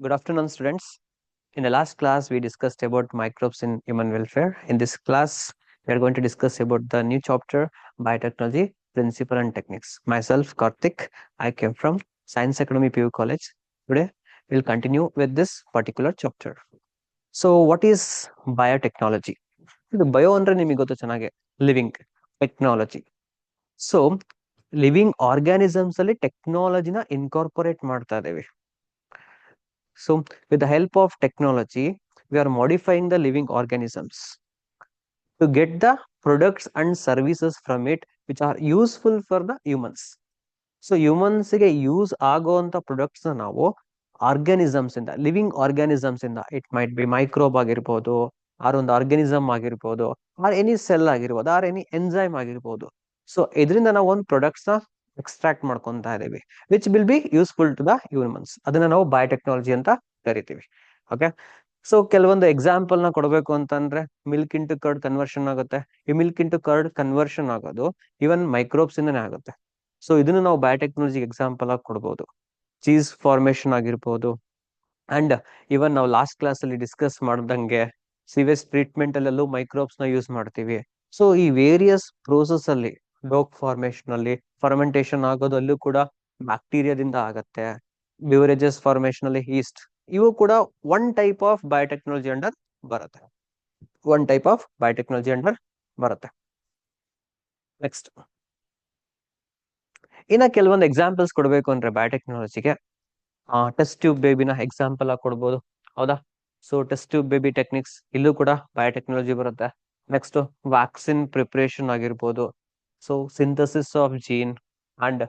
Good afternoon, students. In the last class, we discussed about microbes in human welfare. In this class, we are going to discuss about the new chapter, biotechnology, principle and techniques. Myself, Karthik, I came from Science Academy PU College. Today, we'll continue with this particular chapter. So, what is biotechnology? The bio andre ನಿಮಗೆ ಗೊತ್ತು ಚೆನ್ನಾಗೆ living technology. So living organisms ಅಲ್ಲಿ ಟೆಕ್ನಾಲಜಿನ incorporate ಮಾಡ್ತಾ ಇದ್ದೇವೆ. So, with the help of technology, we are modifying the living organisms to get the products and services from it which are useful for the humans. So, humans ಗೆ use ಆಗುವಂತ products ನಾವು organisms ಇಂದ living organisms ಇಂದ it might be microbe ಆಗಿರ್ಬೋದು, or ಒಂದು organism ಆಗಿರ್ಬೋದು, or any cell ಆಗಿರ್ಬೋದು, or any enzyme ಆಗಿರ್ಬೋದು. ಸೊ ಇದರಿಂದ ನಾವು ಒಂದು ಪ್ರಾಡಕ್ಟ್ಸ್ ನ ಎಕ್ಸ್ಟ್ರಾಕ್ಟ್ ಮಾಡ್ಕೊಂತಾ ಇದೀವಿ which will be useful to the humans. ಅದನ್ನ ನಾವು ಬಯೋಟೆಕ್ನಾಲಜಿ ಅಂತ ಕರಿತೀವಿ. ಓಕೆ, ಸೊ ಕೆಲವೊಂದು ಎಕ್ಸಾಂಪಲ್ ನ ಕೊಡಬೇಕು ಅಂತಂದ್ರೆ ಮಿಲ್ಕ್ ಇಂಟು ಕರ್ಡ್ ಕನ್ವರ್ಷನ್ ಆಗುತ್ತೆ. ಈ ಮಿಲ್ಕ್ ಇಂಟು ಕರ್ಡ್ ಕನ್ವರ್ಷನ್ ಆಗೋದು ಇವನ್ ಮೈಕ್ರೋಬ್ಸ್ ಇಂದನೇ ಆಗುತ್ತೆ. ಸೊ ಇದನ್ನು ನಾವು ಬಯೋಟೆಕ್ನಾಲಜಿ ಎಕ್ಸಾಂಪಲ್ ಆಗಿ ಕೊಡ್ಬೋದು. ಚೀಸ್ ಫಾರ್ಮೇಶನ್ ಆಗಿರ್ಬೋದು. ಅಂಡ್ ಇವನ್ ನಾವು ಲಾಸ್ಟ್ ಕ್ಲಾಸ್ ಅಲ್ಲಿ ಡಿಸ್ಕಸ್ ಮಾಡ್ದಂಗೆ ಸಿವೆಸ್ ಟ್ರೀಟ್ಮೆಂಟ್ ಅಲ್ಲೆಲ್ಲೂ ಮೈಕ್ರೋಬ್ಸ್ ನ ಯೂಸ್ ಮಾಡ್ತೀವಿ. ಸೊ ಈ ವೇರಿಯಸ್ ಪ್ರೋಸೆಸ್ ಅಲ್ಲಿ ಡೋಕ್ ಫಾರ್ಮೇಶನ್ ಅಲ್ಲಿ ಫರ್ಮೆಂಟೇಶನ್ ಆಗೋದಲ್ಲೂ ಕೂಡ ಬ್ಯಾಕ್ಟೀರಿಯಾದಿಂದ ಆಗತ್ತೆ. ಬ್ಯೂರೇಜಸ್ ಫಾರ್ಮೇಶನ್ ಅಲ್ಲಿ ಈಸ್ಟ್, ಇವು ಕೂಡ one type of biotechnology under ಬರುತ್ತೆ. One type of biotechnology under ಬರುತ್ತೆ. ನೆಕ್ಸ್ಟ್, ಇನ್ನ ಕೆಲವೊಂದು ಎಕ್ಸಾಂಪಲ್ಸ್ ಕೊಡ್ಬೇಕು ಅಂದ್ರೆ ಬಯೋಟೆಕ್ನಾಲಜಿಗೆ ಟೆಸ್ಟ್ ಟ್ಯೂಬ್ ಬೇಬಿನ ಎಕ್ಸಾಂಪಲ್ ಆಗಿ ಕೊಡ್ಬೋದು, ಹೌದಾ? So test tube baby techniques ಇಲ್ಲೂ ಕೂಡ ಬಯೋಟೆಕ್ನಾಲಜಿ ಬರುತ್ತೆ. ನೆಕ್ಸ್ಟ್ ವ್ಯಾಕ್ಸಿನ್ ಪ್ರಿಪರೇಷನ್ ಆಗಿರ್ಬೋದು. So synthesis of gene and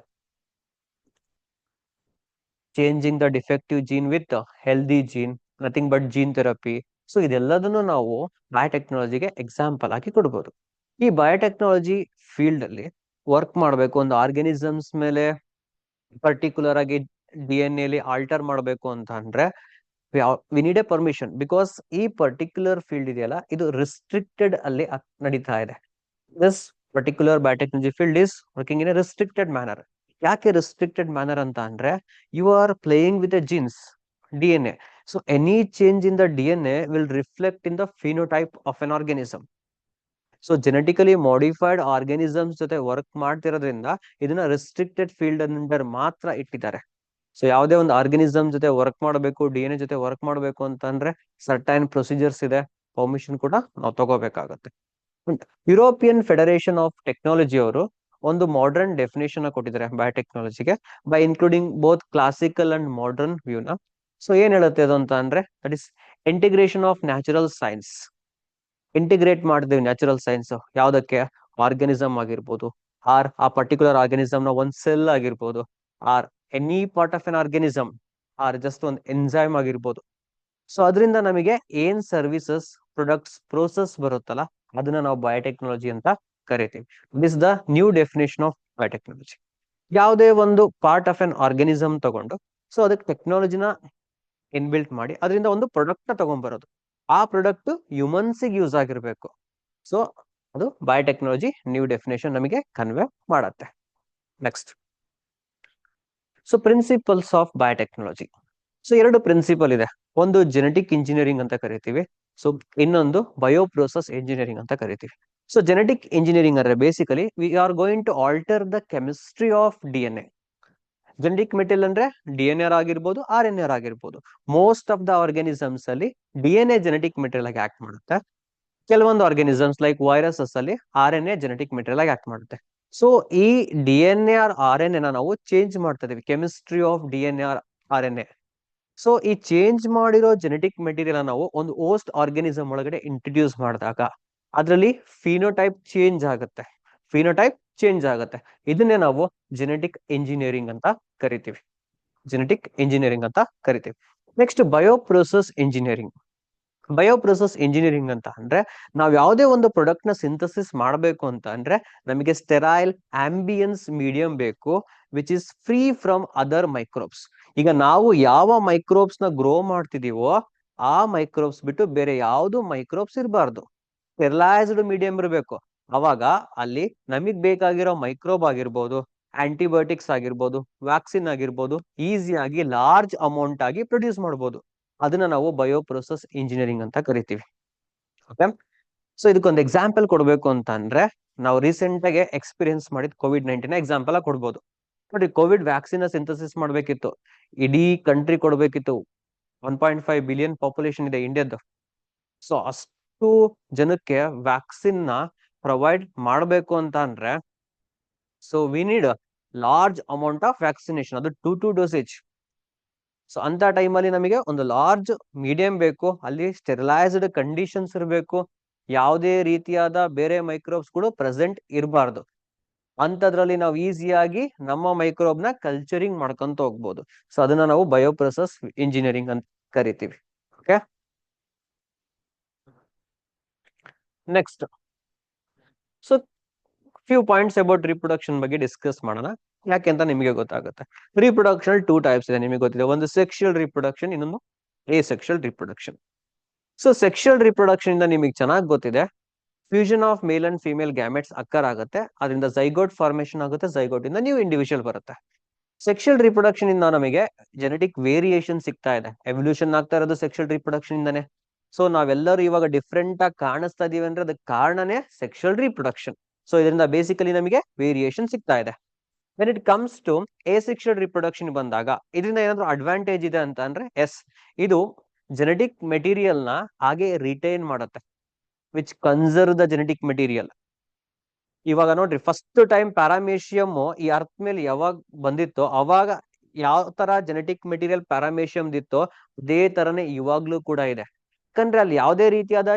changing the defective gene with healthy gene, nothing but gene therapy. So ಇದೆಲ್ಲದನ್ನು ನಾವು ಬಯೋಟೆಕ್ನಾಲಜಿಗೆ ಎಕ್ಸಾಂಪಲ್ ಆಗಿ ಕೊಡ್ಬೋದು. ಈ ಬಯೋಟೆಕ್ನಾಲಜಿ ಫೀಲ್ಡ್ ಅಲ್ಲಿ ವರ್ಕ್ ಮಾಡಬೇಕು, ಒಂದು ಆರ್ಗ್ಯಾನಿಸಮ್ಸ್ ಮೇಲೆ ಪರ್ಟಿಕ್ಯುಲರ್ ಆಗಿ DNA ಆಲ್ಟರ್ ಮಾಡಬೇಕು ಅಂತ ಅಂದ್ರೆ we need a permission, because ಈ ಪರ್ಟಿಕ್ಯುಲರ್ ಫೀಲ್ಡ್ ಇದೆಯಲ್ಲ ಇದು ರಿಸ್ಟ್ರಿಕ್ಟೆಡ್ ಅಲ್ಲಿ ನಡೀತಾ ಇದೆ. This particular biotechnology field is working in a restricted manner. ಯಾಕೆ ರಿಸ್ಟ್ರಿಕ್ಟೆಡ್ ಮ್ಯಾನರ್ ಅಂತ ಅಂದ್ರೆ you are playing with a genes DNA. So any change in the DNA will reflect in the phenotype of an organism. So genetically modified organisms ಜೊತೆ work ಮಾಡ್ತಿರೋದ್ರಿಂದ ಇದನ್ನ restricted field under ಮಾತ್ರ ಇಟ್ಟಿದ್ದಾರೆ. So ಯಾವುದೇ ಒಂದು organism ಜೊತೆ work ಮಾಡಬೇಕು, DNA ಜೊತೆ ವರ್ಕ್ ಮಾಡಬೇಕು ಅಂತಂದ್ರೆ ಸರ್ಟೈನ್ ಪ್ರೊಸೀಜರ್ಸ್ ಇದೆ, ಪರ್ಮಿಷನ್ ಕೂಡ ನಾವು ತಗೋಬೇಕಾಗತ್ತೆ. ಯುರೋಪಿಯನ್ ಫೆಡರೇಷನ್ ಆಫ್ ಟೆಕ್ನಾಲಜಿ ಅವರು ಒಂದು ಮಾಡರ್ನ್ ಡೆಫಿನೇಷನ್ ಕೊಟ್ಟಿದ್ದಾರೆ ಬಯೋಟೆಕ್ನಾಲಜಿಗೆ by including both classical and modern ವ್ಯೂನ. ಸೊ ಏನ್ ಹೇಳುತ್ತೆ ಅದು ಅಂತ ಅಂದ್ರೆ that is integration of natural science. Integrate ಮಾಡಿದೀವಿ ನ್ಯಾಚುರಲ್ ಸೈನ್ಸ್ ಯಾವ್ದಕ್ಕೆ? ಆರ್ಗ್ಯಾನಿಸಮ್ ಆಗಿರ್ಬೋದು, ಆರ್ ಆ ಪರ್ಟಿಕ್ಯುಲರ್ ಆರ್ಗ್ಯಾನಿಸಮ್ ನ ಒಂದ್ ಸೆಲ್ ಆಗಿರ್ಬೋದು, or any part of an organism, or just ಒಂದು ಎನ್ಸೈಮ್ ಆಗಿರ್ಬೋದು. ಸೊ ಅದರಿಂದ ನಮಗೆ ಏನ್ ಸರ್ವಿಸಸ್, ಪ್ರೊಡಕ್ಟ್ಸ್, ಪ್ರೋಸೆಸ್ ಬರುತ್ತಲ್ಲ ಅದನ್ನ ನಾವು ಬಯೋಟೆಕ್ನಾಲಜಿ ಅಂತ ಕರಿತೀವಿ. This the new definition of biotechnology. ಯಾವುದೇ ಒಂದು ಪಾರ್ಟ್ ಆಫ್ ಎನ್ ಆರ್ಗ್ಯಾನಿಸಮ್ ತಗೊಂಡು ಸೊ ಅದಕ್ಕೆ ಟೆಕ್ನಾಲಜಿನ ಇನ್ಬಿಲ್ಟ್ ಮಾಡಿ ಅದರಿಂದ ಒಂದು ಪ್ರಾಡಕ್ಟ್ ನ ತಗೊಂಡ್ಬರೋದು. ಆ ಪ್ರಾಡಕ್ಟ್ ಹ್ಯೂಮನ್ಸಿಗೆ ಯೂಸ್ ಆಗಿರ್ಬೇಕು. ಸೊ ಅದು ಬಯೋಟೆಕ್ನಾಲಜಿ ನ್ಯೂ ಡೆಫಿನೇಷನ್ ನಮಗೆ ಕನ್ವೆ ಮಾಡತ್ತೆ. Next, so principles of biotechnology. So ಎರಡು ಪ್ರಿನ್ಸಿಪಲ್ ಇದೆ. ಒಂದು ಜೆನೆಟಿಕ್ ಇಂಜಿನಿಯರಿಂಗ್ ಅಂತ ಕರಿತೀವಿ. ಸೊ ಇನ್ನೊಂದು ಬಯೋ ಪ್ರೋಸೆಸ್ ಇಂಜಿನಿಯರಿಂಗ್ ಅಂತ ಕರಿತೀವಿ. ಸೊ ಜೆನೆಟಿಕ್ ಇಂಜಿನಿಯರಿಂಗ್ ಅಂದ್ರೆ basically we are going to alter the chemistry of DNA. Genetic material ಅಂದ್ರೆ DNA ಆಗಿರ್ಬೋದು, RNA ಆಗಿರ್ಬೋದು. ಮೋಸ್ಟ್ ಆಫ್ ದ ಆರ್ಗ್ಯಾನಿಸಮ್ಸ್ ಅಲ್ಲಿ DNA ಜೆನೆಟಿಕ್ ಮೆಟೀರಿಯಲ್ ಆಗಿ ಆಕ್ಟ್ ಮಾಡುತ್ತೆ. ಕೆಲವೊಂದು ಆರ್ಗ್ಯಾನಿಸಮ್ಸ್ ಲೈಕ್ ವೈರಸಸ್ ಅಲ್ಲಿ RNA ಜೆನೆಟಿಕ್ ಮೆಟೀರಿಯಲ್ ಆಗಿ ಆಕ್ಟ್ ಮಾಡುತ್ತೆ. ಸೊ ಈ DNA ಆರ್ RNA ನಾವು ಚೇಂಜ್ ಮಾಡ್ತಾ ಇದೀವಿ, chemistry of DNA or RNA. So ಈ ಚೇಂಜ್ ಮಾಡಿರೋ ಜೆನೆಟಿಕ್ ಮೆಟೀರಿಯಲ್ ನಾವು ಒಂದು ಹೋಸ್ಟ್ ಆರ್ಗ್ಯಾನಿಸಮ್ ಒಳಗಡೆ ಇಂಟ್ರೊಡ್ಯೂಸ್ ಮಾಡಿದಾಗ ಅದರಲ್ಲಿ ಫಿನೋಟೈಪ್ ಚೇಂಜ್ ಆಗುತ್ತೆ. ಫಿನೋಟೈಪ್ ಚೇಂಜ್ ಆಗುತ್ತೆ. ಇದನ್ನೇ ನಾವು ಜೆನೆಟಿಕ್ ಇಂಜಿನಿಯರಿಂಗ್ ಅಂತ ಕರಿತೀವಿ. ಜೆನೆಟಿಕ್ ಇಂಜಿನಿಯರಿಂಗ್ ಅಂತ ಕರಿತೀವಿ. Next bio process engineering. Bio process engineering ಅಂತ ಅಂದ್ರೆ ನಾವ್ ಯಾವುದೇ ಒಂದು ಪ್ರಾಡಕ್ಟ್ ನ ಸಿಂಥಸಿಸ್ ಮಾಡಬೇಕು ಅಂತ ಅಂದ್ರೆ ನಮಗೆ ಸ್ಟೆರೈಲ್ ಆಂಬಿಯನ್ಸ್ ಮೀಡಿಯಂ ಬೇಕು which is free from other microbes. ಈಗ ನಾವು ಯಾವ ಮೈಕ್ರೋಬ್ಸ್ ನ ಗ್ರೋ ಮಾಡ್ತಿದೀವೋ ಆ ಮೈಕ್ರೋಬ್ಸ್ ಬಿಟ್ಟು ಬೇರೆ ಯಾವ್ದು ಮೈಕ್ರೋಬ್ಸ್ ಇರಬಾರ್ದು. ಸ್ಟೆರಿಲೈಸ್ಡ್ ಮೀಡಿಯಂ ಇರಬೇಕು. ಅವಾಗ ಅಲ್ಲಿ ನಮಗ್ ಬೇಕಾಗಿರೋ ಮೈಕ್ರೋಬ್ ಆಗಿರ್ಬೋದು, ಆಂಟಿಬಯೋಟಿಕ್ಸ್ ಆಗಿರ್ಬೋದು, ವ್ಯಾಕ್ಸಿನ್ ಆಗಿರ್ಬೋದು, ಈಸಿಯಾಗಿ ಲಾರ್ಜ್ ಅಮೌಂಟ್ ಆಗಿ ಪ್ರೊಡ್ಯೂಸ್ ಮಾಡ್ಬೋದು. ಅದನ್ನ ನಾವು ಬಯೋ ಪ್ರೊಸೆಸ್ ಇಂಜಿನಿಯರಿಂಗ್ ಅಂತ ಕರಿತೀವಿ. ಓಕೆ, ಸೊ ಇದಕ್ಕೊಂದು ಎಕ್ಸಾಂಪಲ್ ಕೊಡ್ಬೇಕು ಅಂತ ಅಂದ್ರೆ ನಾವು ರೀಸೆಂಟ್ ಆಗಿ ಎಕ್ಸ್ಪೀರಿಯನ್ಸ್ ಮಾಡಿದ COVID-19 ಎಕ್ಸಾಂಪಲ್ ಆಗಿ ಕೊಡ್ಬೋದು. ನೋಡಿ, ಕೋವಿಡ್ ವ್ಯಾಕ್ಸಿನ್ ಸಿಂಥಸಿಸ್ ಮಾಡ್ಬೇಕಿತ್ತು, ಇಡೀ ಕಂಟ್ರಿ ಕೊಡ್ಬೇಕಿತ್ತು. 1.5 ಬಿಲಿಯನ್ ಪಾಪ್ಯುಲೇಷನ್ ಇದೆ ಇಂಡಿಯಾದ್ದು. ಸೊ ಅಷ್ಟು ಜನಕ್ಕೆ ವ್ಯಾಕ್ಸಿನ್ ನ ಪ್ರೊವೈಡ್ ಮಾಡಬೇಕು ಅಂತ ಅಂದ್ರೆ so we need large amount of vaccination, ಅದು 2 ಡೋಸೇಜ್. ಸೊ ಅಂತ ಟೈಮಲ್ಲಿ ನಮಗೆ ಒಂದು ಲಾರ್ಜ್ ಮೀಡಿಯಂ ಬೇಕು, ಅಲ್ಲಿ ಸ್ಟೆರಿಲೈಸ್ಡ್ ಕಂಡೀಷನ್ಸ್ ಇರಬೇಕು, ಯಾವುದೇ ರೀತಿಯಾದ ಬೇರೆ ಮೈಕ್ರೋಬ್ಸ್ ಗಳು ಪ್ರೆಸೆಂಟ್ ಇರಬಾರ್ದು. ಅಂತದ್ರಲ್ಲಿ ನಾವು ಈಸಿಯಾಗಿ ನಮ್ಮ ಮೈಕ್ರೋಬ್ ನ ಕಲ್ಚರಿಂಗ್ ಮಾಡ್ಕೊಂತ ಹೋಗ್ಬೋದು. ಸೊ ಅದನ್ನ ನಾವು ಬಯೋಪ್ರೊಸೆಸ್ ಇಂಜಿನಿಯರಿಂಗ್ ಅಂತ ಕರಿತೀವಿ. Okay, next so few points about reproduction ಬಗ್ಗೆ ಡಿಸ್ಕಸ್ ಮಾಡೋಣ, ಯಾಕೆಂತ ನಿಮಗೆ ಗೊತ್ತಾಗುತ್ತೆ. ರಿಪ್ರೊಡಕ್ಷನ್ 2 ಟೈಪ್ಸ್ ಇದೆ, ನಿಮಗೆ ಗೊತ್ತಿದೆ. ಒಂದು ಸೆಕ್ಷುಯಲ್ ರಿಪ್ರೊಡಕ್ಷನ್, ಇನ್ನೊಂದು asexual reproduction. So sexual reproduction ಇಂದ ನಿಮಗೆ ಚೆನ್ನಾಗಿ ಗೊತ್ತಿದೆ, fusion of male and female gametes occur ಆಗುತ್ತೆ, ಅದರಿಂದ ಝೈಗೋಟ್ ಫಾರ್ಮೇಶನ್ ಆಗುತ್ತೆ, ಝೈಗೋಟ್ ಇಂದ ನ್ಯೂ ಇಂಡಿವಿಜುವಲ್ ಬರುತ್ತೆ. ಸೆಕ್ಷುಯಲ್ ರಿಪ್ರೊಡಕ್ಷನ್ ಇಂದ ನಮಗೆ ಜೆನೆಟಿಕ್ ವೇರಿಯೇಷನ್ ಸಿಗ್ತಾ ಇದೆ, ಎವಲ್ಯೂಷನ್ ಆಗ್ತಾ ಇರೋದು ಸೆಕ್ಷುಯಲ್ ರಿಪ್ರೊಡಕ್ಷನ್ ಇಂದಾನೆ. ಸೊ ನಾವೆಲ್ಲರೂ ಇವಾಗ ಡಿಫ್ರೆಂಟ್ ಆಗಿ ಕಾಣಿಸ್ತಾ ಇದೀವಿ ಅಂದ್ರೆ ಅದಕ್ಕೆ ಕಾರಣನೇ ಸೆಕ್ಷುಯಲ್ ರಿಪ್ರೊಡಕ್ಷನ್. ಸೊ ಇದರಿಂದ ಬೇಸಿಕಲಿ ನಮಗೆ ವೇರಿಯೇಷನ್ ಸಿಗ್ತಾ ಇದೆ. When it comes to asexual reproduction ಬಂದಾಗ ಇದರಿಂದ ಏನಾದ್ರು ಅಡ್ವಾಂಟೇಜ್ ಇದೆ ಅಂತ ಅಂದ್ರೆ ಎಸ್, ಇದು ಜೆನೆಟಿಕ್ ಮೆಟೀರಿಯಲ್ ನ ಹಾಗೆ ರಿಟೈನ್ ಮಾಡುತ್ತೆ, which conserve the genetic material. ಇವಾಗ ನೋಡ್ರಿ, ಫಸ್ಟ್ ಟೈಮ್ ಪ್ಯಾರಾಮೇಶಿಯಂ ಈ ಅರ್ತ್ ಮೇಲೆ ಯಾವಾಗ ಬಂದಿತ್ತೋ ಅವಾಗ ಯಾವ ತರ ಜೆನೆಟಿಕ್ ಮೆಟೀರಿಯಲ್ ಪ್ಯಾರಾಮೇಶಿಯಂ ಇತ್ತೋ ಅದೇ ತರನೇ ಇವಾಗ್ಲೂ ಕೂಡ ಇದೆ. ಯಾಕಂದ್ರೆ ಅಲ್ಲಿ ಯಾವುದೇ ರೀತಿಯಾದ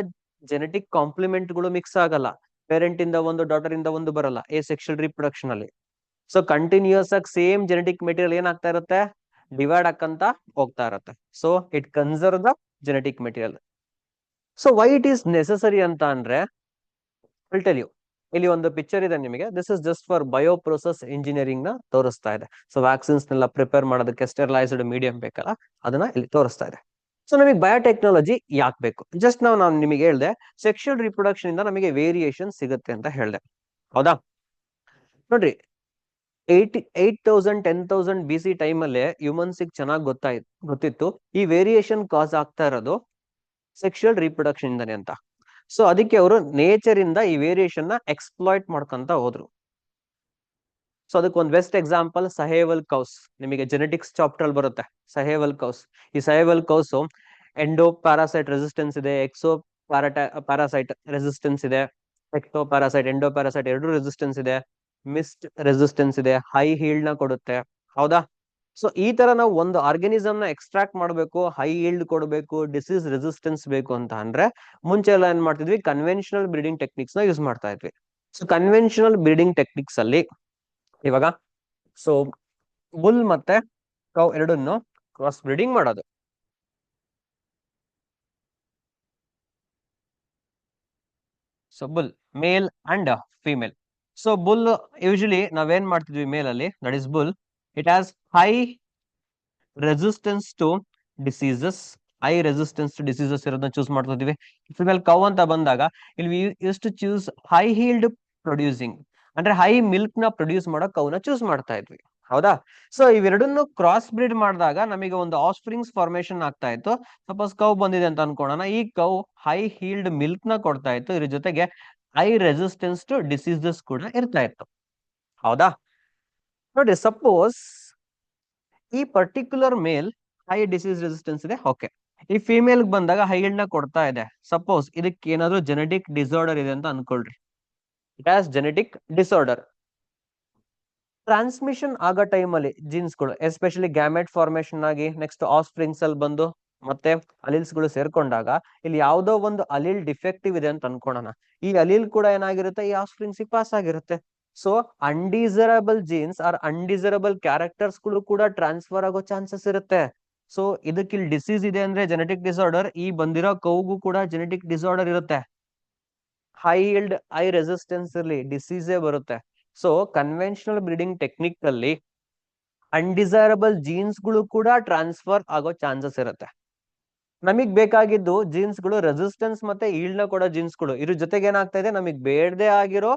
ಜೆನೆಟಿಕ್ ಕಾಂಪ್ಲಿಮೆಂಟ್ ಗಳು ಮಿಕ್ಸ್ ಆಗಲ್ಲ, ಪೇರೆಂಟ್ ಇಂದ ಒಂದು ಡಾಟರ್ ಇಂದ ಒಂದು ಬರಲ್ಲ ಎ ಸೆಕ್ಷುಯಲ್ ರಿಪ್ರೊಡಕ್ಷನ್ ಅಲ್ಲಿ. ಸೊ ಕಂಟಿನ್ಯೂಸ್ ಆಗಿ ಸೇಮ್ ಜೆನೆಟಿಕ್ ಮೆಟೀರಿಯಲ್ ಏನಾಗ್ತಾ ಇರುತ್ತೆ, ಡಿವೈಡ್ ಆಕಂತ ಹೋಗ್ತಾ ಇರುತ್ತೆ. So it conserve the genetic material. So why it is necessary ಅಂತ ಅಂದ್ರೆ ವಿಲ್ ಟೆಲ್ ಯು. ಇಲ್ಲಿ ಒಂದು ಪಿಕ್ಚರ್ ಇದೆ ನಿಮಗೆ, this is just for bio process engineering ನ ತೋರಿಸ್ತಾ ಇದೆ. ಸೊ ವ್ಯಾಕ್ಸಿನ್ಸ್ ನೆಲ್ಲ ಪ್ರಿಪೇರ್ ಮಾಡೋದಕ್ಕೆ ಸ್ಟೆರಿಲೈಸ್ಡ್ ಮೀಡಿಯಂ ಬೇಕಲ್ಲ, ಅದನ್ನ ಇಲ್ಲಿ ತೋರಿಸ್ತಾ ಇದೆ. ಸೊ ನಮಗೆ ಬಯೋಟೆಕ್ನಾಲಜಿ ಯಾಕೆ ಬೇಕು, ಜಸ್ಟ್ ನಾನು ನಿಮಗೆ ಹೇಳ್ದೆ ಸೆಕ್ಷುಯಲ್ ರಿಪ್ರೊಡಕ್ಷನ್ ಇಂದ ನಮಗೆ ವೇರಿಯೇಷನ್ ಸಿಗುತ್ತೆ ಅಂತ ಹೇಳ್ದೆ, ಹೌದಾ? ನೋಡ್ರಿ, 8,000 10,000 BC ಟೈಮ್ ಅಲ್ಲೇ ಹ್ಯೂಮನ್ಸ್ ಚೆನ್ನಾಗಿ ಗೊತ್ತಿತ್ತು ಈ ವೇರಿಯೇಷನ್ ಕಾಸ್ ಆಗ್ತಾ ಇರೋದು ಸೆಕ್ಷುಯಲ್ ರಿಪ್ರೊಡಕ್ಷನ್ ಇಂದಾನೆ ಅಂತ. ಸೊ ಅದಕ್ಕೆ ಅವರು ನೇಚರ್ ಇಂದ ಈ ವೇರಿಯೇಷನ್ ನ ಎಕ್ಸ್ಪ್ಲಾಯ್ಟ್ ಮಾಡ್ಕೊಂತ ಹೋದ್ರು. ಸೊ ಅದಕ್ಕೆ ಒಂದು ಬೆಸ್ಟ್ ಎಕ್ಸಾಂಪಲ್ ಸಹೇವಲ್ ಕೌಸ್, ನಿಮಗೆ ಜೆನೆಟಿಕ್ಸ್ ಚಾಪ್ಟರ್ ಅಲ್ಲಿ ಬರುತ್ತೆ. ಸಹೇವಲ್ ಕೌಸ್, ಈ ಸಹೇವಲ್ ಕೌಸ್ ಎಂಡೋ ಪ್ಯಾರಾಸೈಟ್ ರೆಸಿಸ್ಟೆನ್ಸ್ ಇದೆ, ಎಕ್ಸೋ ಪ್ಯಾರಾಸೈಟ್ ರೆಸಿಸ್ಟೆನ್ಸ್ ಇದೆ, ಎಕ್ಟೋ ಪ್ಯಾರಾಸೈಟ್ ಎಂಡೋ ಪ್ಯಾರಾಸೈಟ್ ಎರಡು ರೆಸಿಸ್ಟೆನ್ಸ್ ಇದೆ, ಮಿಸ್ಟ್ ರೆಸಿಸ್ಟೆನ್ಸ್ ಇದೆ, ಹೈ ಹೀಲ್ಡ್ ನ ಕೊಡುತ್ತೆ, ಹೌದಾ? ಸೊ ಈ ತರ ನಾವು ಒಂದು ಆರ್ಗನಿಸಮ್ ನ ಎಕ್ಸ್ಟ್ರಾಕ್ಟ್ ಮಾಡಬೇಕು, ಹೈ ಈಲ್ಡ್ ಕೊಡಬೇಕು, ಡಿಸೀಸ್ ರೆಸಿಸ್ಟೆನ್ಸ್ ಬೇಕು ಅಂತ ಅಂದ್ರೆ ಮುಂಚೆ ಎಲ್ಲ ಏನ್ ಮಾಡ್ತಿದ್ವಿ, ಕನ್ವೆನ್ಷನಲ್ ಬ್ರೀಡಿಂಗ್ ಟೆಕ್ನಿಕ್ಸ್ ನ ಯೂಸ್ ಮಾಡ್ತಾ ಇದ್ವಿ. ಸೊ ಕನ್ವೆನ್ಷನಲ್ ಬ್ರೀಡಿಂಗ್ ಟೆಕ್ನಿಕ್ಸ್ ಅಲ್ಲಿ ಇವಾಗ ಸೊ ಬುಲ್ ಮತ್ತೆ ಕೌ ಎರಡನ್ನು ಕ್ರಾಸ್ ಬ್ರೀಡಿಂಗ್ ಮಾಡೋದು. So bull male and female. So bull usually ನಾವೇನ್ ಮಾಡ್ತಿದ್ವಿ ಮೇಲ್ ಅಲ್ಲಿ, that is bull, it has high resistance to diseases, high resistance to diseases ಇರೋದನ್ನ choose ಮಾಡ್ತಿದ್ವಿ. ಫಿಮೇಲ್ ಕೌ ಅಂತ ಬಂದಾಗ ಇಲ್ಲಿ use to choose high yield producing, ಅಂದ್ರೆ high milk ನ ಪ್ರೊಡ್ಯೂಸ್ ಮಾಡೋ ಕೌನ ಚೂಸ್ ಮಾಡ್ತಾ ಇದ್ವಿ, ಹೌದಾ? ಸೊ ಇವೆರಡನ್ನು ಕ್ರಾಸ್ ಬ್ರೀಡ್ ಮಾಡಿದಾಗ ನಮಗೆ ಒಂದು ಆಫ್ಸ್ಪ್ರಿಂಗ್ಸ್ ಫಾರ್ಮೇಶನ್ ಆಗ್ತಾ ಇತ್ತು. ಸಪೋಸ್ ಕೌ ಬಂದಿದೆ ಅಂತ ಅನ್ಕೊಳ್ಳೋಣ, ಈ ಕೌ ಹೈ ಹೀಲ್ಡ್ ಮಿಲ್ಕ್ ನ ಕೊಡ್ತಾ ಇತ್ತು, ಇದ್ರ ಜೊತೆಗೆ ಹೈ ರೆಸಿಸ್ಟೆನ್ಸ್ ಟು ಡಿಸೀಸಸ್ ಕೂಡ ಇರ್ತಾ ಇತ್ತು, ಹೌದಾ? ನೋಡಿ, ಸಪೋಸ್ ಈ ಪರ್ಟಿಕ್ಯುಲರ್ ಮೇಲ್ ಹೈ ಡಿಸೀಸ್ ರೆಸಿಸ್ಟೆನ್ಸ್ ಇದೆ, ಓಕೆ. ಈ ಫಿಮೇಲ್ ಬಂದಾಗ ಹೈ ಹೀಲ್ಡ್ ನ ಕೊಡ್ತಾ ಇದೆ. ಸಪೋಸ್ ಇದಕ್ಕೆ ಏನಾದ್ರು ಜೆನೆಟಿಕ್ ಡಿಸಾರ್ಡರ್ ಇದೆ ಅಂತ ಅನ್ಕೊಳ್ರಿ, it has genetic disorder. Transmission ಆಗೋ ಟೈಮ್ ಅಲ್ಲಿ ಜೀನ್ಸ್ ಗಳು ಎಸ್ಪೆಷಲಿ ಗ್ಯಾಮೆಟ್ ಫಾರ್ಮೇಶನ್ ಆಗಿ ನೆಕ್ಸ್ಟ್ ಆಫ್ಸ್ಪ್ರಿಂಗ್ಸ್ ಅಲ್ಲಿ ಬಂದು ಮತ್ತೆ ಅಲೀಲ್ಸ್ ಗಳು ಸೇರ್ಕೊಂಡಾಗ ಇಲ್ಲಿ ಯಾವ್ದೋ ಒಂದು ಅಲೀಲ್ ಡಿಫೆಕ್ಟಿವ್ ಇದೆ ಅಂತ ಅನ್ಕೊಳ್ಳೋಣ, ಈ ಅಲೀಲ್ ಕೂಡ ಏನಾಗಿರುತ್ತೆ, ಈ ಆಫ್ಸ್ಪ್ರಿಂಗ್ಸ್ ಪಾಸ್ ಆಗಿರುತ್ತೆ. ಸೊ ಅನ್ಡಿಸರಬಲ್ ಜೀನ್ಸ್ ಆರ್ ಅನ್ಡಿಸರಬಲ್ ಕ್ಯಾರೆಕ್ಟರ್ಸ್ ಗಳು ಕೂಡ ಟ್ರಾನ್ಸ್ಫರ್ ಆಗೋ ಚಾನ್ಸಸ್ ಇರುತ್ತೆ. ಸೊ ಇದಕ್ಕೆ ಇಲ್ಲಿ ಡಿಸೀಸ್ ಇದೆ ಅಂದ್ರೆ ಜೆನೆಟಿಕ್ ಡಿಸಾರ್ಡರ್, ಈ ಬಂದಿರೋ ಕೌಗೂ ಕೂಡ ಜೆನೆಟಿಕ್ ಡಿಸಾರ್ಡರ್ ಇರುತ್ತೆ, ಹೈ ಈಲ್ಡ್ ಹೈ ರೆಸಿಸ್ಟೆನ್ಸ್ ಇರ್ಲಿ ಡಿಸೀಸೇ ಬರುತ್ತೆ. ಸೊ ಕನ್ವೆನ್ಷನಲ್ ಬ್ರೀಡಿಂಗ್ ಟೆಕ್ನಿಕ್ ಅಲ್ಲಿ ಅನ್ಡಿಸೈರಬಲ್ ಜೀನ್ಸ್ ಗಳು ಕೂಡ ಟ್ರಾನ್ಸ್ಫರ್ ಆಗೋ ಚಾನ್ಸಸ್ ಇರುತ್ತೆ. ನಮಗ್ ಬೇಕಾಗಿದ್ದು ಜೀನ್ಸ್ ಗಳು ರೆಸಿಸ್ಟೆನ್ಸ್ ಮತ್ತೆ ಈಲ್ಡ್ ನ ಕೊಡೋ ಜೀನ್ಸ್ ಗಳು, ಇದ್ರ ಜೊತೆಗೆ ಏನಾಗ್ತಾ ಇದೆ, ನಮಗ್ ಬೇಡದೆ ಆಗಿರೋ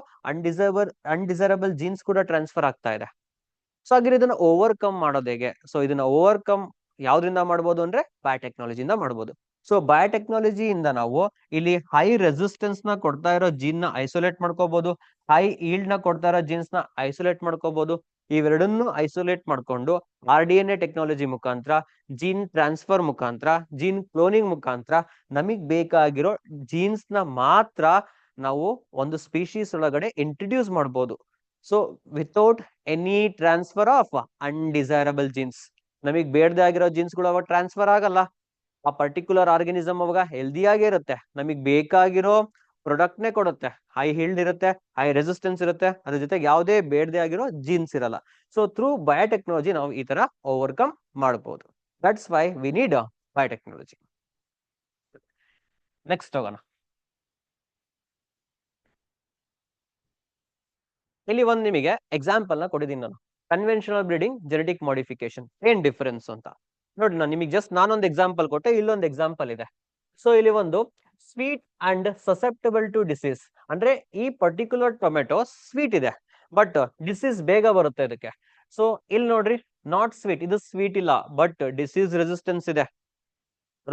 ಅನ್ಡಿಸೈರಬಲ್ ಜೀನ್ಸ್ ಕೂಡ ಟ್ರಾನ್ಸ್ಫರ್ ಆಗ್ತಾ ಇದೆ. ಸೊ ಹಾಗೆ ಇದನ್ನ ಓವರ್ಕಮ್ ಮಾಡೋದು ಹೇಗೆ? ಸೊ ಇದನ್ನ ಓವರ್ಕಮ್ ಯಾವ್ದ್ರಿಂದ ಮಾಡ್ಬೋದು ಅಂದ್ರೆ ಬಯೋಟೆಕ್ನಾಲಜಿಯಿಂದ ಮಾಡ್ಬೋದು. ಸೊ ಬಯೋಟೆಕ್ನಾಲಜಿಯಿಂದ ನಾವು ಇಲ್ಲಿ ಹೈ ರೆಸಿಸ್ಟೆನ್ಸ್ ನ ಕೊಡ್ತಾ ಇರೋ ಜೀನ್ ನ ಐಸೋಲೇಟ್ ಮಾಡ್ಕೋಬಹುದು, ಹೈ ಈಲ್ಡ್ ನ ಕೊಡ್ತಾ ಇರೋ ಜೀನ್ಸ್ ನ ಐಸೋಲೇಟ್ ಮಾಡ್ಕೋಬಹುದು. ಇವೆರಡನ್ನು ಐಸೋಲೇಟ್ ಮಾಡ್ಕೊಂಡು RDNA ಟೆಕ್ನಾಲಜಿ ಮುಖಾಂತರ, ಜೀನ್ ಟ್ರಾನ್ಸ್ಫರ್ ಮುಖಾಂತರ, ಜೀನ್ ಕ್ಲೋನಿಂಗ್ ಮುಖಾಂತರ ನಮಗ್ ಬೇಕಾಗಿರೋ ಜೀನ್ಸ್ ನ ಮಾತ್ರ ನಾವು ಒಂದು ಸ್ಪೀಶೀಸ್ ಒಳಗಡೆ ಇಂಟ್ರಡ್ಯೂಸ್ ಮಾಡ್ಬೋದು. So without any transfer of undesirable jeans. ನಮಗ್ ಬೇಡದೇ ಆಗಿರೋ ಜೀನ್ಸ್ ಗಳು ಅವಾಗ ಟ್ರಾನ್ಸ್ಫರ್ ಆಗಲ್ಲ. ಆ ಪರ್ಟಿಕ್ಯುಲರ್ ಆರ್ಗನಿಸಮ್ ಅವಾಗ ಹೆಲ್ದಿಯಾಗೇ ಇರುತ್ತೆ, ನಮಗ್ ಬೇಕಾಗಿರೋ ಪ್ರಾಡಕ್ಟ್ ನೇ ಕೊಡುತ್ತೆ. ಹೈ ಹೀಲ್ಡ್ ಇರುತ್ತೆ, ಹೈ ರೆಸಿಸ್ಟೆನ್ಸ್ ಇರುತ್ತೆ, ಅದ್ರ ಜೊತೆಗೆ ಯಾವುದೇ ಬೇಡದೇ ಆಗಿರೋ ಜೀನ್ಸ್ ಇರಲ್ಲ. ಸೊ ಥ್ರೂ ಬಯೋಟೆಕ್ನಾಲಜಿ ನಾವು ಈ ತರ ಓವರ್ಕಮ್ ಮಾಡಬಹುದು. That's why we need biotechnology. Next ಹೋಗೋಣ. ಇಲ್ಲಿ ಒಂದು ನಿಮಗೆ ಎಕ್ಸಾಂಪಲ್ ನ ಕೊಟ್ಟಿದ್ದೀನಿ ನಾನು. ಕನ್ವೆನ್ಷನಲ್ ಬ್ರೀಡಿಂಗ್, ಜೆನೆಟಿಕ್ ಮಾಡಿಫಿಕೇಶನ್ ಏನ್ ಡಿಫರೆನ್ಸ್ ಅಂತ ನೋಡಿ. ನಾನು ನಿಮಗೆ ಜಸ್ಟ್ ನಾನೊಂದು ಎಕ್ಸಾಂಪಲ್ ಕೊಟ್ಟೆ, ಇಲ್ಲೊಂದು ಎಕ್ಸಾಂಪಲ್ ಇದೆ. ಸೊ ಇಲ್ಲಿ ಒಂದು sweet and susceptible to disease, ಅಂದ್ರೆ ಈ ಪರ್ಟಿಕ್ಯುಲರ್ ಟೊಮೆಟೊ ಸ್ವೀಟ್ ಇದೆ, ಬಟ್ ಡಿಸೀಸ್ ಬೇಗ ಬರುತ್ತೆ ಇದಕ್ಕೆ. ಸೊ ಇಲ್ಲಿ ನೋಡ್ರಿ, ನಾಟ್ ಸ್ವೀಟ್, ಇದು ಸ್ವೀಟ್ ಇಲ್ಲ, ಬಟ್ ಡಿಸೀಸ್ ರೆಸಿಸ್ಟೆನ್ಸ್ ಇದೆ,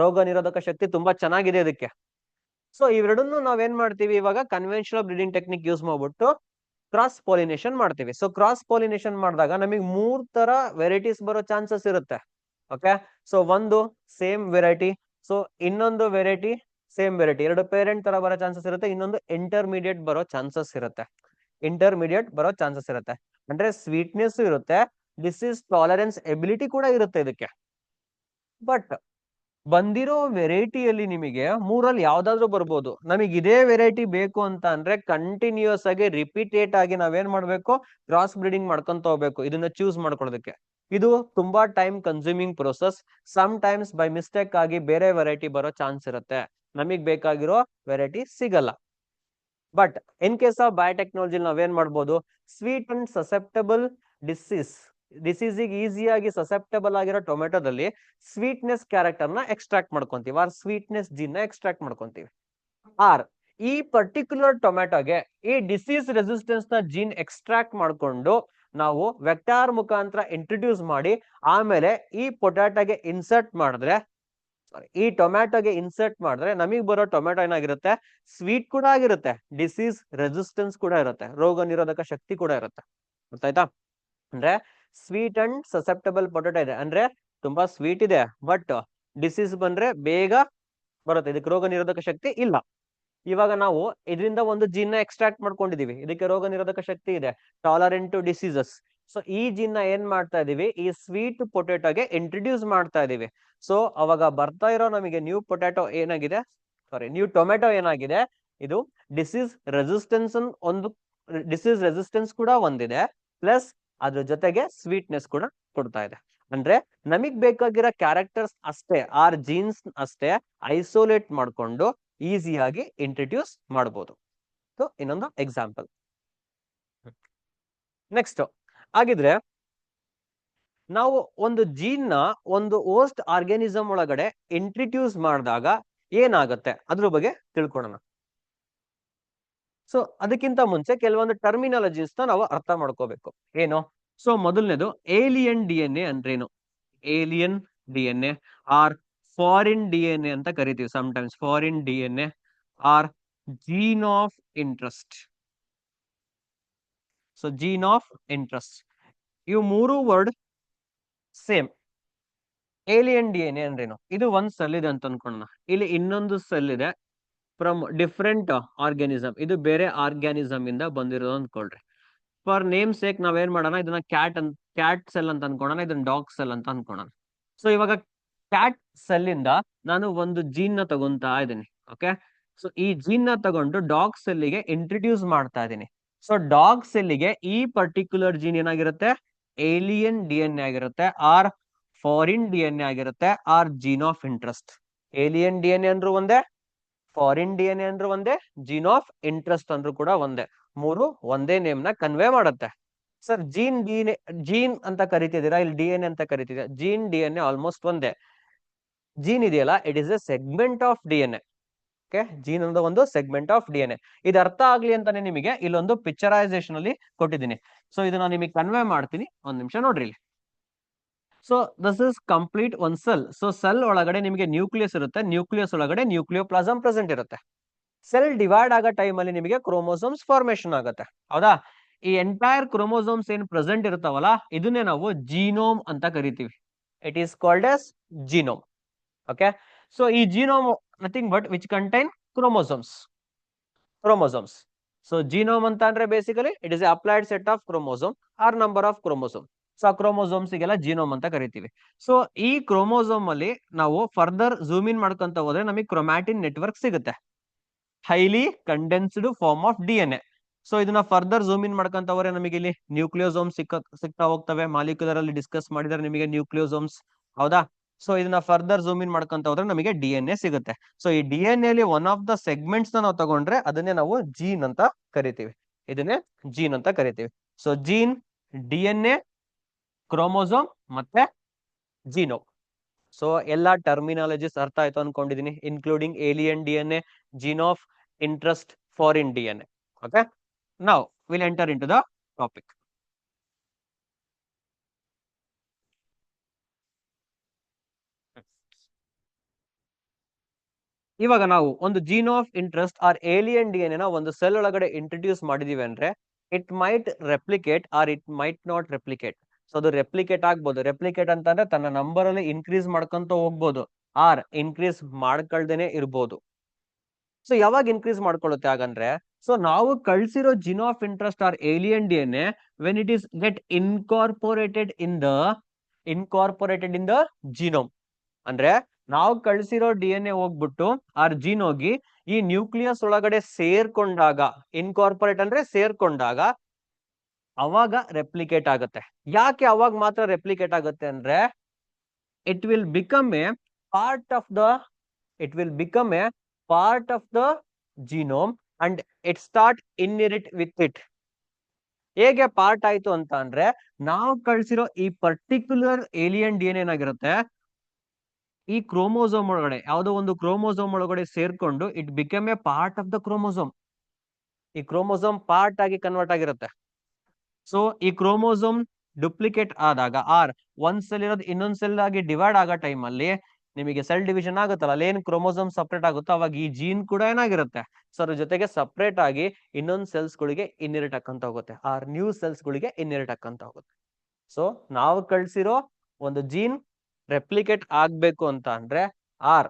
ರೋಗ ನಿರೋಧಕ ಶಕ್ತಿ ತುಂಬಾ ಚೆನ್ನಾಗಿದೆ ಇದಕ್ಕೆ. ಸೊ ಇವೆರಡನ್ನು ನಾವೇನ್ ಮಾಡ್ತೀವಿ ಇವಾಗ ಕನ್ವೆನ್ಷನಲ್ ಬ್ರೀಡಿಂಗ್ ಟೆಕ್ನಿಕ್ ಯೂಸ್ ಮಾಡ್ಬಿಟ್ಟು ಕ್ರಾಸ್ ಪಾಲಿನೇಷನ್ ಮಾಡ್ತೀವಿ. ಸೊ ಕ್ರಾಸ್ ಪಾಲಿನೇಷನ್ ಮಾಡಿದಾಗ ನಮಗೆ 3 ತರ ವೆರೈಟೀಸ್ ಬರೋ ಚಾನ್ಸಸ್ ಇರುತ್ತೆ. ಓಕೆ, ಸೊ ಒಂದು ಸೇಮ್ ವೆರೈಟಿ, ಸೊ ಇನ್ನೊಂದು ವೆರೈಟಿ ಸೇಮ್ ವೆರೈಟಿ, ಎರಡು ಪೇರೆಂಟ್ ತರ ಬರೋ ಚಾನ್ಸಸ್ ಇರುತ್ತೆ, ಇನ್ನೊಂದು ಇಂಟರ್ಮೀಡಿಯೇಟ್ ಬರೋ ಚಾನ್ಸಸ್ ಇರುತ್ತೆ. ಇಂಟರ್ಮೀಡಿಯೇಟ್ ಬರೋ ಚಾನ್ಸಸ್ ಇರುತ್ತೆ ಅಂದ್ರೆ ಸ್ವೀಟ್ನೆಸ್ ಇರುತ್ತೆ, ಡಿಸೀಸ್ ಟಾಲರೆನ್ಸ್ ಎಬಿಲಿಟಿ ಕೂಡ ಇರುತ್ತೆ ಇದಕ್ಕೆ. ಬಟ್ ಬಂದಿರೋ ವೆರೈಟಿಯಲ್ಲಿ ನಿಮಗೆ 3ರಲ್ಲಿ ಯಾವ್ದಾದ್ರು ಬರ್ಬೋದು. ನಮಗೆ ಇದೇ ವೆರೈಟಿ ಬೇಕು ಅಂತ ಅಂದ್ರೆ ಕಂಟಿನ್ಯೂಸ್ ಆಗಿ ರಿಪೀಟೇಟ್ ಆಗಿ ನಾವೇನ್ ಮಾಡ್ಬೇಕು, ಕ್ರಾಸ್ ಬ್ರೀಡಿಂಗ್ ಮಾಡ್ಕೊಂತ ಹೋಗ್ಬೇಕು ಇದನ್ನ ಚೂಸ್ ಮಾಡ್ಕೊಳ್ಳೋದಕ್ಕೆ. ಇದು ತುಂಬಾ time consuming process. Sometimes by mistake ಆಗಿ ಬೇರೆ ವೆರೈಟಿ ಬರೋ ಚಾನ್ಸ್ ಇರುತ್ತೆ, ನಮಗ್ ಬೇಕಾಗಿರೋ ವೆರೈಟಿ ಸಿಗಲ್ಲ. But in case of biotechnology ನಾವೇನ್ ಮಾಡ್ಬೋದು, ಸ್ವೀಟ್ ಅಂಡ್ ಸಸೆಪ್ಟಬಲ್ ಡಿಸೀಸಿಗೆ ಈಸಿಯಾಗಿ ಸಸೆಪ್ಟಬಲ್ ಆಗಿರೋ ಟೊಮೆಟೊದಲ್ಲಿ ಸ್ವೀಟ್ನೆಸ್ ಕ್ಯಾರೆಕ್ಟರ್ ನ ಎಕ್ಸ್ಟ್ರಾಕ್ಟ್ ಮಾಡ್ಕೊಂತೀವಿ, ಆರ್ ಸ್ವೀಟ್ನೆಸ್ ಜೀನ್ ನ ಎಕ್ಸ್ಟ್ರಾಕ್ಟ್ ಮಾಡ್ಕೊಂತೀವಿ. ಆರ್ ಈ ಪರ್ಟಿಕ್ಯುಲರ್ ಟೊಮೆಟೊಗೆ ಈ ಡಿಸೀಸ್ ರೆಸಿಸ್ಟೆನ್ಸ್ ನ ಜೀನ್ ಎಕ್ಸ್ಟ್ರಾಕ್ಟ್ ಮಾಡ್ಕೊಂಡು ನಾವು ವೆಕ್ಟಾರ್ ಮುಖಾಂತರ ಇಂಟ್ರೊಡ್ಯೂಸ್ ಮಾಡಿ ಆಮೇಲೆ ಈ ಪೊಟ್ಯಾಟೋಗೆ ಇನ್ಸರ್ಟ್ ಮಾಡಿದ್ರೆ, ಈ ಟೊಮ್ಯಾಟೋಗೆ ಇನ್ಸರ್ಟ್ ಮಾಡಿದ್ರೆ ನಮಗ್ ಬರೋ ಟೊಮ್ಯಾಟೊ ಏನಾಗಿರುತ್ತೆ, ಸ್ವೀಟ್ ಕೂಡ ಆಗಿರುತ್ತೆ, ಡಿಸೀಸ್ ರೆಸಿಸ್ಟೆನ್ಸ್ ಕೂಡ ಇರುತ್ತೆ, ರೋಗ ನಿರೋಧಕ ಶಕ್ತಿ ಕೂಡ ಇರುತ್ತೆ. ಗೊತ್ತಾಯ್ತಾ? ಅಂದ್ರೆ ಸ್ವೀಟ್ ಅಂಡ್ ಸಸೆಪ್ಟಬಲ್ ಪೊಟೆಟೊ ಇದೆ ಅಂದ್ರೆ ತುಂಬಾ ಸ್ವೀಟ್ ಇದೆ, ಬಟ್ ಡಿಸೀಸ್ ಬಂದ್ರೆ ಬೇಗ ಬರುತ್ತೆ, ಇದಕ್ಕೆ ರೋಗ ನಿರೋಧಕ ಶಕ್ತಿ ಇಲ್ಲ. ಇವಾಗ ನಾವು ಇದರಿಂದ ಒಂದು ಜೀನ್ ನ ಎಕ್ಸ್ಟ್ರಾಕ್ಟ್ ಮಾಡ್ಕೊಂಡಿದೀವಿ, ಇದಕ್ಕೆ ರೋಗ ನಿರೋಧಕ ಶಕ್ತಿ ಇದೆ, ಟಾಲರೆಂಟ್ ಟು ಡಿಸೀಸಸ್. ಸೊ ಈ ಜೀನ್ ನ ಏನ್ ಮಾಡ್ತಾ ಇದೀವಿ, ಈ ಸ್ವೀಟ್ ಪೊಟೆಟೋಗೆ ಇಂಟ್ರೊಡ್ಯೂಸ್ ಮಾಡ್ತಾ ಇದೀವಿ. ಸೊ ಅವಾಗ ಬರ್ತಾ ಇರೋ ನಮಗೆ ನ್ಯೂ ಪೊಟ್ಯಾಟೊ ಏನಾಗಿದೆ, ನ್ಯೂ ಟೊಮೆಟೊ ಏನಾಗಿದೆ, ಇದು ಡಿಸೀಸ್ ರೆಸಿಸ್ಟೆನ್ಸ್ ಒಂದು ಡಿಸೀಸ್ ರೆಸಿಸ್ಟೆನ್ಸ್ ಕೂಡ ಒಂದಿದೆ, ಪ್ಲಸ್ ಅದ್ರ ಜೊತೆಗೆ ಸ್ವೀಟ್ನೆಸ್ ಕೂಡ ಕೊಡ್ತಾ ಇದೆ. ಅಂದ್ರೆ ನಮಗ್ ಬೇಕಾಗಿರೋ ಕ್ಯಾರೆಕ್ಟರ್ಸ್ ಅಷ್ಟೇ, ಆರ್ ಜೀನ್ಸ್ ಅಷ್ಟೇ ಐಸೋಲೇಟ್ ಮಾಡ್ಕೊಂಡು ಈಸಿಯಾಗಿ ಇಂಟ್ರೊಡ್ಯೂಸ್ ಮಾಡಬಹುದು. ಸೊ ಇನ್ನೊಂದು ಎಕ್ಸಾಂಪಲ್. ನೆಕ್ಸ್ಟ್ ಹಾಗಿದ್ರೆ ನಾವು ಒಂದು ಜೀನ್ ನ ಒಂದು ಹೋಸ್ಟ್ ಆರ್ಗ್ಯಾನಿಸಮ್ ಒಳಗಡೆ ಇಂಟ್ರೊಡ್ಯೂಸ್ ಮಾಡಿದಾಗ ಏನಾಗುತ್ತೆ ಅದ್ರ ಬಗ್ಗೆ ತಿಳ್ಕೊಳ್ಳೋಣ. ಸೊ ಅದಕ್ಕಿಂತ ಮುಂಚೆ ಕೆಲವೊಂದು ಟರ್ಮಿನಾಲಜೀಸ್ ನಾವು ಅರ್ಥ ಮಾಡ್ಕೋಬೇಕು. ಏನು? ಸೊ ಮೊದಲನೇದು ಏಲಿಯನ್ DNA ಅಂದ್ರೇನು? Alien DNA or foreign DNA ಅಂತ ಕರಿತೀವಿ sometimes. Foreign DNA or gene of interest. So gene of interest, ಇವು ಮೂರು ವರ್ಡ್ ಸೇಮ್. ಏಲಿಯನ್ DNA ಅಂದ್ರೇನು? ಇದು ಒಂದ್ ಸೆಲ್ ಇದೆ ಅಂತ ಅನ್ಕೊಳ್ಳೋಣ, ಇಲ್ಲಿ ಇನ್ನೊಂದು ಸೆಲ್ ಇದೆ ಫ್ರಮ್ ಡಿಫ್ರೆಂಟ್ ಆರ್ಗ್ಯಾನಿಸಮ್, ಇದು ಬೇರೆ ಆರ್ಗ್ಯಾನಿಸಮ್ ಇಂದ ಬಂದಿರೋದು ಅಂದ್ಕೊಳ್ರಿ. ಫಾರ್ ನೇಮ್ ಸೇಕ್ ನಾವೇನ್ ಮಾಡೋಣ, ಇದನ್ನ ಕ್ಯಾಟ್ ಸೆಲ್ ಅಂತ ಅನ್ಕೊಳ್ಳೋಣ, ಇದನ್ನ ಡಾಗ್ ಸೆಲ್ ಅಂತ ಅನ್ಕೊಳ್ಳೋಣ. ಸೊ ಇವಾಗ ಕ್ಯಾಟ್ ಸೆಲ್ ಇಂದ ನಾನು ಒಂದು ಜೀನ್ ನ ತಗೊಂತಾ ಇದ್ದೀನಿ. ಓಕೆ, ಸೊ ಈ ಜೀನ್ ನ ತಗೊಂಡು ಡಾಗ್ ಸೆಲ್ಗೆ ಇಂಟ್ರೊಡ್ಯೂಸ್ ಮಾಡ್ತಾ ಇದ್ದೀನಿ. ಸೊ ಡಾಗ್ ಸೆಲ್ಗೆ ಈ ಪರ್ಟಿಕ್ಯುಲರ್ ಜೀನ್ ಏನಾಗಿರುತ್ತೆ, ಏಲಿಯನ್ DNA ಆಗಿರುತ್ತೆ, ಆರ್ ಫಾರಿನ್ DNA ಆಗಿರುತ್ತೆ, or gene of interest. Alien DNA ಅಂದ್ರೂ ಒಂದೇ, ಫಾರಿನ್ DNA ಅಂದ್ರೂ ಒಂದೇ, ಜೀನ್ ಆಫ್ ಇಂಟ್ರೆಸ್ಟ್ ಅಂದ್ರೂ ಕೂಡ ಒಂದೇ. ಮೂರು ಒಂದೇ ನೇಮ್ ನ ಕನ್ವೆ ಮಾಡುತ್ತೆ. ಸರ್ ಜೀನ್ ಅಂತ ಕರಿತಿದ್ದೀರಾ, ಇಲ್ಲಿ DNA ಅಂತ ಕರಿತಿದ್ದೀರಾ. ಜೀನ್ DNA ಆಲ್ಮೋಸ್ಟ್ ಒಂದೇ. ಜೀನ್ ಇದೆಯಲ್ಲ, it is a segment of DNA. Okay, gene ಅನ್ನೋದು ಒಂದು segment of D N A. ಇದು ಅರ್ಥ ಆಗ್ಲಿ ಅಂತಾನೆ ನಿಮಗೆ ಇಲ್ಲೊಂದು ಪಿಕ್ಚರೈಸೇಷನ್ ಅಲ್ಲಿ ಕೊಟ್ಟಿದ್ದೀನಿ. ಸೊ ಇದನ್ನ ನಿಮಗೆ ಕನ್ವೆ ಮಾಡ್ತೀನಿ, ಒಂದ್ ನಿಮಿಷ ನೋಡ್ರಿ ಇಲ್ಲಿ. ಸೊ ದಿಸ್ ಇಸ್ ಕಂಪ್ಲೀಟ್ ಒಂದ್ ಸೆಲ್. ಸೊ ಸೆಲ್ ಒಳಗಡೆ ನಿಮಗೆ ನ್ಯೂಕ್ಲಿಯಸ್ ಇರುತ್ತೆ, ನ್ಯೂಕ್ಲಿಯಸ್ ಒಳಗಡೆ ನ್ಯೂಕ್ಲಿಯೋಪ್ಲಾಸಮ್ ಪ್ರೆಸೆಂಟ್ ಇರುತ್ತೆ. ಸೆಲ್ ಡಿವೈಡ್ ಆಗೋ ಟೈಮ್ ಅಲ್ಲಿ ನಿಮಗೆ ಕ್ರೋಮೋಸೋಮ್ಸ್ ಫಾರ್ಮೇಶನ್ ಆಗುತ್ತೆ, ಹೌದಾ? ಈ ಎಂಟೈರ್ ಕ್ರೋಮೋಸೋಮ್ಸ್ ಏನ್ ಪ್ರೆಸೆಂಟ್ ಇರ್ತಾವಲ್ಲ, ಇದನ್ನೇ ನಾವು ಜೀನೋಮ್ ಅಂತ ಕರಿತೀವಿ. It is called as genome. Okay, so ಈ genome nothing but which contain chromosomes. So genome ಅಂತ ಅಂದ್ರೆ basically it is haploid set of chromosome or number of chromosome. So ಆ ಕ್ರೋಮೋಸೋಮ್ಸ್ ಗೆಲ್ಲ ಜೀನೋಮ್ ಅಂತ ಕರಿತೀವಿ. ಸೊ ಈ ಕ್ರೋಮೋಸೋಮ್ ಅಲ್ಲಿ ನಾವು ಫರ್ದರ್ ಝೂಮ್ ಇನ್ ಮಾಡ್ಕೊಂತ ಹೋದ್ರೆ ನಮಗೆ ಕ್ರೊಮ್ಯಾಟಿನ್ ನೆಟ್ವರ್ಕ್ ಸಿಗುತ್ತೆ, highly condensed form of D N A. So ಇದನ್ನ ಫರ್ದರ್ ಝೂಮ್ ಇನ್ ಮಾಡ್ಕೊಂತ ಹೋದ್ರೆ ನಮಗೆ ಇಲ್ಲಿ ನ್ಯೂಕ್ಲಿಯೋಸೋಮ್ಸ್ ಸಿಗ್ತಾ ಹೋಗ್ತವೆ. ಮಾಲಿಕ್ಯುಲರ್ ಅಲ್ಲಿ ಡಿಸ್ಕಸ್ ಮಾಡಿದ್ರೆ ನಿಮಗೆ ನ್ಯೂಕ್ಲಿಯೋಸೋಮ್ಸ್, ಹೌದಾ? ಸೊ ಇದನ್ನ ಫರ್ದರ್ ಝೂಮ್ ಇನ್ ಮಾಡ್ಕೊಂತ ಹೋದ್ರೆ ನಮಗೆ ಡಿ ಎನ್ ಎ ಸಿಗುತ್ತೆ. ಸೊ ಈ ಡಿ ಎನ್ ಎಲ್ಲಿ ಒನ್ ಆಫ್ ದ ಸೆಗ್ಮೆಂಟ್ಸ್ ನಾವು ತಗೊಂಡ್ರೆ ಅದನ್ನೇ ನಾವು ಜೀನ್ ಅಂತ ಕರಿತೀವಿ. ಇದನ್ನೇ ಜೀನ್ ಅಂತ ಕರಿತೀವಿ. So gene, D N A, chromosome ಮತ್ತೆ ಜೀನೋಮ್. ಸೊ ಎಲ್ಲಾ ಟರ್ಮಿನಾಲಜೀಸ್ ಅರ್ಥ ಆಯ್ತು ಅನ್ಕೊಂಡಿದೀನಿ, including alien D N A, gene of interest, foreign D N A. Okay, now will enter into the topic. ಇವಾಗ ನಾವು ಒಂದು gene of interest or alien D N ಎನ ಒಂದು ಸೆಲ್ ಒಳಗಡೆ ಇಂಟ್ರೊಡ್ಯೂಸ್ ಮಾಡಿದೀವಿ ಅಂದ್ರೆ it might replicate or it might not replicate. So ಅದು replicate ಆಗ್ಬೋದು. ರೆಪ್ಲಿಕೇಟ್ ಅಂತಂದ್ರೆ ತನ್ನ ನಂಬರ್ ಅಲ್ಲಿ ಇನ್ಕ್ರೀಸ್ ಮಾಡ್ಕೊಂತ ಹೋಗ್ಬೋದು, ಆರ್ ಇನ್ಕ್ರೀಸ್ ಮಾಡ್ಕೊಳ್ದೇನೆ ಇರ್ಬೋದು. ಸೊ ಯಾವಾಗ ಇನ್ಕ್ರೀಸ್ ಮಾಡ್ಕೊಳ್ಳುತ್ತೆ ಹಾಗಂದ್ರೆ, ಸೊ ನಾವು ಕಳ್ಸಿರೋ gene of interest or alien D N A when it is get incorporated in the genome. ಅಂದ್ರೆ ನಾವು ಕಳ್ಸಿರೋ ಡಿ ಎನ್ ಎ ಹೋಗ್ಬಿಟ್ಟು ಆರ್ ಜೀನ್ ಹೋಗಿ ಈ ನ್ಯೂಕ್ಲಿಯಸ್ ಒಳಗಡೆ ಸೇರ್ಕೊಂಡಾಗ, ಇನ್ಕಾರ್ಪೊರೇಟ್ ಅಂದ್ರೆ ಸೇರ್ಕೊಂಡಾಗ, ಅವಾಗ ರೆಪ್ಲಿಕೇಟ್ ಆಗುತ್ತೆ. ಯಾಕೆ ಅವಾಗ ಮಾತ್ರ ರೆಪ್ಲಿಕೇಟ್ ಆಗುತ್ತೆ ಅಂದ್ರೆ it will become A part of the genome and it start inherit with it. ಹೇಗೆ ಪಾರ್ಟ್ ಆಯ್ತು ಅಂತ ಅಂದ್ರೆ, ನಾವು ಕಳ್ಸಿರೋ ಈ ಪರ್ಟಿಕ್ಯುಲರ್ ಏಲಿಯನ್ ಡಿ ಎನ್ ಏನಾಗಿರುತ್ತೆ, ಈ ಕ್ರೋಮೋಸೋಮ್ ಒಳಗಡೆ ಯಾವುದೋ ಒಂದು ಕ್ರೋಮೋಸೋಮ್ ಒಳಗಡೆ ಸೇರ್ಕೊಂಡು it become A part of the chromosome. ಈ ಕ್ರೋಮೋಸೋಮ್ ಪಾರ್ಟ್ ಆಗಿ ಕನ್ವರ್ಟ್ ಆಗಿರುತ್ತೆ. ಸೊ ಈ ಕ್ರೋಮೋಸೋಮ್ ಡುಪ್ಲಿಕೇಟ್ ಆದಾಗ ಆರ್ ಒಂದ್ ಸೆಲ್ ಇರೋದು ಇನ್ನೊಂದ್ ಸೆಲ್ ಆಗಿ ಡಿವೈಡ್ ಆಗೋ ಟೈಮ್ ಅಲ್ಲಿ ನಿಮಗೆ ಸೆಲ್ ಡಿವಿಷನ್ ಆಗುತ್ತಲ್ಲ, ಅಲ್ಲೇನ್ ಕ್ರೋಮೋಸೋಮ್ ಸಪರೇಟ್ ಆಗುತ್ತೋ ಅವಾಗ ಈ ಜೀನ್ ಕೂಡ ಏನಾಗಿರುತ್ತೆ, ಸೊ ಅದ್ರ ಜೊತೆಗೆ ಸಪರೇಟ್ ಆಗಿ ಇನ್ನೊಂದ್ ಸೆಲ್ಸ್ ಗಳಿಗೆ ಇನ್ಹೆರಿಟ್ ಆಕ್ಕಂತ ಹೋಗುತ್ತೆ, ಆರ್ ನ್ಯೂ ಸೆಲ್ಸ್ ಗಳಿಗೆ ಇನ್ಹೆರಿಟ್ ಆಕ್ಕಂತ ಹೋಗುತ್ತೆ. ಸೊ ನಾವು ಕಳ್ಸಿರೋ ಒಂದು ಜೀನ್ ರೆಪ್ಲಿಕೇಟ್ ಆಗ್ಬೇಕು ಅಂತ ಅಂದ್ರೆ ಆರ್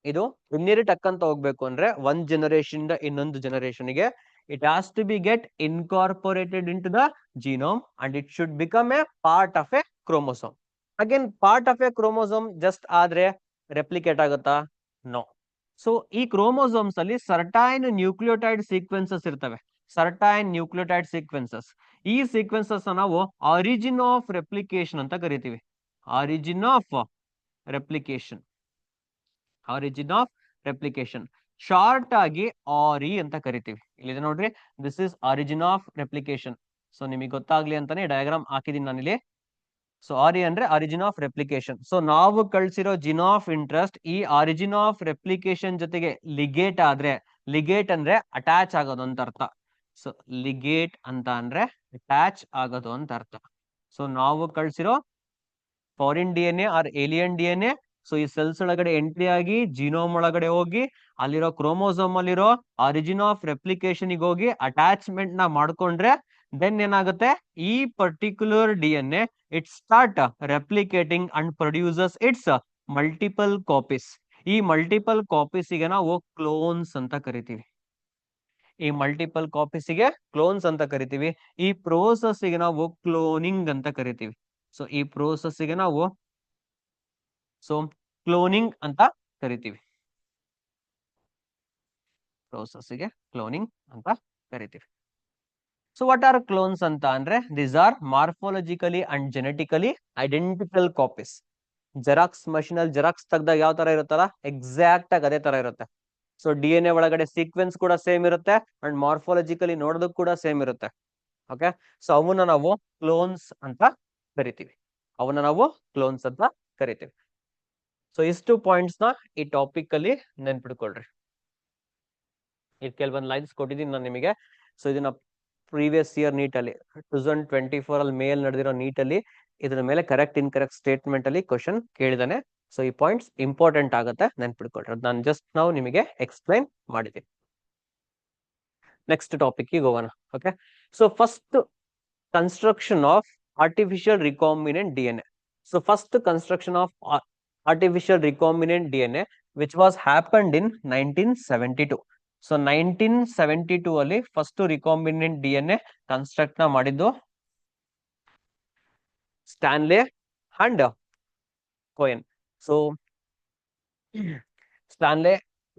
ಇದು ಇನ್ಹೆರಿಟ್ ಆಕ್ಕಂತ ಹೋಗ್ಬೇಕು ಅಂದ್ರೆ ಒಂದ್ ಜನರೇಷನ್ ಇಂದ ಇನ್ನೊಂದು ಜನರೇಷನ್ ಗೆ it has to be get incorporated into the genome and it should become a part of a chromosome. Again, part of a chromosome just ಆದ್ರೆ replicate ಆಗುತ್ತಾ? No. So ಈ chromosomes ಅಲ್ಲಿ certain nucleotide sequences ಇರ್ತವೆ, certain nucleotide sequences. ಈ sequences ನಾವು origin of replication ಅಂತ ಕರಿತೀವಿ. origin of replication short ಆಗಿ ಆರಿ ಅಂತ ಕರಿತೀವಿ. ಇಲ್ಲಿ ನೋಡ್ರಿ, this is origin of replication. So ನಿಮಗೆ ಗೊತ್ತಾಗ್ಲಿ ಅಂತಾನೆ ಡಯಾಗ್ರಾಮ್ ಹಾಕಿದೀನಿ ನಾನಿಲ್ಲಿ. ಸೊ ಆರಿ ಅಂದ್ರೆ ಆರಿಜಿನ್ ಆಫ್ ರೆಪ್ಲಿಕೇಶನ್. ಸೊ ನಾವು ಕಳ್ಸಿರೋ ಜಿನ್ ಆಫ್ ಇಂಟ್ರೆಸ್ಟ್ ಈ ಆರಿಜಿನ್ ಆಫ್ ರೆಪ್ಲಿಕೇಶನ್ ಜೊತೆಗೆ ಲಿಗೇಟ್ ಆದ್ರೆ, ಲಿಗೇಟ್ ಅಂದ್ರೆ ಅಟ್ಯಾಚ್ ಆಗೋದು ಅಂತ ಅರ್ಥ. ಸೊ ಲಿಗೇಟ್ ಅಂತ ಅಂದ್ರೆ ಅಟ್ಯಾಚ್ ಆಗೋದು ಅಂತ ಅರ್ಥ. ಸೊ ನಾವು ಕಳ್ಸಿರೋ foreign D N A or alien D N A, so ಈ ಸೆಲ್ಸ್ ಒಳಗಡೆ ಎಂಟ್ರಿ ಆಗಿ ಜೀನೋಮ್ ಒಳಗಡೆ ಹೋಗಿ ಅಲ್ಲಿರೋ ಕ್ರೋಮೋಸೋಮ್ ಅಲ್ಲಿರೋ ಆರಿಜಿನ್ ಆಫ್ ರೆಪ್ಲಿಕೇಶನ್ ಹೋಗಿ ಅಟ್ಯಾಚ್ಮೆಂಟ್ ನ ಮಾಡ್ಕೊಂಡ್ರೆ ದೆನ್ ಏನಾಗುತ್ತೆ, ಈ particular D N A it start replicating and produces its multiple copies. ಈ ಮಲ್ಟಿಪಲ್ ಕಾಪೀಸ್ಗೆ ನಾವು ಕ್ಲೋನ್ಸ್ ಅಂತ ಕರಿತೀವಿ. ಈ ಮಲ್ಟಿಪಲ್ ಕಾಪೀಸ್ಗೆ ಕ್ಲೋನ್ಸ್ ಅಂತ ಕರಿತೀವಿ. ಈ ಪ್ರೋಸೆಸ್ಗೆ ನಾವು ಕ್ಲೋನಿಂಗ್ ಅಂತ ಕರಿತೀವಿ. ಸೊ ಈ ಪ್ರೋಸೆಸ್ಗೆ ನಾವು ಕ್ಲೋನಿಂಗ್ ಅಂತ ಕರಿತೀವಿ. ಪ್ರೋಸೆಸ್ಗೆ ಕ್ಲೋನಿಂಗ್ ಅಂತ ಕರಿತೀವಿ. ಸೊ ವಾಟ್ ಆರ್ ಕ್ಲೋನ್ಸ್ ಅಂತ ಅಂದ್ರೆ, these are morphologically and genetically identical copies. Xerox machine ಅಲ್ಲಿ ಜೆರಾಕ್ಸ್ ತೆಗ್ದಾಗ ಯಾವ ತರ ಇರುತ್ತಲ್ಲ, ಎಕ್ಸಾಕ್ಟ್ ಆಗಿ ಅದೇ ತರ ಇರುತ್ತೆ. ಸೊ ಡಿ ಎನ್ ಎ ಒಳಗಡೆ ಸೀಕ್ವೆನ್ಸ್ ಕೂಡ ಸೇಮ್ ಇರುತ್ತೆ ಅಂಡ್ ಮಾರ್ಫಾಲಜಿಕಲಿ ನೋಡೋದಕ್ಕೆ ಕೂಡ ಸೇಮ್ ಇರುತ್ತೆ. ಓಕೆ, ಸೊ ಅವನ್ನ ನಾವು ಕ್ಲೋನ್ಸ್ ಅಂತ ಕರಿತೀವಿ. ಸೊ ಇಷ್ಟು ಪಾಯಿಂಟ್ಸ್ ನ ಈ ಟಾಪಿಕ್ ಅಲ್ಲಿ ನೆನ್ಪಿಡ್ಕೊಳ್ರಿ. ಇದು ಕೆಲವೊಂದು ಲೈನ್ಸ್ ಕೊಟ್ಟಿದ್ದೀನಿ ನಾನು ನಿಮಗೆ. ಸೊ ಇದನ್ನ ಪ್ರೀವಿಯಸ್ ಇಯರ್ ನೀಟ್ ಅಲ್ಲಿ 2024 ಅಲ್ಲಿ ಮೇಲ್ ನಡೆದಿರೋ ನೀಟ್ ಅಲ್ಲಿ ಇದ್ರ ಮೇಲೆ ಕರೆಕ್ಟ್ ಇನ್ಕರೆಕ್ಟ್ ಸ್ಟೇಟ್ಮೆಂಟ್ ಅಲ್ಲಿ ಕ್ವಶನ್ ಕೇಳಿದಾನೆ. ಸೊ ಈ ಪಾಯಿಂಟ್ಸ್ ಇಂಪಾರ್ಟೆಂಟ್ ಆಗುತ್ತೆ, ನೆನ್ಪಿಟ್ಕೊಳ್ರಿ. ನಾನು ಜಸ್ಟ್ ನಾವು ನಿಮಗೆ ಎಕ್ಸ್ಪ್ಲೈನ್ ಮಾಡಿದ್ದೀನಿ. ನೆಕ್ಸ್ಟ್ ಟಾಪಿಕ್ ಹೋಗೋಣ. Okay, so first construction of artificial recombinant DNA. So first construction of artificial recombinant DNA which was happened in 1972. So 1972 ಅಲ್ಲಿ first recombinant DNA construct ನ ಮಾಡಿದ್ದು Stanley and Cohen. So Stanley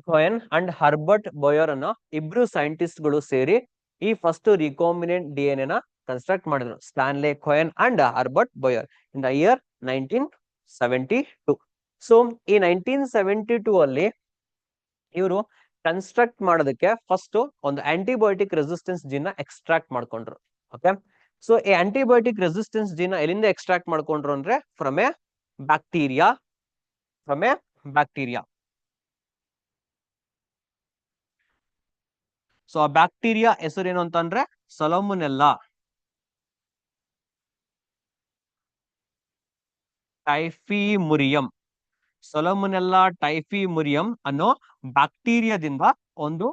Cohen and Herbert Boyer ಅನ್ನೋ ಇಬ್ರು scientist ಗಳು ಸೇರಿ ಈ first recombinant DNA ನ construct ಮಾಡಿದ್ರು. Stanley Cohen and Herbert Boyer in the year 1972. ಸೊ ಈ 1972 ಅಲ್ಲಿ ಇವರು ಕನ್ಸ್ಟ್ರಕ್ಟ್ ಮಾಡೋದಕ್ಕೆ ಫಸ್ಟ್ ಒಂದು ಆಂಟಿಬಯೋಟಿಕ್ ರೆಸಿಸ್ಟೆನ್ಸ್ ಜೀನ್ ನ ಎಕ್ಸ್ಟ್ರಾಕ್ಟ್ ಮಾಡ್ಕೊಂಡ್ರು. ಓಕೆ, ಸೊ ಈ ಆಂಟಿಬಯೋಟಿಕ್ ರೆಸಿಸ್ಟೆನ್ಸ್ ಜೀನ್ ನ ಎಲ್ಲಿಂದ ಎಕ್ಸ್ಟ್ರಾಕ್ಟ್ ಮಾಡ್ಕೊಂಡ್ರು ಅಂದ್ರೆ ಫ್ರಮ್ ಎ ಬ್ಯಾಕ್ಟೀರಿಯಾ. ಸೊ ಆ ಬ್ಯಾಕ್ಟೀರಿಯಾ ಹೆಸರೇನು ಅಂತಂದ್ರೆ ಸಲಮೊನೆಲ್ಲಾ ಟೈಫಿಮುರಿಯಂ. ಸೊಲೊಮೊನೆಲ್ಲಾ ಟೈಫಿಮುರಿಯಂ ಅನ್ನೋ ಬ್ಯಾಕ್ಟೀರಿಯಾದಿಂದ ಒಂದು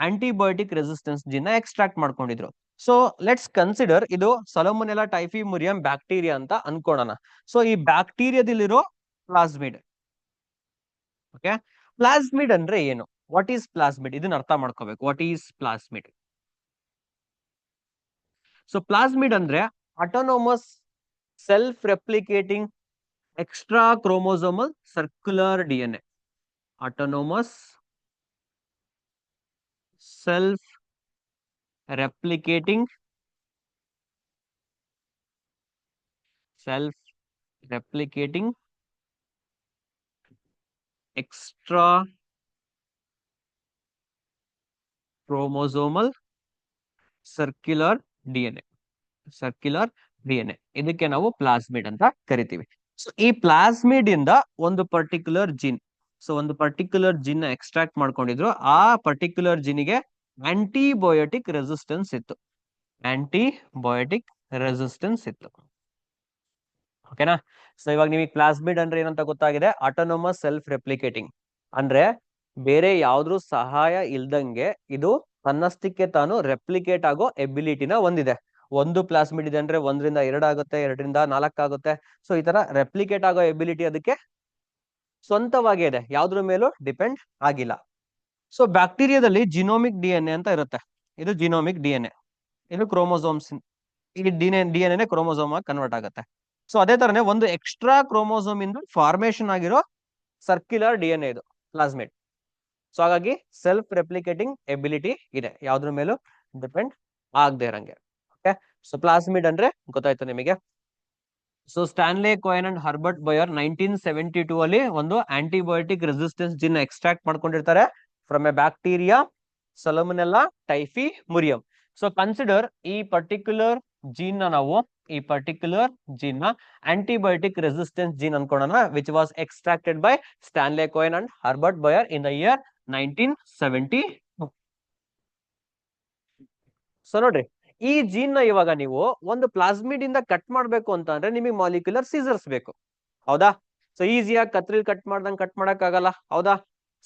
ಆಂಟಿಬಯೋಟಿಕ್ ರೆಸಿಸ್ಟೆನ್ಸ್ ಜೀನ್ ನ ಎಕ್ಸ್ಟ್ರಾಕ್ಟ್ ಮಾಡ್ಕೊಂಡಿದ್ರು. ಸೊ ಲೆಟ್ಸ್ ಕನ್ಸಿಡರ್ ಇದು ಸೊಲೊಮೊನೆಲ್ಲಾ ಟೈಫಿಮುರಿಯಂ ಬ್ಯಾಕ್ಟೀರಿಯಾ ಅಂತ ಅನ್ಕೊಳ್ಳೋಣ. ಸೊ ಈ ಬ್ಯಾಕ್ಟೀರಿಯಾದಲ್ಲಿರೋ ಪ್ಲಾಸ್ಮಿಡ್. ಓಕೆ, ಪ್ಲಾಸ್ಮಿಡ್ ಅಂದ್ರೆ ಏನು? What is plasmid? ಇದನ್ನ ಅರ್ಥ ಮಾಡ್ಕೋಬೇಕು. What is plasmid? So plasmid ಅಂದ್ರೆ autonomous self replicating extra chromosomal circular DNA. Autonomous self replicating extra chromosomal circular DNA. ಇದಕ್ಕೆ ನಾವು ಪ್ಲಾಸ್ಮಿಡ್ ಅಂತ ಕರಿತೀವಿ. ಸೊ ಈ ಪ್ಲಾಸ್ಮಿಡ್ ಇಂದ ಒಂದು ಪರ್ಟಿಕ್ಯುಲರ್ ಜೀನ್, ಒಂದು ಪರ್ಟಿಕ್ಯುಲರ್ ಜೀನ್ ನ ಎಕ್ಸ್ಟ್ರಾಕ್ಟ್ ಮಾಡ್ಕೊಂಡಿದ್ರು. ಆ ಪರ್ಟಿಕ್ಯುಲರ್ ಜೀನಿಗೆ ಆಂಟಿಬಯೋಟಿಕ್ ರೆಸಿಸ್ಟೆನ್ಸ್ ಇತ್ತು. ಓಕೆನಾ? ಸೊ ಇವಾಗ ನಿಮಗೆ ಪ್ಲಾಸ್ಮಿಡ್ ಅಂದ್ರೆ ಏನಂತ ಗೊತ್ತಾಗಿದೆ. ಆಟೋನೋಮಸ್ ಸೆಲ್ಫ್ ರೆಪ್ಲಿಕೇಟಿಂಗ್ ಅಂದ್ರೆ ಬೇರೆ ಯಾವ್ದ್ರ ಸಹಾಯ ಇಲ್ದಂಗೆ ಇದು ತನ್ನಷ್ಟಕ್ಕೆ ತಾನು ರೆಪ್ಲಿಕೇಟ್ ಆಗೋ ಎಬಿಲಿಟಿನ ಹೊಂದಿದೆ. ಒಂದು ಪ್ಲಾಸ್ಮಿಡ್ ಇದೆ ಅಂದ್ರೆ 1 ರಿಂದ 2 ಆಗುತ್ತೆ, 2 ರಿಂದ 4 ಆಗುತ್ತೆ. ಸೊ ಈ ತರ ರೆಪ್ಲಿಕೇಟ್ ಆಗೋ ಎಬಿಲಿಟಿ ಅದಕ್ಕೆ ಸ್ವಂತವಾಗೇ ಇದೆ, ಯಾವ್ದ್ರ ಮೇಲೂ ಡಿಪೆಂಡ್ ಆಗಿಲ್ಲ. ಸೊ ಬ್ಯಾಕ್ಟೀರಿಯಾದಲ್ಲಿ ಜಿನೋಮಿಕ್ DNA ಅಂತ ಇರುತ್ತೆ. ಇದು ಜಿನೋಮಿಕ್ DNA, ಇದು ಕ್ರೋಮೋಸೋಮ್ಸ್. ಈ DNA ಕ್ರೋಮೋಸೋಮ್ ಆಗಿ ಕನ್ವರ್ಟ್ ಆಗುತ್ತೆ. ಸೊ ಅದೇ ತರನೇ ಒಂದು ಎಕ್ಸ್ಟ್ರಾ ಕ್ರೋಮೋಸೋಮ್ ಇಂದ ಫಾರ್ಮೇಶನ್ ಆಗಿರೋ ಸರ್ಕ್ಯುಲರ್ DNA ಇದು ಪ್ಲಾಸ್ಮಿಡ್. ಸೊ ಹಾಗಾಗಿ ಸೆಲ್ಫ್ ರೆಪ್ಲಿಕೇಟಿಂಗ್ ಎಬಿಲಿಟಿ ಇದೆ, ಯಾವ್ದ್ರ ಮೇಲೂ ಡಿಪೆಂಡ್ ಆಗದೆ ಇರಂಗೆ. ಓಕೆ, ಸೊ ಪ್ಲಾಸ್ಮಿಡ್ ಅಂದ್ರೆ ಗೊತ್ತಾಯ್ತು ನಿಮಗೆ. So Stanley Cohen and Herbert Boyer 1972 ಅಲ್ಲಿ ಒಂದು ಆಂಟಿಬಯೋಟಿಕ್ ರೆಸಿಸ್ಟೆನ್ಸ್ ಜೀನ್ ಎಕ್ಸ್ಟ್ರಾಕ್ಟ್ ಮಾಡ್ಕೊಂಡಿರ್ತಾರೆ from a bacteria Salmonella typhimurium. So consider ಈ ಪರ್ಟಿಕ್ಯುಲರ್ ಜೀನ್ ನ ನಾವು ಆಂಟಿಬಯೋಟಿಕ್ ರೆಸಿಸ್ಟೆನ್ಸ್ ಜೀನ್ ಅನ್ಕೊಳ್ಳೋಣ, which was extracted by Stanley Cohen and Herbert Boyer in the year 1972. So ನೋಡ್ರಿ, ಈ gene ನ ಇವಾಗ ನೀವು ಒಂದು ಪ್ಲಾಸ್ಮಿಡ್ ಇಂದ ಕಟ್ ಮಾಡ್ಬೇಕು ಅಂತ ಅಂದ್ರೆ ನಿಮಗೆ ಮಾಲಿಕ್ಯುಲರ್ ಸೀಸರ್ಸ್ ಬೇಕು, ಹೌದಾ? ಸೊ ಈಸಿಯಾಗಿ ಕತ್ರಿಲ್ ಕಟ್ ಮಾಡ್ದಂಗೆ ಕಟ್ ಮಾಡಕ್ ಆಗಲ್ಲ, ಹೌದಾ?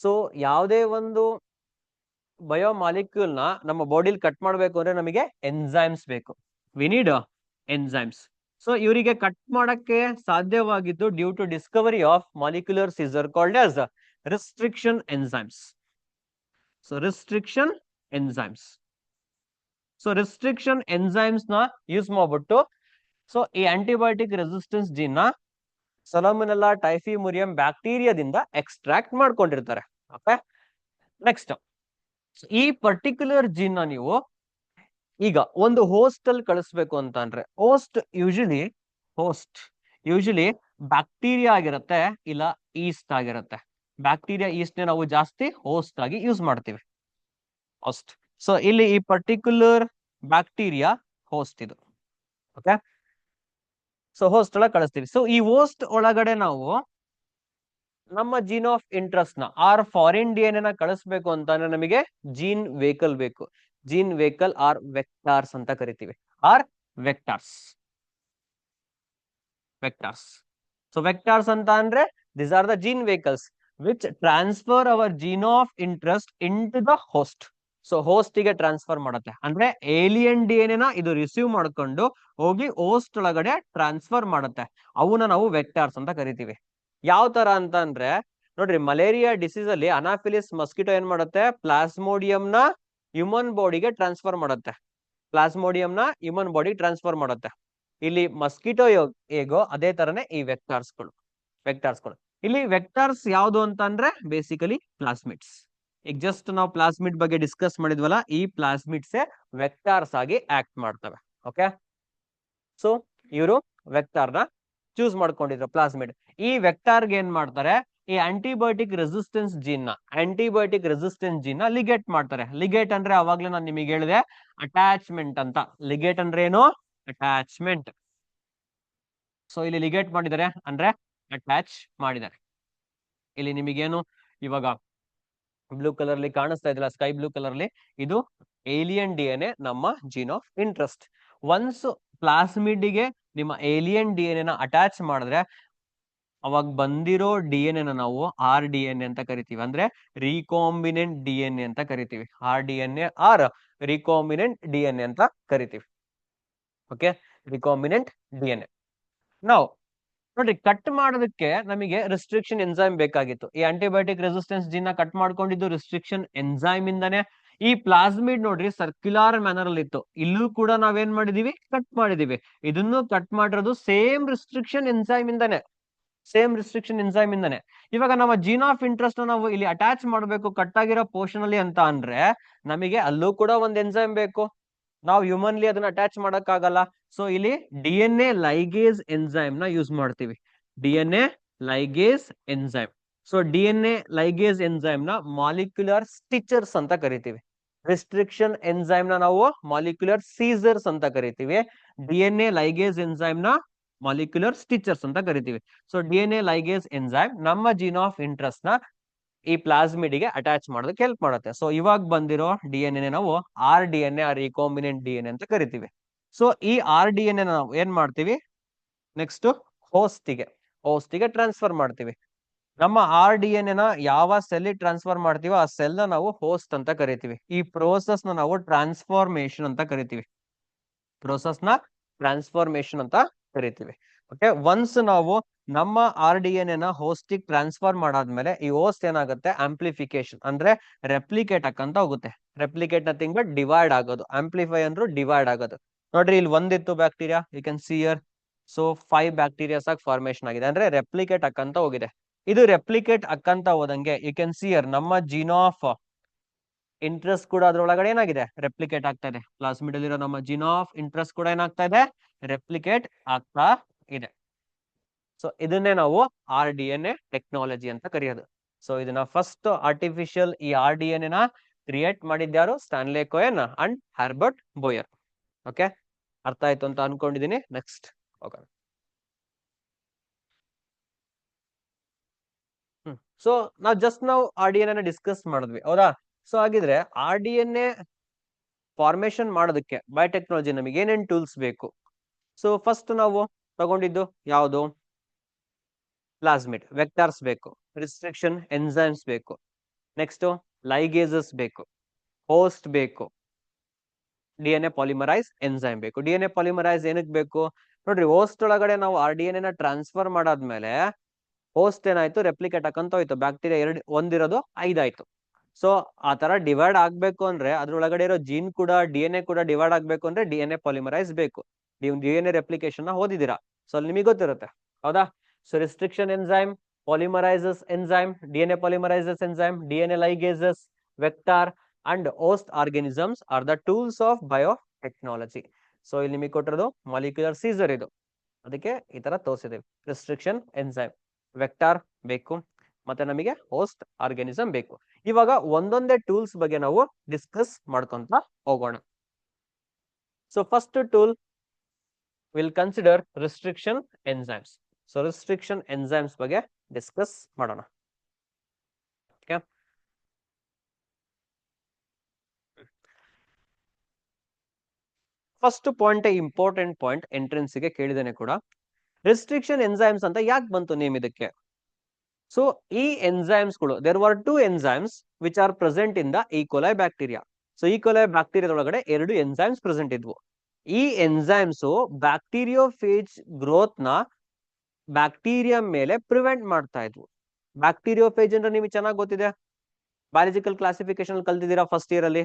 ಸೊ ಯಾವುದೇ ಒಂದು ಬಯೋ ಮಾಲಿಕ್ಯೂಲ್ ನ ನಮ್ಮ ಬಾಡಿಲಿ ಕಟ್ ಮಾಡ್ಬೇಕು ಅಂದ್ರೆ ನಮಗೆ ಎನ್ಸೈಮ್ಸ್ ಬೇಕು. We need enzymes. ಸೊ ಇವರಿಗೆ ಕಟ್ ಮಾಡಕ್ಕೆ ಸಾಧ್ಯವಾಗಿದ್ದು due to discovery of molecular scissor called as restriction enzymes. So restriction enzymes ನ ಯೂಸ್ ಮಾಡ್ಬಿಟ್ಟು ಸೊ ಈ ಆಂಟಿಬಯೋಟಿಕ್ ರೆಸಿಸ್ಟೆನ್ಸ್ ಜೀನ್ ನ ಸೊಲೊಮೊನೆಲ್ಲಾ ಟೈಫಿಮುರಿಯಂ ಬ್ಯಾಕ್ಟೀರಿಯಾದಿಂದ ಎಕ್ಸ್ಟ್ರಾಕ್ಟ್ ಮಾಡ್ಕೊಂಡಿರ್ತಾರೆ. ಓಕೆ, ನೆಕ್ಸ್ಟ್ ಈ ಪರ್ಟಿಕ್ಯುಲರ್ ಜೀನ್ ನ ನೀವು ಈಗ ಒಂದು ಹೋಸ್ಟ್ ಅಲ್ಲಿ ಕಳಿಸ್ಬೇಕು ಅಂತ ಅಂದ್ರೆ ಹೋಸ್ಟ್ ಯೂಶಲಿ ಬ್ಯಾಕ್ಟೀರಿಯಾ ಆಗಿರುತ್ತೆ, ಇಲ್ಲ ಈಸ್ಟ್ ಆಗಿರುತ್ತೆ. ಬ್ಯಾಕ್ಟೀರಿಯಾ ಈಸ್ಟ್ ನಾವು ಜಾಸ್ತಿ ಹೋಸ್ಟ್ ಆಗಿ ಯೂಸ್ ಮಾಡ್ತೀವಿ, ಹೋಸ್ಟ್. ಸೊ ಇಲ್ಲಿ ಈ ಪರ್ಟಿಕ್ಯುಲರ್ ಬ್ಯಾಕ್ಟೀರಿಯಾ ಹೋಸ್ಟ್ ಇದು. ಓಕೆ, ಸೊ ಹೋಸ್ಟ್ ಒಳಗೆ ಕಳಿಸ್ತೀವಿ. ಸೊ ಈ ಹೋಸ್ಟ್ ಒಳಗಡೆ ನಾವು ನಮ್ಮ ಜೀನ್ ಆಫ್ ಇಂಟ್ರೆಸ್ಟ್ ನ or foreign D N A ನ ಕಳಿಸ್ಬೇಕು ಅಂತಂದ್ರೆ ನಮಗೆ ಜೀನ್ ವೆಹಿಕಲ್ ಬೇಕು. ಜೀನ್ ವೆಹಿಕಲ್ ಆರ್ ವೆಕ್ಟಾರ್ಸ್ ಅಂತ ಕರಿತೀವಿ. Or vectors. Vectors. So vectors ಅಂತ ಅಂದ್ರೆ this are the gene vehicles which transfer our gene of interest into the host. So host ಗೆ ಟ್ರಾನ್ಸ್ಫರ್ ಮಾಡುತ್ತೆ. ಅಂದ್ರೆ ಏಲಿಯನ್ ಡಿ ಎನ್ ಎ ನ ಇದು receive ಮಾಡ್ಕೊಂಡು ಹೋಗಿ ಹೋಸ್ಟ್ ಒಳಗಡೆ ಟ್ರಾನ್ಸ್ಫರ್ ಮಾಡುತ್ತೆ. ಅವನ್ನ ನಾವು ವೆಕ್ಟಾರ್ಸ್ ಅಂತ ಕರಿತೀವಿ. ಯಾವ ತರ ಅಂತ ಅಂದ್ರೆ ನೋಡ್ರಿ, ಮಲೇರಿಯಾ ಡಿಸೀಸ್ ಅಲ್ಲಿ ಅನಾಫಿಲಿಸ್ ಮಸ್ಕಿಟೋ ಏನ್ ಮಾಡುತ್ತೆ, ಪ್ಲಾಸ್ಮೋಡಿಯಂ ನ ಹ್ಯೂಮನ್ ಬಾಡಿಗೆ ಟ್ರಾನ್ಸ್ಫರ್ ಮಾಡುತ್ತೆ. ಪ್ಲಾಸ್ಮೋಡಿಯಂ ನ ಹ್ಯೂಮನ್ ಬಾಡಿ ಟ್ರಾನ್ಸ್ಫರ್ ಮಾಡುತ್ತೆ. ಇಲ್ಲಿ ಮಸ್ಕಿಟೋ ಹೇಗೋ ಅದೇ ತರನೇ ಈ ವೆಕ್ಟಾರ್ಸ್ಗಳು. ವೆಕ್ಟಾರ್ಸ್ಗಳು ಇಲ್ಲಿ ವೆಕ್ಟಾರ್ಸ್ ಯಾವ್ದು ಅಂತ ಅಂದ್ರೆ ಬೇಸಿಕಲಿ ಪ್ಲಾಸ್ಮಿಡ್ಸ್. ಈಗ ಜಸ್ಟ್ ನಾವು ಪ್ಲಾಸ್ಮಿಡ್ ಬಗ್ಗೆ ಡಿಸ್ಕಸ್ ಮಾಡಿದ್ವಲ್ಲ, ಈ ಪ್ಲಾಸ್ಮಿಡ್ಸ್ ವೆಕ್ಟಾರ್ಸ್ ಆಗಿ ಆಕ್ಟ್ ಮಾಡ್ತವೆ. ಓಕೆ, ಸೊ ಇವರು ವೆಕ್ಟಾರ್ ನ ಚೂಸ್ ಮಾಡ್ಕೊಂಡಿದ್ರು ಪ್ಲಾಸ್ಮಿಡ್. ಈ ವೆಕ್ಟಾರ್ಗೆ ಏನ್ ಮಾಡ್ತಾರೆ, ಈ ಆಂಟಿಬಯೋಟಿಕ್ ರೆಸಿಸ್ಟೆನ್ಸ್ ಜೀನ್ ನ ಲಿಗೇಟ್ ಮಾಡ್ತಾರೆ. ಲಿಗೇಟ್ ಅಂದ್ರೆ ಅವಾಗ್ಲೇ ನಾನು ನಿಮಗೆ ಹೇಳಿದೆ ಅಟ್ಯಾಚ್ಮೆಂಟ್ ಅಂತ. ಲಿಗೇಟ್ ಅಂದ್ರೆ ಏನು, ಅಟ್ಯಾಚ್ಮೆಂಟ್. ಸೊ ಇಲ್ಲಿ ಲಿಗೇಟ್ ಮಾಡಿದ್ದಾರೆ ಅಂದ್ರೆ ಅಟ್ಯಾಚ್ ಮಾಡಿದ್ದಾರೆ. ಇಲ್ಲಿ ನಿಮಗೇನು ಇವಾಗ ಬ್ಲೂ ಕಲರ್ ಅಲ್ಲಿ ಕಾಣಿಸ್ತಾ ಇದಿಲ್ಲ, ಸ್ಕೈ ಬ್ಲೂ ಕಲರ್ ಅಲ್ಲಿ, ಇದು ಏಲಿಯನ್ ಡಿ ಎನ್ ಎ, ನಮ್ಮ gene of interest. Once plasmid ಗೆ ನಿಮ್ಮ ಏಲಿಯನ್ ಡಿ ಎನ್ ಎ ನ ಅಟ್ಯಾಚ್ ಮಾಡಿದ್ರೆ ಅವಾಗ ಬಂದಿರೋ ಡಿ ಎನ್ ಎ ನಾವು ಆರ್ ಡಿ ಎನ್ ಎ ಅಂತ ಕರಿತೀವಿ. ಅಂದ್ರೆ ರಿಕಾಂಬಿನೆಂಟ್ ಡಿ ಎನ್ ಎ ಅಂತ ಕರಿತೀವಿ. R D N A or recombinant D N A ಅಂತ ಕರಿತೀವಿ. Okay, recombinant D N A. ನಾವು ನೋಡ್ರಿ, ಕಟ್ ಮಾಡೋದಕ್ಕೆ ನಮಗೆ ರಿಸ್ಟ್ರಿಕ್ಷನ್ ಎನ್ಸೈಮ್ ಬೇಕಾಗಿತ್ತು. ಈ ಆಂಟಿಬಯೋಟಿಕ್ ರೆಸಿಸ್ಟೆನ್ಸ್ ಜೀನ್ ನ ಕಟ್ ಮಾಡ್ಕೊಂಡಿದ್ದು ರಿಸ್ಟ್ರಿಕ್ಷನ್ ಎನ್ಸೈಮ್ ಇಂದಾನೆ. ಈ ಪ್ಲಾಸ್ಮಿಡ್ ನೋಡ್ರಿ ಸರ್ಕ್ಯುಲರ್ ಮ್ಯಾನರ್ ಅಲ್ಲಿ ಇತ್ತು, ಇಲ್ಲೂ ಕೂಡ ನಾವೇನ್ ಮಾಡಿದೀವಿ, ಕಟ್ ಮಾಡಿದೀವಿ. ಇದನ್ನು ಕಟ್ ಮಾಡಿರೋದು ಸೇಮ್ ರಿಸ್ಟ್ರಿಕ್ಷನ್ ಎನ್ಸೈಮ್ ಇಂದಾನೆ. ಸೇಮ್ ರಿಸ್ಟ್ರಿಕ್ಷನ್ ಎನ್ಸೈಮ್ ಇಂದಾನೆ. ಇವಾಗ ನಮ್ಮ ಜೀನ್ ಆಫ್ ಇಂಟ್ರೆಸ್ಟ್ ನಾವು ಇಲ್ಲಿ ಅಟ್ಯಾಚ್ ಮಾಡಬೇಕು ಕಟ್ ಆಗಿರೋ ಪೋರ್ಷನ್ ಅಲ್ಲಿ ಅಂತ ಅಂದ್ರೆ ನಮಗೆ ಅಲ್ಲೂ ಕೂಡ ಒಂದ್ ಎನ್ಸೈಮ್ ಬೇಕು. ನಾವು ಹ್ಯೂಮನ್ಲಿ ಅದನ್ನ ಅಟ್ಯಾಚ್ ಮಾಡಕ್ ಆಗಲ್ಲ. ಸೊ ಇಲ್ಲಿ D N A ligase enzyme ನ ಯೂಸ್ ಮಾಡ್ತೀವಿ. D N A ligase enzyme. So D N A ligase enzyme ನ ಮಾಲಿಕ್ಯುಲರ್ ಸ್ಟಿಚರ್ಸ್ ಅಂತ ಕರಿತೀವಿ. ರಿಸ್ಟ್ರಿಕ್ಷನ್ ಎನ್ಸೈಮ್ ನ ನಾವು ಮಾಲಿಕ್ಯುಲರ್ ಸೀಸರ್ಸ್ ಅಂತ ಕರಿತೀವಿ. D N A ligase enzyme ನ ಮಾಲಿಕ್ಯುಲರ್ ಸ್ಟಿಚರ್ಸ್ ಅಂತ ಕರಿತೀವಿ. So D N A ligase enzyme ನಮ್ಮ ಜೀನ್ ಆಫ್ ಇಂಟ್ರೆಸ್ಟ್ ನ ಈ ಪ್ಲಾಸ್ಮಿಡ್ ಗೆ ಅಟ್ಯಾಚ್ ಮಾಡೋದಕ್ಕೆ ಹೆಲ್ಪ್ ಮಾಡುತ್ತೆ. ಸೊ ಇವಾಗ ಬಂದಿರೋ ಡಿ ಎನ್ ಎ ನಾವು R D N A or recombinant D N A ಅಂತ ಕರಿತೀವಿ. ಸೊ ಈ ಆರ್ ಡಿ ಎನ್ ಎ ನಾವು ಏನ್ ಮಾಡ್ತೀವಿ, ನೆಕ್ಸ್ಟ್ ಹೋಸ್ಟ್ ಗೆ ಟ್ರಾನ್ಸ್ಫರ್ ಮಾಡ್ತೀವಿ. ನಮ್ಮ ಆರ್ ಡಿ ಎನ್ ಎ ನ ಯಾವ ಸೆಲ್ ಟ್ರಾನ್ಸ್ಫರ್ ಮಾಡ್ತೀವೋ ಆ ಸೆಲ್ ನ ನಾವು ಹೋಸ್ಟ್ ಅಂತ ಕರಿತೀವಿ. ಈ ಪ್ರೋಸೆಸ್ ನ ನಾವು ಟ್ರಾನ್ಸ್ಫಾರ್ಮೇಶನ್ ಅಂತ ಕರಿತೀವಿ. ಪ್ರೋಸೆಸ್ ನ ಟ್ರಾನ್ಸ್ಫಾರ್ಮೇಶನ್ ಅಂತ ಕರಿತೀವಿ. ಓಕೆ, ಒನ್ಸ್ ನಾವು ನಮ್ಮ ಆರ್ ಡಿ ಎನ್ ಎ ನ ಹೋಸ್ಟಿಗೆ ಟ್ರಾನ್ಸ್ಫರ್ ಮಾಡಾದ್ಮೇಲೆ ಈ ಹೋಸ್ಟ್ ಏನಾಗುತ್ತೆ, ಆಂಪ್ಲಿಫಿಕೇಶನ್ ಅಂದ್ರೆ ರೆಪ್ಲಿಕೇಟ್ ಆಕಂತ ಹೋಗುತ್ತೆ. ರೆಪ್ಲಿಕೇಟ್ ನಥಿಂಗ್ ಬಟ್ ಡಿವೈಡ್ ಆಗೋದು. ಆಂಪ್ಲಿಫೈ ಅಂದ್ರೂ ಡಿವೈಡ್ ಆಗೋದು. ನೋಡ್ರಿ, ಇಲ್ಲಿ ಒಂದಿತ್ತು bacteria, you can see here. So 5 bacterias ಆಗಿ ಫಾರ್ಮೇಶನ್ ಆಗಿದೆ, ಅಂದ್ರೆ ರೆಪ್ಲಿಕೇಟ್ ಆಕಂತ ಹೋಗಿದೆ. ಇದು ರೆಪ್ಲಿಕೇಟ್ ಆಕಂತ ಹೋದಂಗೆ ಯು ಕ್ಯಾನ್ ಸಿ ಹಿಯರ್ ನಮ್ಮ ಜೀನ್ ಆಫ್ ಇಂಟ್ರೆಸ್ಟ್ ಕೂಡ ಅದ್ರೊಳಗಡೆ ಏನಾಗಿದೆ, ರೆಪ್ಲಿಕೇಟ್ ಆಗ್ತಾ ಇದೆ. ಪ್ಲಾಸ್ಮಿಡ್ ಅಲ್ಲಿರೋ ನಮ್ಮ ಜೀನ್ ಆಫ್ ಇಂಟ್ರೆಸ್ಟ್ ಕೂಡ ಏನಾಗ್ತಾ ಇದೆ, ರೆಪ್ಲಿಕೇಟ್ ಆಗ್ತಾ ಇದೆ. ಸೊ ಇದನ್ನೇ ನಾವು R D N A technology ಅಂತ ಕರೆಯೋದು. ಸೊ ಇದನ್ನ ಫಸ್ಟ್ ಆರ್ಟಿಫಿಷಿಯಲ್ ಈ ಆರ್ ಡಿ ಎನ್ ಎ ನ ಕ್ರಿಯೇಟ್ ಮಾಡಿದ್ಯಾರು, Stanley Cohen and Herbert Boyer. Okay, ಅರ್ಥ ಆಯ್ತು ಅಂತ ಅನ್ಕೊಂಡಿದೀನಿ. ನೆಕ್ಸ್ಟ್ ಹೋಗೋಣ. ಸೊ ನಾವು R D N A discuss ಮಾಡಿದ್ವಿ, ಹೌದಾ? ಸೊ ಹಾಗಿದ್ರೆ R D N A formation ಮಾಡೋದಕ್ಕೆ ಬಯೋಟೆಕ್ನಾಲಜಿ ನಮಗೆ ಏನೇನ್ ಟೂಲ್ಸ್ ಬೇಕು? ಸೊ ಫಸ್ಟ್ ನಾವು ತಗೊಂಡಿದ್ದು ಯಾವುದು, ಪ್ಲಾಸ್ಮಿಡ್ ವೆಕ್ಟಾರ್ಸ್ ಬೇಕು, ರಿಸ್ಟ್ರಿಕ್ಷನ್ ಎನ್ಸೈಮ್ಸ್ ಬೇಕು, ನೆಕ್ಸ್ಟ್ ಲೈಗೇಸಸ್ ಬೇಕು, ಹೋಸ್ಟ್ ಬೇಕು, D N A polymerise enzyme ಬೇಕು. ಡಿ ಎನ್ ಎ ಪಾಲಿಮರೈಸ್ ಏನಕ್ಕೆ ಬೇಕು ನೋಡ್ರಿ, ಹೋಸ್ಟ್ ಒಳಗಡೆ ನಾವು ಆರ್ ಡಿ ಎನ್ ಎ ನ ಟ್ರಾನ್ಸ್ಫರ್ ಮಾಡಾದ್ಮೇಲೆ ಹೋಸ್ಟ್ ಏನಾಯ್ತು, ರೆಪ್ಲಿಕೇಟ್ ಆಕಂತ ಹೋಯ್ತು. ಬ್ಯಾಕ್ಟೀರಿಯಾ ಒಂದಿರೋದು 5 ಆಯ್ತು. ಸೊ ಆ ತರ ಡಿವೈಡ್ ಆಗ್ಬೇಕು ಅಂದ್ರೆ ಅದ್ರೊಳಗಡೆ ಇರೋ ಜೀನ್ ಕೂಡ ಡಿ ಎನ್ ಎ ಕೂಡ ಡಿವೈಡ್ ಆಗ್ಬೇಕು ಅಂದ್ರೆ ಡಿ ಎನ್ ಎ ಪಾಲಿಮರೈಸ್ ಬೇಕು. ನೀವು ಡಿ ಎನ್ ಎ ರೆಪ್ಲಿಕೇಶನ್ ನ ಓದಿದ್ದೀರಾ, ಸೊ ಅಲ್ಲಿ ನಿಮಗೆ ಗೊತ್ತಿರುತ್ತೆ, ಹೌದಾ? So restriction enzyme, polymerases enzyme, D N A polymerases enzyme, D N A ligases, vector and host organisms are the tools of biotechnology. So ಇಲ್ಲಿ ನಿಮಗೆ ಕೊಟ್ಟಿರೋದು ಮಾಲಿಕ್ಯುಲರ್ ಸೀಸರ್, ಇದು ಅದಕ್ಕೆ ಈ ತರ ತೋರಿಸಿದೀವಿ. ರಿಸ್ಟ್ರಿಕ್ಷನ್ ಎನ್ಸೈಮ್, ವೆಕ್ಟಾರ್ ಬೇಕು, ಮತ್ತೆ ನಮಗೆ ಹೋಸ್ಟ್ ಆರ್ಗನಿಸಮ್ ಬೇಕು. ಇವಾಗ ಒಂದೊಂದೇ ಟೂಲ್ಸ್ ಬಗ್ಗೆ ನಾವು ಡಿಸ್ಕಸ್ ಮಾಡ್ಕೊಂತ ಹೋಗೋಣ. So first tool will consider restriction enzymes. So restriction enzymes ಬಗ್ಗೆ ಡಿಸ್ಕಸ್ ಮಾಡೋಣ. First point important point entrance ಗೆ ಕೇಳಿದಾನೆ ಕೂಡ. ರಿಸ್ಟ್ರಿಕ್ಷನ್ ಎನ್ಸೈಮ್ಸ್ ಅಂತ ಯಾಕೆ ಬಂತು ನೇಮ್ ಇದಕ್ಕೆ? ಸೊ ಈ ಎನ್ಸೈಮ್ಸ್ ಗಳು, there were two enzymes which are present in the E coli bacteria. So E coli ಬ್ಯಾಕ್ಟೀರಿಯಾದೊಳಗಡೆ 2 ಎನ್ಸೈಮ್ಸ್ ಪ್ರೆಸೆಂಟ್ ಇದ್ವು. ಈ ಎನ್ಸೈಮ್ಸ್ ಬ್ಯಾಕ್ಟೀರಿಯೋಫೇಜ್ ಗ್ರೋತ್ ನ ಬ್ಯಾಕ್ಟೀರಿಯಾ ಮೇಲೆ ಪ್ರಿವೆಂಟ್ ಮಾಡ್ತಾ ಇದ್ವು. ಬ್ಯಾಕ್ಟೀರಿಯೋಫೇಜ್ ಅಂದ್ರೆ ನಿಮಗೆ ಚೆನ್ನಾಗಿ ಗೊತ್ತಿದೆ, ಬಯಾಲಜಿಕಲ್ ಕ್ಲಾಸಿಫಿಕೇಶನ್ ಕಲ್ತಿದ್ದೀರಾ ಫಸ್ಟ್ ಇಯರ್ ಅಲ್ಲಿ.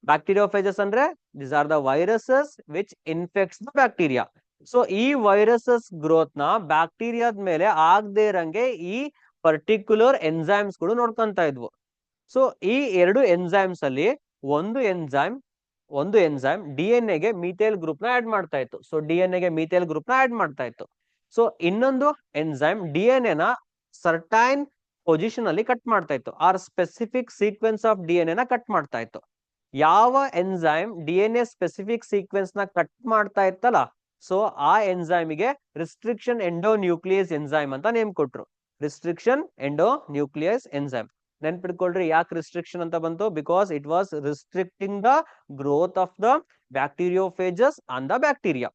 ಬ್ಯಾಕ್ಟೀರಿಯೋಫೇಜಸ್ ಅಂದ್ರೆ this are the viruses which infects the bacteria. So ಈ ವೈರಸಸ್ ಗ್ರೋತ್ ನ ಬ್ಯಾಕ್ಟೀರಿಯಾದ ಮೇಲೆ ಆಗದೆ ಇರಂಗೆ ಈ ಪರ್ಟಿಕ್ಯುಲರ್ ಎನ್ಸೈಮ್ಸ್ ಗಳು ನೋಡ್ಕೊಂತ ಇದ್ವು. ಸೊ ಈ 2 ಎನ್ಸೈಮ್ಸ್ ಅಲ್ಲಿ ಒಂದು ಎನ್ಸೈಮ್ ಡಿಎನ್ಎ ಗೆ ಮೀಥೇಲ್ ಗ್ರೂಪ್ ನ ಆಡ್ ಮಾಡ್ತಾ ಇತ್ತು. ಸೊ ಡಿಎನ್ಎ ಗೆ ಮೀಥೇಲ್ ಗ್ರೂಪ್ ನ ಆಡ್ ಮಾಡ್ತಾ ಇತ್ತು. ಸೊ ಇನ್ನೊಂದು ಎನ್ಸೈಮ್ ಡಿಎನ್ಎ ನ ಸರ್ಟೈನ್ ಪೊಸಿಷನ್ ಅಲ್ಲಿ ಕಟ್ ಮಾಡ್ತಾ ಇತ್ತು, or specific sequence of DNA ನ ಕಟ್ ಮಾಡ್ತಾ ಇತ್ತು. ಯಾವ ಎನ್ಸೈಮ್ ಡಿಎನ್ಎ ಸ್ಪೆಸಿಫಿಕ್ ಸೀಕ್ವೆನ್ಸ್ ನ ಕಟ್ ಮಾಡ್ತಾ ಇತ್ತಲ್ಲ, ಸೊ ಆ ಎನ್ಸೈಮ್ ಗೆ ರಿಸ್ಟ್ರಿಕ್ಷನ್ ಎಂಡೋ ನ್ಯೂಕ್ಲಿಯಸ್ ಎನ್ಸೈಮ್ ಅಂತ ನೇಮ್ ಕೊಟ್ರು. Restriction endonuclease enzyme. ನೆನ್ಪಿಟ್ಕೊಳ್ರಿ ಯಾಕೆ ರಿಸ್ಟ್ರಿಕ್ಷನ್ ಅಂತ ಬಂತು? Because it was restricting the growth of the bacteriophages on the bacteria.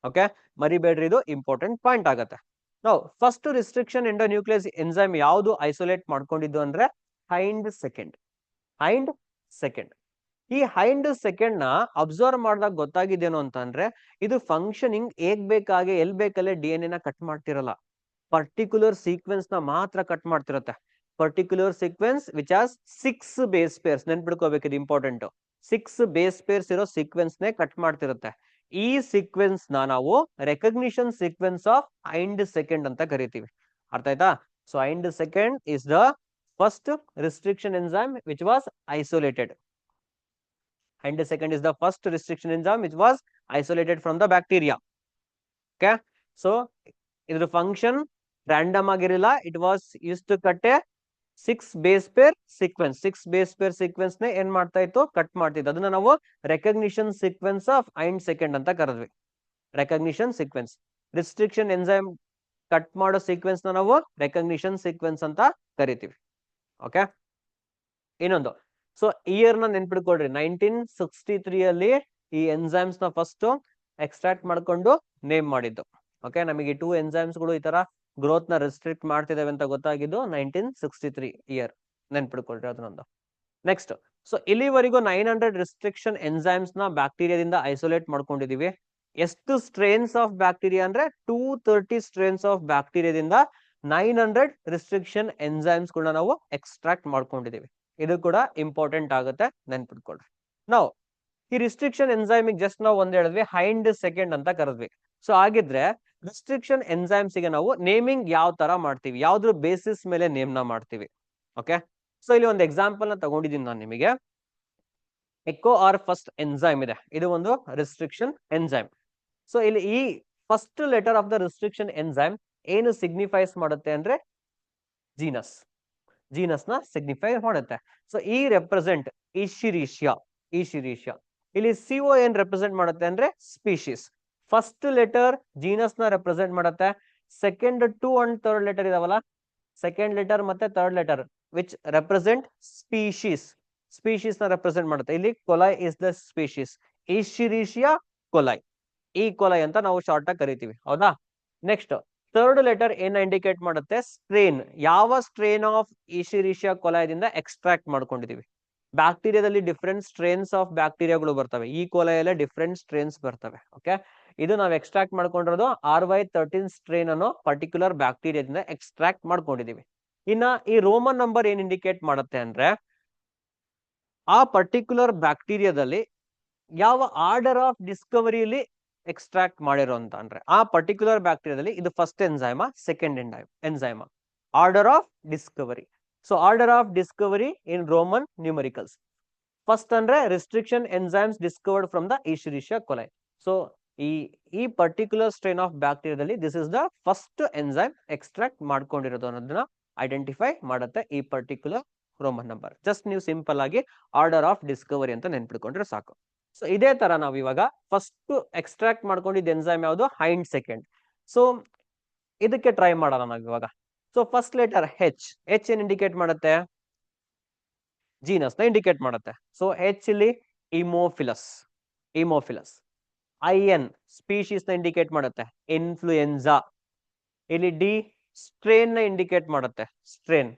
Okay, ಮರಿಬೇಡ್ರಿ, ಇದು ಇಂಪಾರ್ಟೆಂಟ್ ಪಾಯಿಂಟ್ ಆಗತ್ತೆ. ನಾವು first restriction endonuclease enzyme ಯಾವುದು ಐಸೋಲೇಟ್ ಮಾಡ್ಕೊಂಡಿದ್ದು ಅಂದ್ರೆ ಹೈಂಡ್ ಸೆಕೆಂಡ್. Hind second. ಈ ಹೈಂಡ್ ಸೆಕೆಂಡ್ ನ ಅಬ್ಸರ್ವ್ ಮಾಡಿದಾಗ ಗೊತ್ತಾಗಿದ್ದೇನು ಅಂತಂದ್ರೆ, ಇದು ಫಂಕ್ಷನಿಂಗ್ ಹೇಗ್ ಬೇಕಾಗೆ ಎಲ್ ಬೇಕಲ್ಲೇ ಡಿಎನ್ಎ ನ ಕಟ್ ಮಾಡ್ತಿರಲ್ಲ, ಪರ್ಟಿಕ್ಯುಲರ್ ಸೀಕ್ವೆನ್ಸ್ ನ ಮಾತ್ರ ಕಟ್ ಮಾಡ್ತಿರತ್ತೆ. Particular sequence which as 6 base pairs. ನೆನ್ಪಿಡ್ಕೋಬೇಕು, ಇದು ಇಂಪಾರ್ಟೆಂಟ್. 6 ಬೇಸ್ ಪೇರ್ಸ್ ಇರೋ ಸೀಕ್ವೆನ್ಸ್ ನೇ ಕಟ್ ಮಾಡ್ತಿರುತ್ತೆ. ಈ ಸೀಕ್ವೆನ್ಸ್ ನ ನಾವು recognition sequence of Hind second ಅಂತ ಕರಿತೀವಿ. ಅರ್ಥ ಆಯ್ತಾ? So hind second is the first restriction enzyme which was isolated. Hind second is the first restriction enzyme which was isolated from the bacteria. Okay, so ಇದರ function random ಆಗಿರಲಿಲ್ಲ. It was use to cut a 6 base pair sequence. 6 base pair sequence ನೇ ಏನ್ ಮಾಡ್ತಾ ಇತ್ತು? Cut ಮಾಡ್ತಿತ್ತು. ಅದನ್ನ ನಾವು recognition sequence of Hind second ಅಂತ ಕರೆದ್ವಿ. Recognition sequence. Restriction enzyme cut ಮಾಡೋ ಸೀಕ್ವೆನ್ಸ್ ನ ನಾವು ರೆಕಗ್ನಿಷನ್ ಸೀಕ್ವೆನ್ಸ್ ಅಂತ ಕರಿತೀವಿ. ಓಕೆ, ಇನ್ನೊಂದು, ಸೊ ಇಯರ್ ನ ನೆನ್ಪಿಡ್ಕೊಳ್ರಿ. 1963 ಅಲ್ಲಿ ಈ ಎನ್ಸೈಮ್ಸ್ ನ ಫಸ್ಟ್ ಎಕ್ಸ್ಟ್ರಾಕ್ಟ್ ಮಾಡ್ಕೊಂಡು ನೇಮ್ ಮಾಡಿದ್ದು. ಓಕೆ, ನಮಗೆ 2 ಎನ್ಸೈಮ್ಸ್ ಗಳು ಈ ತರ ಗ್ರೋತ್ ನ ರೆಸ್ಟ್ರಿಕ್ಟ್ ಮಾಡ್ತಿದಾವೆ ಅಂತ ಗೊತ್ತಾಗಿದ್ದು 1963 ಇಯರ್. ನೆನ್ಪಿಡ್ಕೊಳ್ರಿ ಅದನ್ನೊಂದು. ನೆಕ್ಸ್ಟ್, ಸೊ ಇಲ್ಲಿವರೆಗೂ 900 ರಿಸ್ಟ್ರಿಕ್ಷನ್ ಎನ್ಸೈಮ್ಸ್ ನ ಬ್ಯಾಕ್ಟೀರಿಯಾದಿಂದ ಐಸೋಲೇಟ್ ಮಾಡ್ಕೊಂಡಿದೀವಿ. ಎಷ್ಟು ಸ್ಟ್ರೇನ್ಸ್ ಆಫ್ ಬ್ಯಾಕ್ಟೀರಿಯಾ ಅಂದ್ರೆ 230 ಸ್ಟ್ರೇನ್ಸ್ ಆಫ್ ಬ್ಯಾಕ್ಟೀರಿಯಾದಿಂದ 900 ರಿಸ್ಟ್ರಿಕ್ಷನ್ ಎನ್ಸೈಮ್ಸ್ ಗಳನ್ನ ನಾವು ಎಕ್ಸ್ಟ್ರಾಕ್ಟ್ ಮಾಡ್ಕೊಂಡಿದೀವಿ. ಇದು ಕೂಡ ಇಂಪಾರ್ಟೆಂಟ್ ಆಗುತ್ತೆ, ನೆನ್ಪಿಟ್ಕೊಳ್ರಿ. ನಾವು ಈ ರಿಸ್ಟ್ರಿಕ್ಷನ್ ಎನ್ಸೈಮ್ ಜಸ್ಟ್ ನಾವು ಒಂದ್ ಹೇಳಿದ್ವಿ, ಹೈಂಡ್ ಸೆಕೆಂಡ್ ಅಂತ ಕರೆದ್ವಿ. ಸೊ ಆಗಿದ್ರೆ ರಿಸ್ಟ್ರಿಕ್ಷನ್ ಎನ್ಸೈಮ್ಸ್ ಗೆ ನಾವು ನೇಮಿಂಗ್ ಯಾವ ತರ ಮಾಡ್ತೀವಿ, ಯಾವ್ದ್ರ ಬೇಸಿಸ್ ಮೇಲೆ ನೇಮ್ ನ ಮಾಡ್ತೀವಿ? ಓಕೆ, ಸೊ ಇಲ್ಲಿ ಒಂದು ಎಕ್ಸಾಂಪಲ್ ನ ತಗೊಂಡಿದ್ದೀನಿ ನಾನು ನಿಮಗೆ. ಎಕೋ ಆರ್ ಫಸ್ಟ್ ಎನ್ಸೈಮ್ ಇದೆ, ಇದು ಒಂದು ರಿಸ್ಟ್ರಿಕ್ಷನ್ ಎನ್ಸೈಮ್. ಸೊ ಇಲ್ಲಿ ಈ first letter of the restriction enzyme ಏನು ಸಿಗ್ನಿಫೈಸ್ ಮಾಡುತ್ತೆ ಅಂದ್ರೆ ಜೀನಸ್. ಜೀನಸ್ ನ ಸಿಗ್ನಿಫೈ ಮಾಡುತ್ತೆ. ಸೊ ಈ ರೆಪ್ರೆಸೆಂಟ್ ಈಶಿರೀಶಿಯಾ. ಈಶಿರೀಶಿಯಾ. ಇಲ್ಲಿ CO ಏನ್ ರೆಪ್ರೆಸೆಂಟ್ ಮಾಡುತ್ತೆ ಅಂದ್ರೆ ಸ್ಪೀಶೀಸ್. ಫಸ್ಟ್ ಲೆಟರ್ ಜೀನಸ್ ನ ರೆಪ್ರೆಸೆಂಟ್ ಮಾಡುತ್ತೆ. ಸೆಕೆಂಡ್ 2 ಅಂಡ್ ಥರ್ಡ್ ಲೆಟರ್ ಇದಾವಲ್ಲ, ಸೆಕೆಂಡ್ ಲೆಟರ್ ಮತ್ತೆ third letter which represent species. Species ನ ರೆಪ್ರೆಸೆಂಟ್ ಮಾಡುತ್ತೆ. ಇಲ್ಲಿ coli is the species. Escherichia coli. E coli ಅಂತ ನಾವು ಶಾರ್ಟ್ ಆಗಿ ಕರಿತೀವಿ, ಹೌದಾ? ನೆಕ್ಸ್ಟ್ ಥರ್ಡ್ ಲೆಟರ್ ಏನ್ ಇಂಡಿಕೇಟ್ ಮಾಡುತ್ತೆ? ಸ್ಟ್ರೇನ್. ಯಾವ ಸ್ಟ್ರೇನ್ ಆಫ್ ಈಶಿರೀಶಿಯಾ ಕೊಲೈದಿಂದ ಎಕ್ಸ್ಟ್ರಾಕ್ಟ್ ಮಾಡ್ಕೊಂಡಿದೀವಿ. ಬ್ಯಾಕ್ಟೀರಿಯಾದಲ್ಲಿ ಡಿಫ್ರೆಂಟ್ ಸ್ಟ್ರೇನ್ಸ್ ಆಫ್ ಬ್ಯಾಕ್ಟೀರಿಯಾಗಳು ಬರ್ತವೆ. ಈ ಕೊಲೈಯಲ್ಲೇ ಡಿಫ್ರೆಂಟ್ ಸ್ಟ್ರೇನ್ಸ್ ಬರ್ತವೆ. ಓಕೆ, ಇದು ನಾವು ಎಕ್ಸ್ಟ್ರಾಕ್ಟ್ ಮಾಡ್ಕೊಂಡಿರೋದು RY13 ಸ್ಟ್ರೇನ್ ಅನ್ನೋ ಪರ್ಟಿಕ್ಯುಲರ್ ಬ್ಯಾಕ್ಟೀರಿಯಾದಿಂದ ಎಕ್ಸ್ಟ್ರಾಕ್ಟ್ ಮಾಡ್ಕೊಂಡಿದೀವಿ. ಇನ್ನ ಈ ರೋಮನ್ ನಂಬರ್ ಏನ್ ಇಂಡಿಕೇಟ್ ಮಾಡುತ್ತೆ ಅಂದ್ರೆ ಆ ಪರ್ಟಿಕ್ಯುಲರ್ ಬ್ಯಾಕ್ಟೀರಿಯಾದಲ್ಲಿ ಯಾವ ಆರ್ಡರ್ ಆಫ್ ಡಿಸ್ಕವರಿಯಲ್ಲಿ ಎಕ್ಸ್ಟ್ರಾಕ್ಟ್ ಮಾಡಿರೋ ಅಂತ ಅಂದ್ರೆ ಆ ಪರ್ಟಿಕ್ಯುಲರ್ ಬ್ಯಾಕ್ಟೀರಿಯಾದಲ್ಲಿ ಇದು first enzyme, second enzyme, order of discovery. So order of discovery in Roman numericals. First ಅಂದ್ರೆ restriction enzymes discovered from the Escherichia coli. So ಈ ಪರ್ಟಿಕ್ಯುಲರ್ ಸ್ಟ್ರೇನ್ ಆಫ್ ಬ್ಯಾಕ್ಟೀರಿಯಾದಲ್ಲಿ this is the first enzyme extract ಮಾಡ್ಕೊಂಡಿರೋದು ಅನ್ನೋದನ್ನ identify ಮಾಡುತ್ತೆ ಈ particular Roman number. Just ನೀವು simple ಆಗಿ order of discovery ಅಂತ ನೆನ್ಪಿಡ್ಕೊಂಡ್ರೆ ಸಾಕು. ಸೊ ಇದೇ ತರ ನಾವು ಇವಾಗ ಫಸ್ಟ್ ಎಕ್ಸ್ಟ್ರಾಕ್ಟ್ ಮಾಡ್ಕೊಂಡಿದ್ದ ಎನ್ಸೈಮ್ ಯಾವುದು? Hind second. ಸೊ ಇದಕ್ಕೆ ಟ್ರೈ ಮಾಡೋಣ ನಾವು ಇವಾಗ. ಸೊ ಫಸ್ಟ್ ಲೆಟರ್ ಹೆಚ್. ಏನ್ ಇಂಡಿಕೇಟ್ ಮಾಡುತ್ತೆ? ಜೀನಸ್ ನ ಇಂಡಿಕೇಟ್ ಮಾಡುತ್ತೆ. ಸೊ H ಇಲ್ಲಿ ಇಮೋಫಿಲಸ್. ಇಮೋಫಿಲಸ್. IN ಸ್ಪೀಶೀಸ್ ನ ಇಂಡಿಕೇಟ್ ಮಾಡುತ್ತೆ, ಇನ್ಫ್ಲೂಯೆನ್ಸಾ. ಇಲ್ಲಿ ಡಿ ಸ್ಟ್ರೇನ್ ನ ಇಂಡಿಕೇಟ್ ಮಾಡುತ್ತೆ, ಸ್ಟ್ರೇನ್.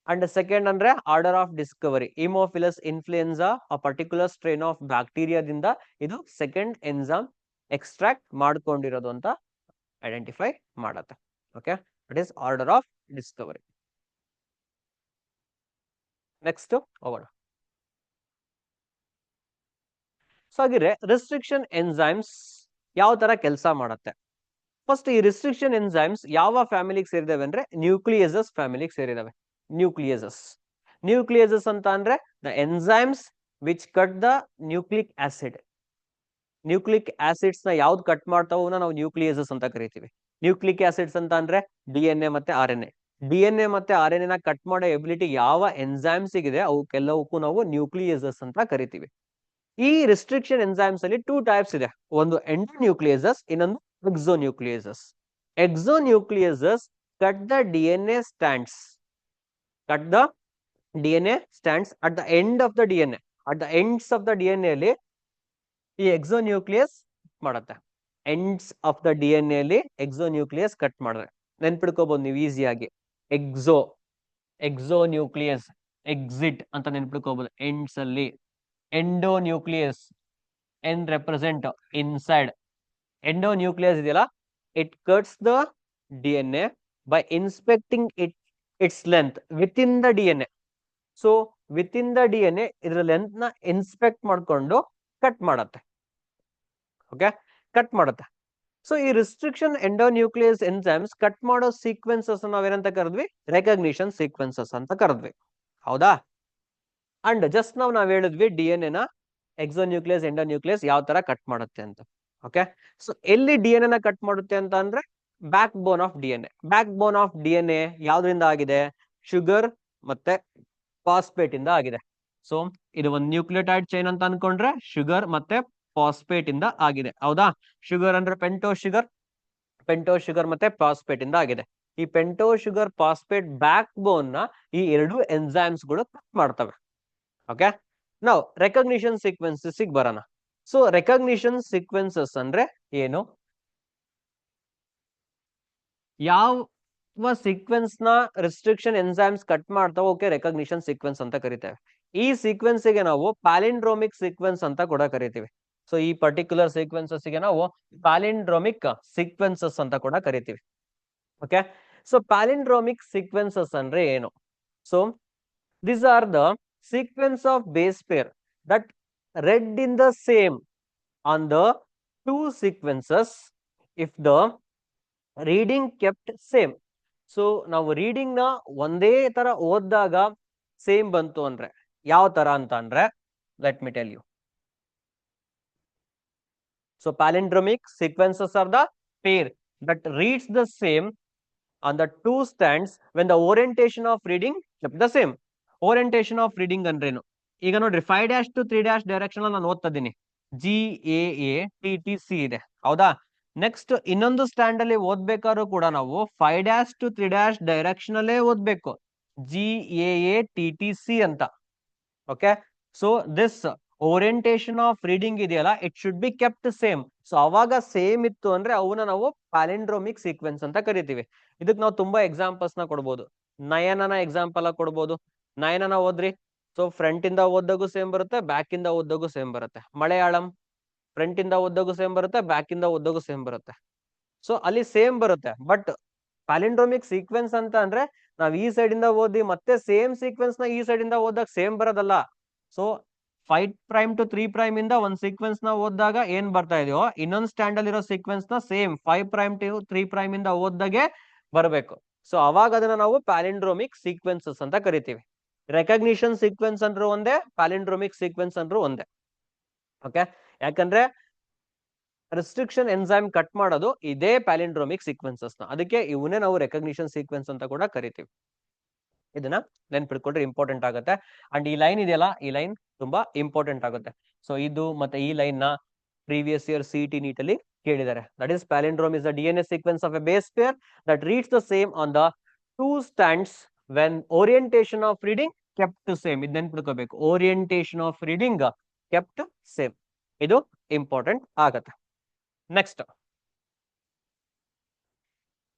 ಅಂಡ್ ಸೆಕೆಂಡ್ ಅಂದ್ರೆ order of discovery, Haemophilus influenza a particular strain of ಬ್ಯಾಕ್ಟೀರಿಯಾದಿಂದ ಇದು ಸೆಕೆಂಡ್ ಎನ್ಸಾಮ್ ಎಕ್ಸ್ಟ್ರಾಕ್ಟ್ ಮಾಡ್ಕೊಂಡಿರೋದು ಅಂತ ಐಡೆಂಟಿಫೈ ಮಾಡತ್ತೆ. Okay, it is order of discovery. Next ಹೋಗೋಣ. ಸೊ ಹಾಗಿದ್ರೆ ರಿಸ್ಟ್ರಿಕ್ಷನ್ ಎನ್ಸೈಮ್ಸ್ ಯಾವ ತರ ಕೆಲಸ ಮಾಡುತ್ತೆ? ಫಸ್ಟ್ ಈ ರಿಸ್ಟ್ರಿಕ್ಷನ್ ಎನ್ಸೈಮ್ಸ್ ಯಾವ ಫ್ಯಾಮಿಲಿಗೆ ಸೇರಿದಾವೆ ಅಂದ್ರೆ ನ್ಯೂಕ್ಲಿಯಸಸ್ ಫ್ಯಾಮಿಲಿಗೆ ಸೇರಿದಾವೆ. ನ್ಯೂಕ್ಲಿಯಸಸ್, ನ್ಯೂಕ್ಲಿಯಸಸ್ ಅಂತ ಅಂದ್ರೆ the enzymes which cut the nucleic acid. Nucleic acids ನ ಯಾವ್ದು ಕಟ್ ಮಾಡ್ತಾವೋ ನಾವು ನ್ಯೂಕ್ಲಿಯಸಸ್ ಅಂತ ಕರಿತೀವಿ. ನ್ಯೂಕ್ಲಿಕ್ ಆಸಿಡ್ಸ್ ಅಂತ ಅಂದ್ರೆ DNA ಮತ್ತೆ RNA. DNA ಮತ್ತೆ RNA ನ ಕಟ್ ಮಾಡೋ ಎಬಿಲಿಟಿ ಯಾವ ಎನ್ಸೈಮ್ಸ್ ಇದೆ ಅವಕ್ಕೆಲ್ಲವಕ್ಕೂ ನಾವು ನ್ಯೂಕ್ಲಿಯಸಸ್ ಅಂತ ಕರಿತೀವಿ. ಈ ರಿಸ್ಟ್ರಿಕ್ಷನ್ ಎನ್ಸೈಮ್ಸ್ ಅಲ್ಲಿ ಟೂ ಟೈಪ್ಸ್ ಇದೆ, ಒಂದು ಎಂಡೋನ್ಯೂಕ್ಲಿಯಸಸ್, ಇನ್ನೊಂದು exonucleases. Exonucleases cut the DNA stands, cut the DNA stands at the end of the DNA. At the ends of the DNA ಅಲ್ಲಿ ಈ ಎಕ್ಸೋನ್ಯೂಕ್ಲಿಯಸ್ ಮಾಡುತ್ತೆ. ಎಂಡ್ಸ್ ಆಫ್ ದ DNA ಅಲ್ಲಿ ಎಕ್ಸೋನ್ಯೂಕ್ಲಿಯಸ್ cut ಮಾಡಿದ್ರೆ ನೆನ್ಪಿಡ್ಕೋಬಹುದು ನೀವು ಈಸಿಯಾಗಿ. ಎಕ್ಸೋ, ಎಕ್ಸೋನ್ಯೂಕ್ಲಿಯಸ್, ಎಕ್ಸಿಟ್ ಅಂತ ನೆನ್ಪಿಡ್ಕೋಬಹುದು ಎಂಡ್ಸ್ ಅಲ್ಲಿ. ಎಂಡೋನ್ಯೂಕ್ಲಿಯಸ್, ಎನ್ ರೆಪ್ರೆಸೆಂಟ್ ಇನ್ಸೈಡ್. ಎಂಡೋನ್ಯೂಕ್ಲಿಯಸ್ ಇದೆಯಲ್ಲ, it cuts the DNA by inspecting its length within the DNA. So with in the DNA ಇದರ ಲೆಂತ್ ನ ಇನ್ಸ್ಪೆಕ್ಟ್ ಮಾಡ್ಕೊಂಡು ಕಟ್ ಮಾಡತ್ತೆ. ಓಕೆ, ಕಟ್ ಮಾಡುತ್ತೆ. ಸೊ ಈ ರಿಸ್ಟ್ರಿಕ್ಷನ್ ಎಂಡೋನ್ಯೂಕ್ಲಿಯಸ್ ಎನ್ಸೈಮ್ಸ್ ಕಟ್ ಮಾಡೋ ಸೀಕ್ವೆನ್ಸಸ್ ನಾವೇನಂತ ಕರೆದ್ವಿ? ರೆಕಗ್ನಿಷನ್ ಸೀಕ್ವೆನ್ಸಸ್ ಅಂತ ಕರೆದ್ವಿ, ಹೌದಾ? ಅಂಡ್ ಜಸ್ಟ್ ನಾವ್ ಹೇಳಿದ್ವಿ DNA ನ ಎಕ್ಸೋನ್ಯೂಕ್ಲಿಯಸ್ ಎಂಡೋನ್ಯೂಕ್ಲಿಯಸ್ ಯಾವ ತರ ಕಟ್ ಮಾಡುತ್ತೆ ಅಂತ. ಓಕೆ, ಸೊ ಎಲ್ಲಿ DNA ನ ಕಟ್ ಮಾಡುತ್ತೆ ಅಂತ ಅಂದ್ರೆ back bone of DNA. Back bone of DNA ಯಾವ್ದ್ರಿಂದ ಆಗಿದೆ? ಶುಗರ್ ಮತ್ತೆ ಫಾಸ್ಫೇಟ್ ಇಂದ ಆಗಿದೆ. ಸೊ ಇದು ಒಂದು ನ್ಯೂಕ್ಲಿಯೋಟೈಡ್ ಚೈನ್ ಅಂತ ಅನ್ಕೊಂಡ್ರೆ ಶುಗರ್ ಮತ್ತೆ ಫಾಸ್ಫೇಟ್ ಇಂದ ಆಗಿದೆ, ಹೌದಾ? ಶುಗರ್ ಅಂದ್ರೆ ಪೆಂಟೋ ಶುಗರ್, ಪೆಂಟೋ ಶುಗರ್ ಮತ್ತೆ ಫಾಸ್ಫೇಟ್ ಇಂದ ಆಗಿದೆ. ಈ ಪೆಂಟೋ ಶುಗರ್ ಫಾಸ್ಫೇಟ್ ಬ್ಯಾಕ್ ಬೋನ್ ನ ಈ ಎರಡು ಎನ್ಸೈಮ್ಸ್ ಗಳು ಕಟ್ ಮಾಡ್ತವೆ. ಓಕೆ, ನಾವು ರೆಕಗ್ನಿಷನ್ ಸೀಕ್ವೆನ್ಸಸ್ ಬರೋಣ. ಸೊ ರೆಕಗ್ನಿಷನ್ ಸೀಕ್ವೆನ್ಸಸ್ ಅಂದ್ರೆ ಏನು? ಯಾವ ಸೀಕ್ವೆನ್ಸ್ ನ ರಿಸ್ಟ್ರಿಕ್ಷನ್ ಎನ್ಸೈಮ್ಸ್ ಕಟ್ ಮಾಡ್ತಾವ ಓಕೆ ರೆಕಗ್ನಿಷನ್ ಸೀಕ್ವೆನ್ಸ್ ಅಂತ ಕರಿತೇವೆ. ಈ ಸೀಕ್ವೆನ್ಸ್ ಗೆ ನಾವು ಪ್ಯಾಲಿಂಡ್ರೋಮಿಕ್ ಸೀಕ್ವೆನ್ಸ್ ಅಂತ ಕೂಡ ಕರಿತೀವಿ. ಸೊ ಈ ಪರ್ಟಿಕ್ಯುಲರ್ ಸೀಕ್ವೆನ್ಸಸ್ ಗೆ ನಾವು ಪ್ಯಾಲಿಂಡ್ರೋಮಿಕ್ ಸೀಕ್ವೆನ್ಸಸ್ ಅಂತ ಕೂಡ ಕರಿತೀವಿ. ಓಕೆ, ಸೊ ಪ್ಯಾಲಿಂಡ್ರೋಮಿಕ್ ಸೀಕ್ವೆನ್ಸಸ್ ಅಂದ್ರೆ ಏನು? So these are the sequence of base pair that read in the same on the two sequences if the reading kept same. So ನಾವು ರೀಡಿಂಗ್ ನ ಒಂದೇ ತರ ಓದಿದಾಗ ಸೇಮ್ ಬಂತು ಅಂದ್ರೆ ಯಾವ ತರ ಅಂತ ಅಂದ್ರೆ let me tell you. So palindromic sequences are the pair that reads the same on the two stands when the orientation of reading kept the same. Orientation of reading ಅಂದ್ರೇನು? ಈಗ ನೋಡ್ರಿ 5' to 3' ಡೈರೆಕ್ಷನ್ ನಾನು ಓದ್ತಾ ಇದ್ದೀನಿ, GAATTC ಇದೆ, ಹೌದಾ? Next ಇನ್ನೊಂದು stand ಅಲ್ಲಿ ಓದ್ಬೇಕಾದ್ರೂ ಕೂಡ ನಾವು 5' to 3' ಡೈರೆಕ್ಷನ್ ಅಲ್ಲೇ ಓದ್ಬೇಕು, GAATTC ಅಂತ. Okay, so this orientation of reading ಇದೆಯಲ್ಲ it should be kept same. So ಅವಾಗ ಸೇಮ್ ಇತ್ತು ಅಂದ್ರೆ ಅವನ್ನ ನಾವು ಪ್ಯಾಲಿಂಡ್ರೋಮಿಕ್ ಸೀಕ್ವೆನ್ಸ್ ಅಂತ ಕರಿತೀವಿ. ಇದಕ್ಕೆ ನಾವು ತುಂಬಾ ಎಕ್ಸಾಂಪಲ್ಸ್ ನ ಕೊಡ್ಬೋದು. ನಯನನ ಎಕ್ಸಾಂಪಲ್ ಕೊಡ್ಬೋದು. ನಯನನ ಓದ್ರಿ, ಸೊ ಫ್ರಂಟ್ ಇಂದ ಓದ್ದಾಗೂ ಸೇಮ್ ಬರುತ್ತೆ, ಬ್ಯಾಕ್ ಇಂದ ಓದ್ದಾಗೂ ಸೇಮ್ ಬರುತ್ತೆ. ಮಲಯಾಳಂ ಫ್ರಂಟ್ ಇಂದ ಓದ್ದಾಗೂ ಸೇಮ್ ಬರುತ್ತೆ, ಬ್ಯಾಕ್ ಇಂದ ಓದ್ದಾಗೂ ಸೇಮ್ ಬರುತ್ತೆ. ಸೊ ಅಲ್ಲಿ ಸೇಮ್ ಬರುತ್ತೆ. ಬಟ್ ಪ್ಯಾಲಿಂಡ್ರೋಮಿಕ್ ಸೀಕ್ವೆನ್ಸ್ ಅಂತ ಅಂದ್ರೆ ನಾವ್ ಈ ಸೈಡ್ ಇಂದ ಓದಿ ಮತ್ತೆ ಸೇಮ್ ಸೀಕ್ವೆನ್ಸ್ ನ ಈ ಸೈಡ್ ಇಂದ ಓದಾಗ ಸೇಮ್ ಬರೋದಲ್ಲ. ಸೊ 5' to 3' ಇಂದ ಒಂದ್ ಸೀಕ್ವೆನ್ಸ್ ನ ಓದಿದಾಗ ಏನ್ ಬರ್ತಾ ಇದೆಯೋ ಇನ್ನೊಂದ್ ಸ್ಟ್ಯಾಂಡ್ ಅಲ್ಲಿ ಇರೋ ಸೀಕ್ವೆನ್ಸ್ ನ ಸೇಮ್ 5' to 3' ಇಂದ ಓದ್ದಾಗೆ ಬರಬೇಕು. ಸೊ ಅವಾಗ ಅದನ್ನ ನಾವು ಪ್ಯಾಲಿಂಡ್ರೋಮಿಕ್ ಸೀಕ್ವೆನ್ಸಸ್ ಅಂತ ಕರಿತೀವಿ. ರೆಕಗ್ನಿಷನ್ ಸೀಕ್ವೆನ್ಸ್ ಅಂದ್ರೂ ಒಂದೇ, ಪ್ಯಾಲಿಂಡ್ರೋಮಿಕ್ ಸೀಕ್ವೆನ್ಸ್ ಅಂದ್ರೂ ಒಂದೇ. ಓಕೆ, ಯಾಕಂದ್ರೆ ರಿಸ್ಟ್ರಿಕ್ಷನ್ ಎನ್ಸೈಮ್ ಕಟ್ ಮಾಡೋದು ಇದೇ ಪ್ಯಾಲಿಂಡ್ರೋಮಿಕ್ ಸೀಕ್ವೆನ್ಸಸ್ ನ, ಅದಕ್ಕೆ ಇವನ್ನೇ ನಾವು ರೆಕಗ್ನಿಷನ್ ಸೀಕ್ವೆನ್ಸ್ ಅಂತ ಕೂಡ ಕರಿತೀವಿ. ಇದನ್ನ ನೆನ್ಪಿಟ್ಕೊಂಡ್ರೆ ಇಂಪಾರ್ಟೆಂಟ್ ಆಗುತ್ತೆ. ಅಂಡ್ ಈ ಲೈನ್ ಇದೆಯಲ್ಲ, ಈ ಲೈನ್ ತುಂಬಾ ಇಂಪಾರ್ಟೆಂಟ್ ಆಗುತ್ತೆ. ಸೊ ಇದು ಮತ್ತೆ ಈ ಲೈನ್ ನ ಪ್ರೀವಿಯಸ್ ಇಯರ್ CET NEET ಅಲ್ಲಿ ಕೇಳಿದ್ದಾರೆ. That is palindrome is the DNA sequence of a base pair that reads the same on the two stands when orientation of reading kept same. ಇದು ನೆನ್ಪಿಟ್ಕೋಬೇಕು, orientation of reading kept same. ಇದು important ಆಗತ್ತೆ. Next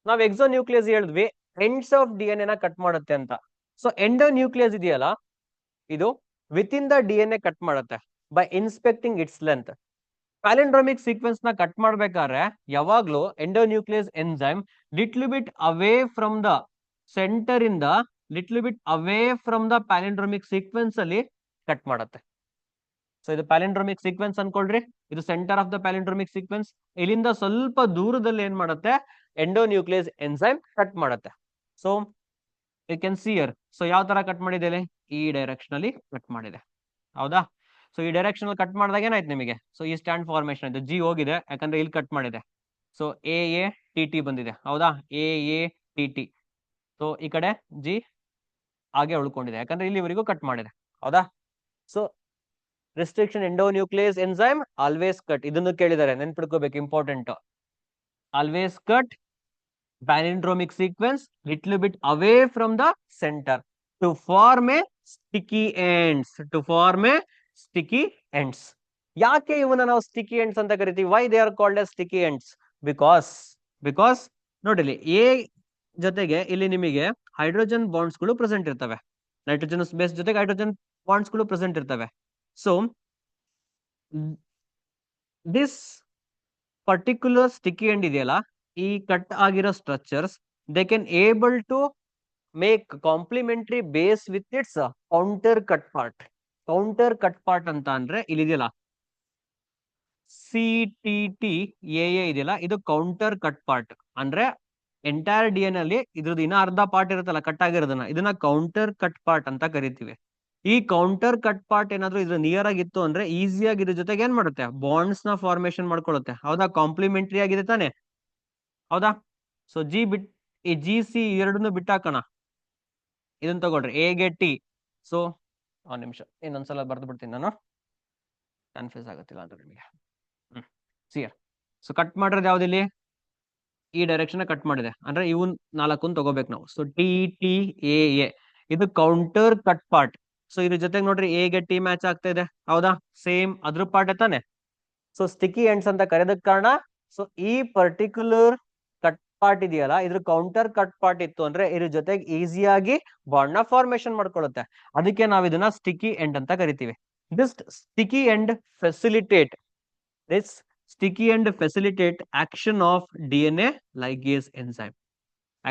ನಾವ್ exonuclease ಹೇಳಿದ್ವಿ ends of D N A cut ಮಾಡುತ್ತೆ ಅಂತ. So endonuclease ಇದೆಯಲ್ಲ, ಇದು within the D N A cut ಮಾಡುತ್ತೆ by inspecting its length. Palindromic sequence ನ ಕಟ್ ಮಾಡ್ಬೇಕಾದ್ರೆ ಯಾವಾಗ್ಲೂ endonuclease enzyme little bit away from the centre ಇಂದ little bit away from the palindromic sequence ಅಲ್ಲಿ cut ಮಾಡುತ್ತೆ. So ಇದು palindromic sequence ಅನ್ಕೊಳ್ರಿ, ಇದು centre of the palindromic sequence. ಇಲ್ಲಿಂದ ಸ್ವಲ್ಪ ದೂರದಲ್ಲಿ ಏನ್ ಮಾಡುತ್ತೆ, ಎಂಡೋನ್ಯೂಕ್ಲಿಯಸ್ ಎನ್ಸೈಮ್ ಕಟ್ ಮಾಡುತ್ತೆ. So you can see here. So ಯಾವ ತರ ಕಟ್ ಮಾಡಿದೆ, ಈ ಡೈರೆಕ್ಷನ್ ಅಲ್ಲಿ ಕಟ್ ಮಾಡಿದೆ, ಹೌದಾ? ಸೊ ಈ ಡೈರೆಕ್ಷನ್ ಅಲ್ಲಿ ಕಟ್ ಮಾಡಿದಾಗ ಏನಾಯ್ತು ನಿಮಗೆ, ಸೊ ಈ ಸ್ಟ್ಯಾಂಡ್ ಫಾರ್ಮೇಶನ್ ಆಯ್ತು, ಜಿ ಹೋಗಿದೆ ಯಾಕಂದ್ರೆ ಇಲ್ಲಿ ಕಟ್ ಮಾಡಿದೆ. ಸೊ ಎ ಟಿ ಟಿ ಬಂದಿದೆ, ಹೌದಾ? A T T. ಸೊ ಈ ಕಡೆ ಜಿ ಹಾಗೆ ಉಳ್ಕೊಂಡಿದೆ ಯಾಕಂದ್ರೆ ಇಲ್ಲಿವರೆಗೂ ಕಟ್ ಮಾಡಿದೆ, ಹೌದಾ? So restriction endonuclease enzyme always cut, ಇದನ್ನು ಕೇಳಿದ್ದಾರೆ, ನೆನ್ಪಿಡ್ಕೋಬೇಕು, important. Always cut palindromic sequence little bit away from the center to form a sticky ends, to form a sticky ends. ಯಾಕೆ ಇವನ್ನ ನಾವು ಸ್ಟಿಕಿ ಎಂಡ್ಸ್ ಅಂತ ಕರಿತೀವಿ? Why they are called as sticky ends? Because ನೋಡಿಲಿ, ಎ ಜೊತೆಗೆ ಇಲ್ಲಿ ನಿಮಗೆ ಹೈಡ್ರೋಜನ್ ಬಾಂಡ್ಸ್ ಗಳು ಪ್ರೆಸೆಂಟ್ ಇರ್ತವೆ, ನೈಟ್ರೋಜನ್ ಬೇಸ್ ಜೊತೆಗೆ ಹೈಡ್ರೋಜನ್ ಬಾಂಡ್ಸ್ ಗಳು ಪ್ರೆಸೆಂಟ್ ಇರ್ತವೆ. So this particular sticky end ಇದೆಯಲ್ಲ, ಈ ಕಟ್ ಆಗಿರೋ structures they can able to make complementary base with its counter cut part. Counter cut part ಅಂತ ಅಂದ್ರೆ ಇಲ್ಲಿದೆಯಲ್ಲ ಸಿ ಟಿ ಟಿ ಎ ಇದೆಯಲ್ಲ, ಇದು ಕೌಂಟರ್ ಕಟ್ ಪಾರ್ಟ್. ಅಂದ್ರೆ ಎಂಟೈರ್ ಡಿ ಎನ್ ಅಲ್ಲಿ ಇದ್ರದ್ದು ಇನ್ನ ಅರ್ಧ ಪಾರ್ಟ್ ಇರುತ್ತಲ್ಲ ಕಟ್ ಆಗಿರೋದನ್ನ, ಇದನ್ನ ಕೌಂಟರ್ ಕಟ್ ಪಾರ್ಟ್ ಅಂತ ಕರಿತೀವಿ. ಈ ಕೌಂಟರ್ ಕಟ್ ಪಾರ್ಟ್ ಏನಾದ್ರು ಇದ್ರ ನಿಯರ್ ಆಗಿತ್ತು ಅಂದ್ರೆ ಈಸಿಯಾಗಿ ಇದ್ರ ಜೊತೆಗೆ ಏನ್ ಮಾಡುತ್ತೆ, ಬಾಂಡ್ಸ್ ನ ಫಾರ್ಮೇಶನ್ ಮಾಡ್ಕೊಳ್ಳುತ್ತೆ, ಹೌದಾ? ಕಾಂಪ್ಲಿಮೆಂಟರಿ ಆಗಿದೆ ತಾನೆ, ಹೌದಾ? ಸೊ ಜಿ ಬಿಟ್ ಈ ಜಿ ಸಿ ಎರಡನ್ನು ಬಿಟ್ಟಾಕೋಣ, ಇದನ್ನ ತಗೊಳ್ರಿ ಎ ಗೆ ಟಿ. ಸೊ ಒಂದ್ ನಿಮಿಷ ಇನ್ನೊಂದ್ಸಲ ಬರ್ದು ಬಿಡ್ತೀನಿ ನಾನು, ಕನ್ಫ್ಯೂಸ್ ಆಗುತ್ತಿಲ್ಲ ಅಂತ ನಿಮಗೆ. ಸಿಯರ್. ಸೊ ಕಟ್ ಮಾಡಿರೋದು ಯಾವ್ದಿಲ್ಲಿ, ಈ ಡೈರೆಕ್ಷನ್ ಕಟ್ ಮಾಡಿದೆ ಅಂದ್ರೆ ಇವನ್ ನಾಲ್ಕು ತಗೋಬೇಕು ನಾವು. ಸೊ ಟಿ ಟಿ ಎ ಇದು ಕೌಂಟರ್ ಕಟ್ ಪಾರ್ಟ್. ಸೊ ಇದ್ರ ಜೊತೆಗೆ ನೋಡ್ರಿ ಎ ಗೆ ಟಿ ಮ್ಯಾಚ್ ಆಗ್ತಾ ಇದೆ, ಹೌದಾ? ಸೇಮ್ ಅದ್ರ ಪಾರ್ಟ್ ತಾನೆ. ಸೊ ಸ್ಟಿಕಿ ಎಂಡ್ಸ್ ಅಂತ ಕರೆಯೋದಕ್ಕೆ ಕಾರಣ, ಸೊ ಈ ಪರ್ಟಿಕ್ಯುಲರ್ ಕಟ್ ಪಾರ್ಟ್ ಇದೆಯಲ್ಲ, ಇದ್ರ ಕೌಂಟರ್ ಕಟ್ ಪಾರ್ಟ್ ಇತ್ತು ಅಂದ್ರೆ ಇದ್ರ ಜೊತೆಗೆ ಈಸಿಯಾಗಿ ಬಾಂಡ್ ನ ಫಾರ್ಮೇಶನ್ ಮಾಡ್ಕೊಳ್ಳುತ್ತೆ. ಅದಕ್ಕೆ ನಾವ್ ಇದನ್ನ ಸ್ಟಿಕಿ ಎಂಡ್ ಅಂತ ಕರಿತೀವಿ. This sticky end facilitate this sticky end facilitate action of D N A ligase enzyme.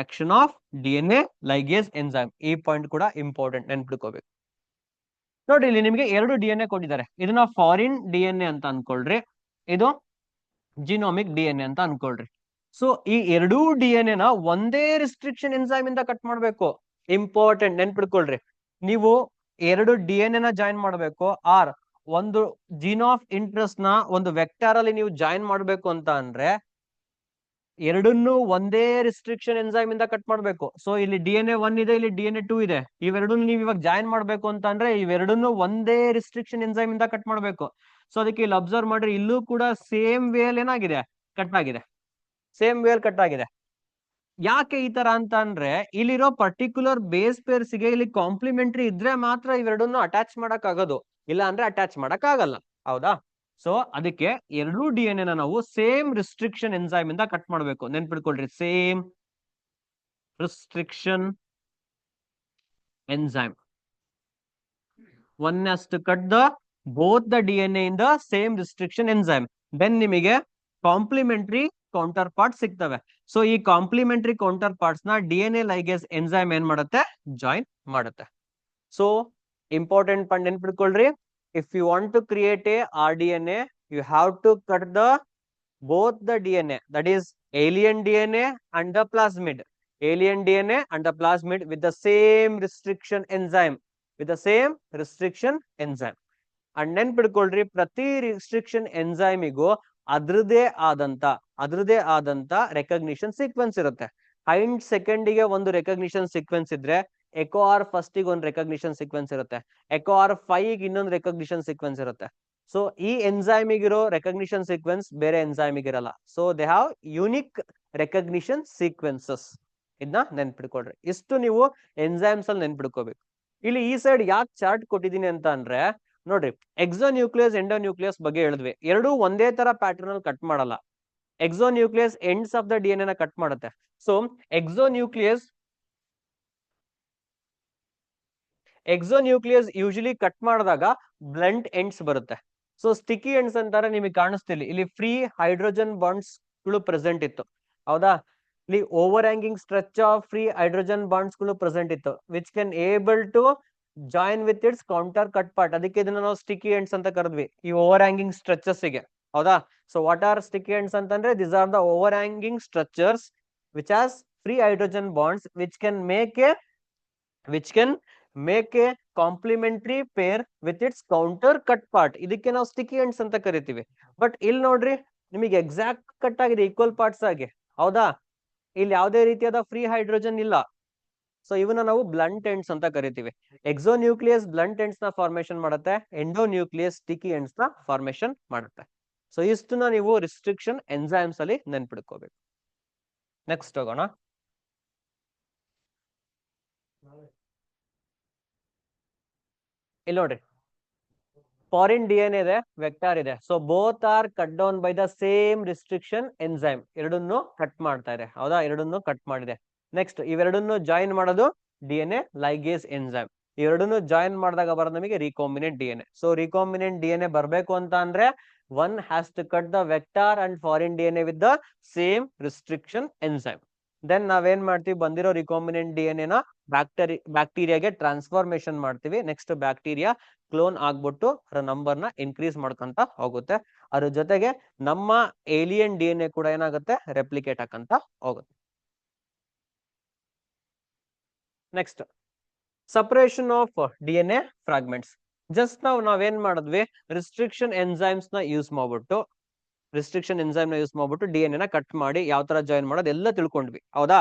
Action of D N A ligase enzyme, ಈ ಪಾಯಿಂಟ್ ಕೂಡ ಇಂಪಾರ್ಟೆಂಟ್, ನೆನ್ಪಿಟ್ಕೋಬೇಕು. ನೋಡಿ ಇಲ್ಲಿ ನಿಮಗೆ ಎರಡು ಡಿ ಎನ್ ಎ ಕೊಟ್ಟಿದ್ದಾರೆ, ಇದನ್ನ ಫಾರಿನ್ ಡಿ ಎನ್ ಎ ಅಂತ ಅನ್ಕೊಳ್ರಿ, ಇದು ಜಿನೋಮಿಕ್ ಡಿ ಎನ್ ಎ ಅಂತ ಅನ್ಕೊಳ್ರಿ. ಸೊ ಈ ಎರಡೂ ಡಿ ಎನ್ ಎನ ಒಂದೇ ರಿಸ್ಟ್ರಿಕ್ಷನ್ ಎನ್ಸೈಮ್ ಇಂದ ಕಟ್ ಮಾಡ್ಬೇಕು, ಇಂಪಾರ್ಟೆಂಟ್, ನೆನ್ಪಿಡ್ಕೊಳ್ರಿ. ನೀವು ಎರಡು ಡಿ ಎನ್ ಎನ ಜಾಯಿನ್ ಮಾಡ್ಬೇಕು, ಆರ್ ಒಂದು ಜೀನ್ ಆಫ್ ಇಂಟ್ರೆಸ್ಟ್ ನ ಒಂದು ವೆಕ್ಟಾರ್ ಅಲ್ಲಿ ನೀವು ಜಾಯಿನ್ ಮಾಡ್ಬೇಕು ಅಂತ ಅಂದ್ರೆ ಎರಡನ್ನೂ ಒಂದೇ ರಿಸ್ಟ್ರಿಕ್ಷನ್ ಎನ್ಸೈಮ್ ಇಂದ ಕಟ್ ಮಾಡ್ಬೇಕು. ಸೊ ಇಲ್ಲಿ ಡಿ ಎನ್ ಎ 1 ಇದೆ, ಇಲ್ಲಿ ಡಿ ಎನ್ ಎ 2 ಇದೆ, ಇವೆರಡನ್ನು ನೀವು ಇವಾಗ ಜಾಯಿನ್ ಮಾಡ್ಬೇಕು ಅಂತ ಅಂದ್ರೆ ಇವೆರಡನ್ನು ಒಂದೇ ರಿಸ್ಟ್ರಿಕ್ಷನ್ ಎನ್ಸೈಮ್ ಇಂದ ಕಟ್ ಮಾಡ್ಬೇಕು. ಸೊ ಅದಕ್ಕೆ ಇಲ್ಲಿ ಅಬ್ಸರ್ವ್ ಮಾಡ್ರಿ, ಇಲ್ಲೂ ಕೂಡ ಸೇಮ್ ವೇಲ್ ಏನಾಗಿದೆ, ಕಟ್ ಆಗಿದೆ, ಸೇಮ್ ವೇಲ್ ಕಟ್ ಆಗಿದೆ. ಯಾಕೆ ಈ ತರ ಅಂತ ಅಂದ್ರೆ ಇಲ್ಲಿರೋ ಪರ್ಟಿಕ್ಯುಲರ್ ಬೇಸ್ ಪೇರ್ಸ್ ಗೆ ಇಲ್ಲಿ ಕಾಂಪ್ಲಿಮೆಂಟರಿ ಇದ್ರೆ ಮಾತ್ರ ಇವೆರಡನ್ನು ಅಟ್ಯಾಚ್ ಮಾಡಕ್ ಆಗೋದು, ಇಲ್ಲ ಅಂದ್ರೆ ಅಟ್ಯಾಚ್ ಮಾಡಕ್ ಆಗಲ್ಲ, ಹೌದಾ? ಸೊ ಅದಕ್ಕೆ ಎರಡೂ ಡಿ ಎನ್ ಎನ ನಾವು ಸೇಮ್ ರಿಸ್ಟ್ರಿಕ್ಷನ್ ಎನ್ಸೈಮ್ ಇಂದ ಕಟ್ ಮಾಡ್ಬೇಕು, ನೆನ್ಪಿಡ್ಕೊಳ್ರಿ, same restriction enzyme. One has to cut both the DNA in the same restriction enzyme. Then ನಿಮಗೆ ಕಾಂಪ್ಲಿಮೆಂಟರಿ ಕೌಂಟರ್ ಪಾರ್ಟ್ ಸಿಗ್ತವೆ. ಸೊ ಈ ಕಾಂಪ್ಲಿಮೆಂಟರಿ ಕೌಂಟರ್ ಪಾರ್ಟ್ಸ್ ನ DNA ಲೈಗೇಸ್ ಎನ್ಸೈಮ್ ಏನ್ ಮಾಡುತ್ತೆ, ಜಾಯಿನ್ ಮಾಡುತ್ತೆ. ಸೊ ಇಂಪಾರ್ಟೆಂಟ್ ಪಾಯಿಂಟ್ ನೆನ್ಪಿಡ್ಕೊಳ್ರಿ, if you want to create a RDNA, you have to cut both the DNA, that is alien DNA and the plasmid. Alien DNA and the plasmid with the same restriction enzyme, with the same restriction enzyme. And ನೆನ್ಪಿಡ್ಕೊಳ್ರಿ, ಪ್ರತಿ restriction ಎನ್ಸೈಮಿಗೂ ಅದ್ರದೇ ಆದಂತ recognition sequence ಇರುತ್ತೆ. Hind ಸೆಕೆಂಡಿಗೆ ಒಂದು recognition sequence ಇದ್ರೆ eco R first ಗೆ ಒಂದು recognition sequence ಇರುತ್ತೆ, eco R 5 ಇನ್ನೊಂದು ರೆಕಗ್ನಿಷನ್ ಸೀಕ್ವೆನ್ಸ್ ಇರುತ್ತೆ. ಸೊ ಈ ಎನ್ಸೈಮಿಗ್ ಇರೋ ರೆಕಗ್ನಿಷನ್ ಸೀಕ್ವೆನ್ಸ್ ಬೇರೆ ಎನ್ಸೈಮಿಗ್ ಇರಲ್ಲ. So they have unique recognition sequences. ಇದನ್ನ ನೆನ್ಪಿಡ್ಕೊಳ್ರಿ, ಇಷ್ಟು ನೀವು ಎನ್ಸೈಮ್ಸ್ ಅಲ್ಲಿ ನೆನ್ಪಿಡ್ಕೋಬೇಕು. ಇಲ್ಲಿ ಈ ಸೈಡ್ ಯಾಕೆ ಚಾರ್ಟ್ ಕೊಟ್ಟಿದ್ದೀನಿ ಅಂತ ಅಂದ್ರೆ ನೋಡ್ರಿ, ಎಕ್ಸೋನ್ಯೂಕ್ಲಿಯಸ್ ಎಂಡೋನ್ಯೂಕ್ಲಿಯಸ್ ಬಗ್ಗೆ ಹೇಳಿದ್ವಿ, ಎರಡೂ ಒಂದೇ ತರ ಪ್ಯಾಟರ್ನ್ ಅಲ್ಲಿ ಕಟ್ ಮಾಡಲ್ಲ. Exonucleases ends of the DNA ನ ಕಟ್ ಮಾಡುತ್ತೆ. ಸೊ ಎಕ್ಸೋನ್ಯೂಕ್ಲಿಯಸ್ ಯೂಶಲಿ ಕಟ್ ಮಾಡಿದಾಗ ಬ್ಲಂಟ್ ಎಂಡ್ಸ್ ಬರುತ್ತೆ. ಸೊ ಸ್ಟಿಕಿ ಎಂಡ್ಸ್ ಅಂತಾರೆ ನಿಮಗೆ ಕಾಣಿಸ್ತಿಲ್ಲ, ಇಲ್ಲಿ ಫ್ರೀ ಹೈಡ್ರೋಜನ್ ಬಾಂಡ್ಸ್ ಗಳು ಪ್ರೆಸೆಂಟ್ ಇತ್ತು. ಹೌದಾ, ಇಲ್ಲಿ overhanging stretch of free hydrogen bonds ಗಳು ಪ್ರೆಸೆಂಟ್ ಇತ್ತು, which can able to join with its counter cut part. ಅದಕ್ಕೆ ಇದನ್ನ ನಾವು ಸ್ಟಿಕಿ ಎಂಡ್ಸ್ ಅಂತ ಕರೆದ್ವಿ ಈ ಓವರ್ ಹ್ಯಾಂಗಿಂಗ್ ಸ್ಟ್ರೆಚಸ್ ಗೆ. ಹೌದಾ, so what are sticky ends ಅಂತಂದ್ರೆ this are the overhanging structures which as free hydrogen bonds which can make a complementary pair with its counter cut part. ಇದಕ್ಕೆ ನಾವು sticky ends ಅಂತ ಕರಿತೀವಿ. But ಇಲ್ಲಿ ನೋಡ್ರಿ, ನಿಮಗೆ ಎಕ್ಸಾಕ್ಟ್ ಕಟ್ ಆಗಿದೆ equal parts ಆಗಿ. ಹೌದಾ, ಇಲ್ಲಿ ಯಾವುದೇ ರೀತಿಯಾದ ಫ್ರೀ ಹೈಡ್ರೋಜನ್ ಇಲ್ಲ. ಸೊ ಇವನ್ನ ನಾವು ಬ್ಲಂಟ್ ಎಂಡ್ಸ್ ಅಂತ ಕರಿತೀವಿ. ಎಕ್ಸೋನ್ಯೂಕ್ಲಿಯಸ್ ಬ್ಲಂಟ್ ಎಂಡ್ಸ್ ನ ಫಾರ್ಮೇಶನ್ ಮಾಡುತ್ತೆ, ಎಂಡೋನ್ಯೂಕ್ಲಿಯಸ್ ಸ್ಟಿಕಿ ಎಂಡ್ಸ್ ನ ಫಾರ್ಮೇಶನ್ ಮಾಡುತ್ತೆ. ಸೊ ಇಷ್ಟನ್ನ ನೀವು ರಿಸ್ಟ್ರಿಕ್ಷನ್ ಎನ್ಸೈಮ್ಸ್ ಅಲ್ಲಿ ನೆನ್ಪಿಡ್ಕೋಬೇಕು. ನೆಕ್ಸ್ಟ್ ಹೋಗೋಣ. ಇಲ್ಲಿ ನೋಡ್ರಿ, ಫಾರಿನ್ ಡಿಎನ್ಎ ಇದೆ, ವೆಕ್ಟಾರ್ ಇದೆ. So both are cut down by the same restriction enzyme. ಎರಡನ್ನು ಕಟ್ ಮಾಡ್ತಾ ಇದೆ. ಹೌದಾ, ಎರಡನ್ನು ಕಟ್ ಮಾಡಿದೆ. ನೆಕ್ಸ್ಟ್ ಇವೆರಡನ್ನು ಜಾಯಿನ್ ಮಾಡೋದು ಡಿಎನ್ಎ ಲೈಗೇಸ್ ಎನ್ಸೈಮ್. ಇವೆರಡನ್ನು ಜಾಯಿನ್ ಮಾಡಿದಾಗ ಬರೋದು ನಮಗೆ recombinant DNA. So recombinant DNA ಬರಬೇಕು ಅಂತ ಅಂದ್ರೆ one has to cut the vector and foreign DNA with the same restriction enzyme. Then ನಾವೇನ್ ಮಾಡ್ತೀವಿ, ಬಂದಿರೋ ರಿಕಾಂಬಿನೆಂಟ್ ಡಿಎನ್ಎ ನ ಬ್ಯಾಕ್ಟೀರಿಯಾಗೆ ಟ್ರಾನ್ಸ್ಫಾರ್ಮೇಶನ್ ಮಾಡ್ತೀವಿ. ನೆಕ್ಸ್ಟ್ ಬ್ಯಾಕ್ಟೀರಿಯಾ ಕ್ಲೋನ್ ಆಗ್ಬಿಟ್ಟು ಅದರ ನಂಬರ್ ನ ಇನ್ಕ್ರೀಸ್ ಮಾಡ್ಕೊಂತ ಹೋಗುತ್ತೆ. ಅದ್ರ ಜೊತೆಗೆ ನಮ್ಮ ಏಲಿಯನ್ ಡಿಎನ್ಎ ಕೂಡ ಏನಾಗುತ್ತೆ, ರೆಪ್ಲಿಕೇಟ್ ಆಕಂತ ಹೋಗುತ್ತೆ. Next separation of DNA fragments. Just ನಾವೇನ್ ಮಾಡಿದ್ವಿ, ರಿಸ್ಟ್ರಿಕ್ಷನ್ ಎನ್ಸೈಮ್ಸ್ ನ ಯೂಸ್ ಮಾಡ್ಬಿಟ್ಟು ಡಿಎನ್ಎ ನ ಕಟ್ ಮಾಡಿ ಯಾವ ತರ ಜಾಯಿನ್ ಮಾಡೋದು ಎಲ್ಲ ತಿಳ್ಕೊಂಡ್ವಿ. ಹೌದಾ,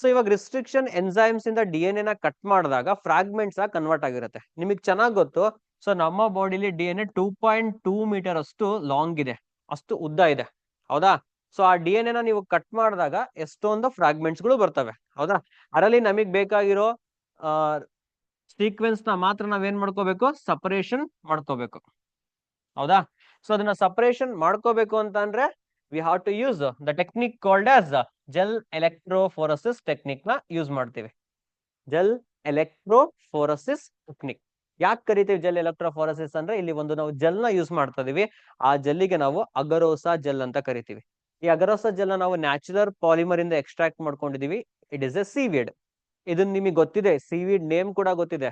ಸೊ ಇವಾಗ ರಿಸ್ಟ್ರಿಕ್ಷನ್ ಎನ್ಸೈಮ್ಸ್ ಇಂದ ಡಿಎನ್ಎ ನ ಕಟ್ ಮಾಡಿದಾಗ ಫ್ರಾಗ್ಮೆಂಟ್ಸ್ ಆಗಿ ಕನ್ವರ್ಟ್ ಆಗಿರುತ್ತೆ. ನಿಮಗೆ ಚೆನ್ನಾಗಿ ಗೊತ್ತು, ಸೊ ನಮ್ಮ ಬಾಡಿಲಿ ಡಿಎನ್ಎ 2.2 ಮೀಟರ್ ಅಷ್ಟು ಲಾಂಗ್ ಇದೆ, ಅಷ್ಟು ಉದ್ದ ಇದೆ. ಹೌದಾ, ಸೊ ಆ ಡಿಎನ್ಎ ನ ನೀವು ಕಟ್ ಮಾಡಿದಾಗ ಎಷ್ಟೊಂದು ಫ್ರಾಗ್ಮೆಂಟ್ಸ್ ಗಳು ಬರ್ತವೆ. ಹೌದಾ, ಅದರಲ್ಲಿ ನಮಗೆ ಬೇಕಾಗಿರೋ ಸೀಕ್ವೆನ್ಸ್ ನ ಮಾತ್ರ ನಾವೇನ್ ಮಾಡ್ಕೋಬೇಕು, ಸಪರೇಷನ್ ಮಾಡ್ಕೋಬೇಕು. ಹೌದಾ, ಸೊ ಅದನ್ನ ಸಪರೇಷನ್ ಮಾಡ್ಕೋಬೇಕು ಅಂತ ಅಂದ್ರೆ we have to use the technique called as gel electrophoresis technique ನ ಯೂಸ್ ಮಾಡ್ತೀವಿ. ಜೆಲ್ ಎಲೆಕ್ಟ್ರೋಫೋರಸಿಸ್ ಟೆಕ್ನಿಕ್ ಯಾಕೆ ಕರಿತೀವಿ ಜೆಲ್ ಎಲೆಕ್ಟ್ರೋಫೋರಸಿಸ್ ಅಂದ್ರೆ, ಇಲ್ಲಿ ಒಂದು ನಾವು ಜೆಲ್ ನ ಯೂಸ್ ಮಾಡ್ತಾ ಇದೀವಿ. ಆ ಜೆಲ್ಲಿಗೆ ನಾವು ಅಗರೋಸಾ ಜೆಲ್ ಅಂತ ಕರಿತೀವಿ. ಈ ಅಗರೋಸಾ ಜೆಲ್ ನಾವು ನ್ಯಾಚುರಲ್ ಪಾಲಿಮರ್ ಇಂದ ಎಕ್ಸ್ಟ್ರಾಕ್ಟ್ ಮಾಡ್ಕೊಂಡಿದೀವಿ. It is a seaweed. ಇದನ್ನ ನಿಮಗೆ ಗೊತ್ತಿದೆ, ಸೀವಿಡ್ ನೇಮ್ ಕೂಡ ಗೊತ್ತಿದೆ.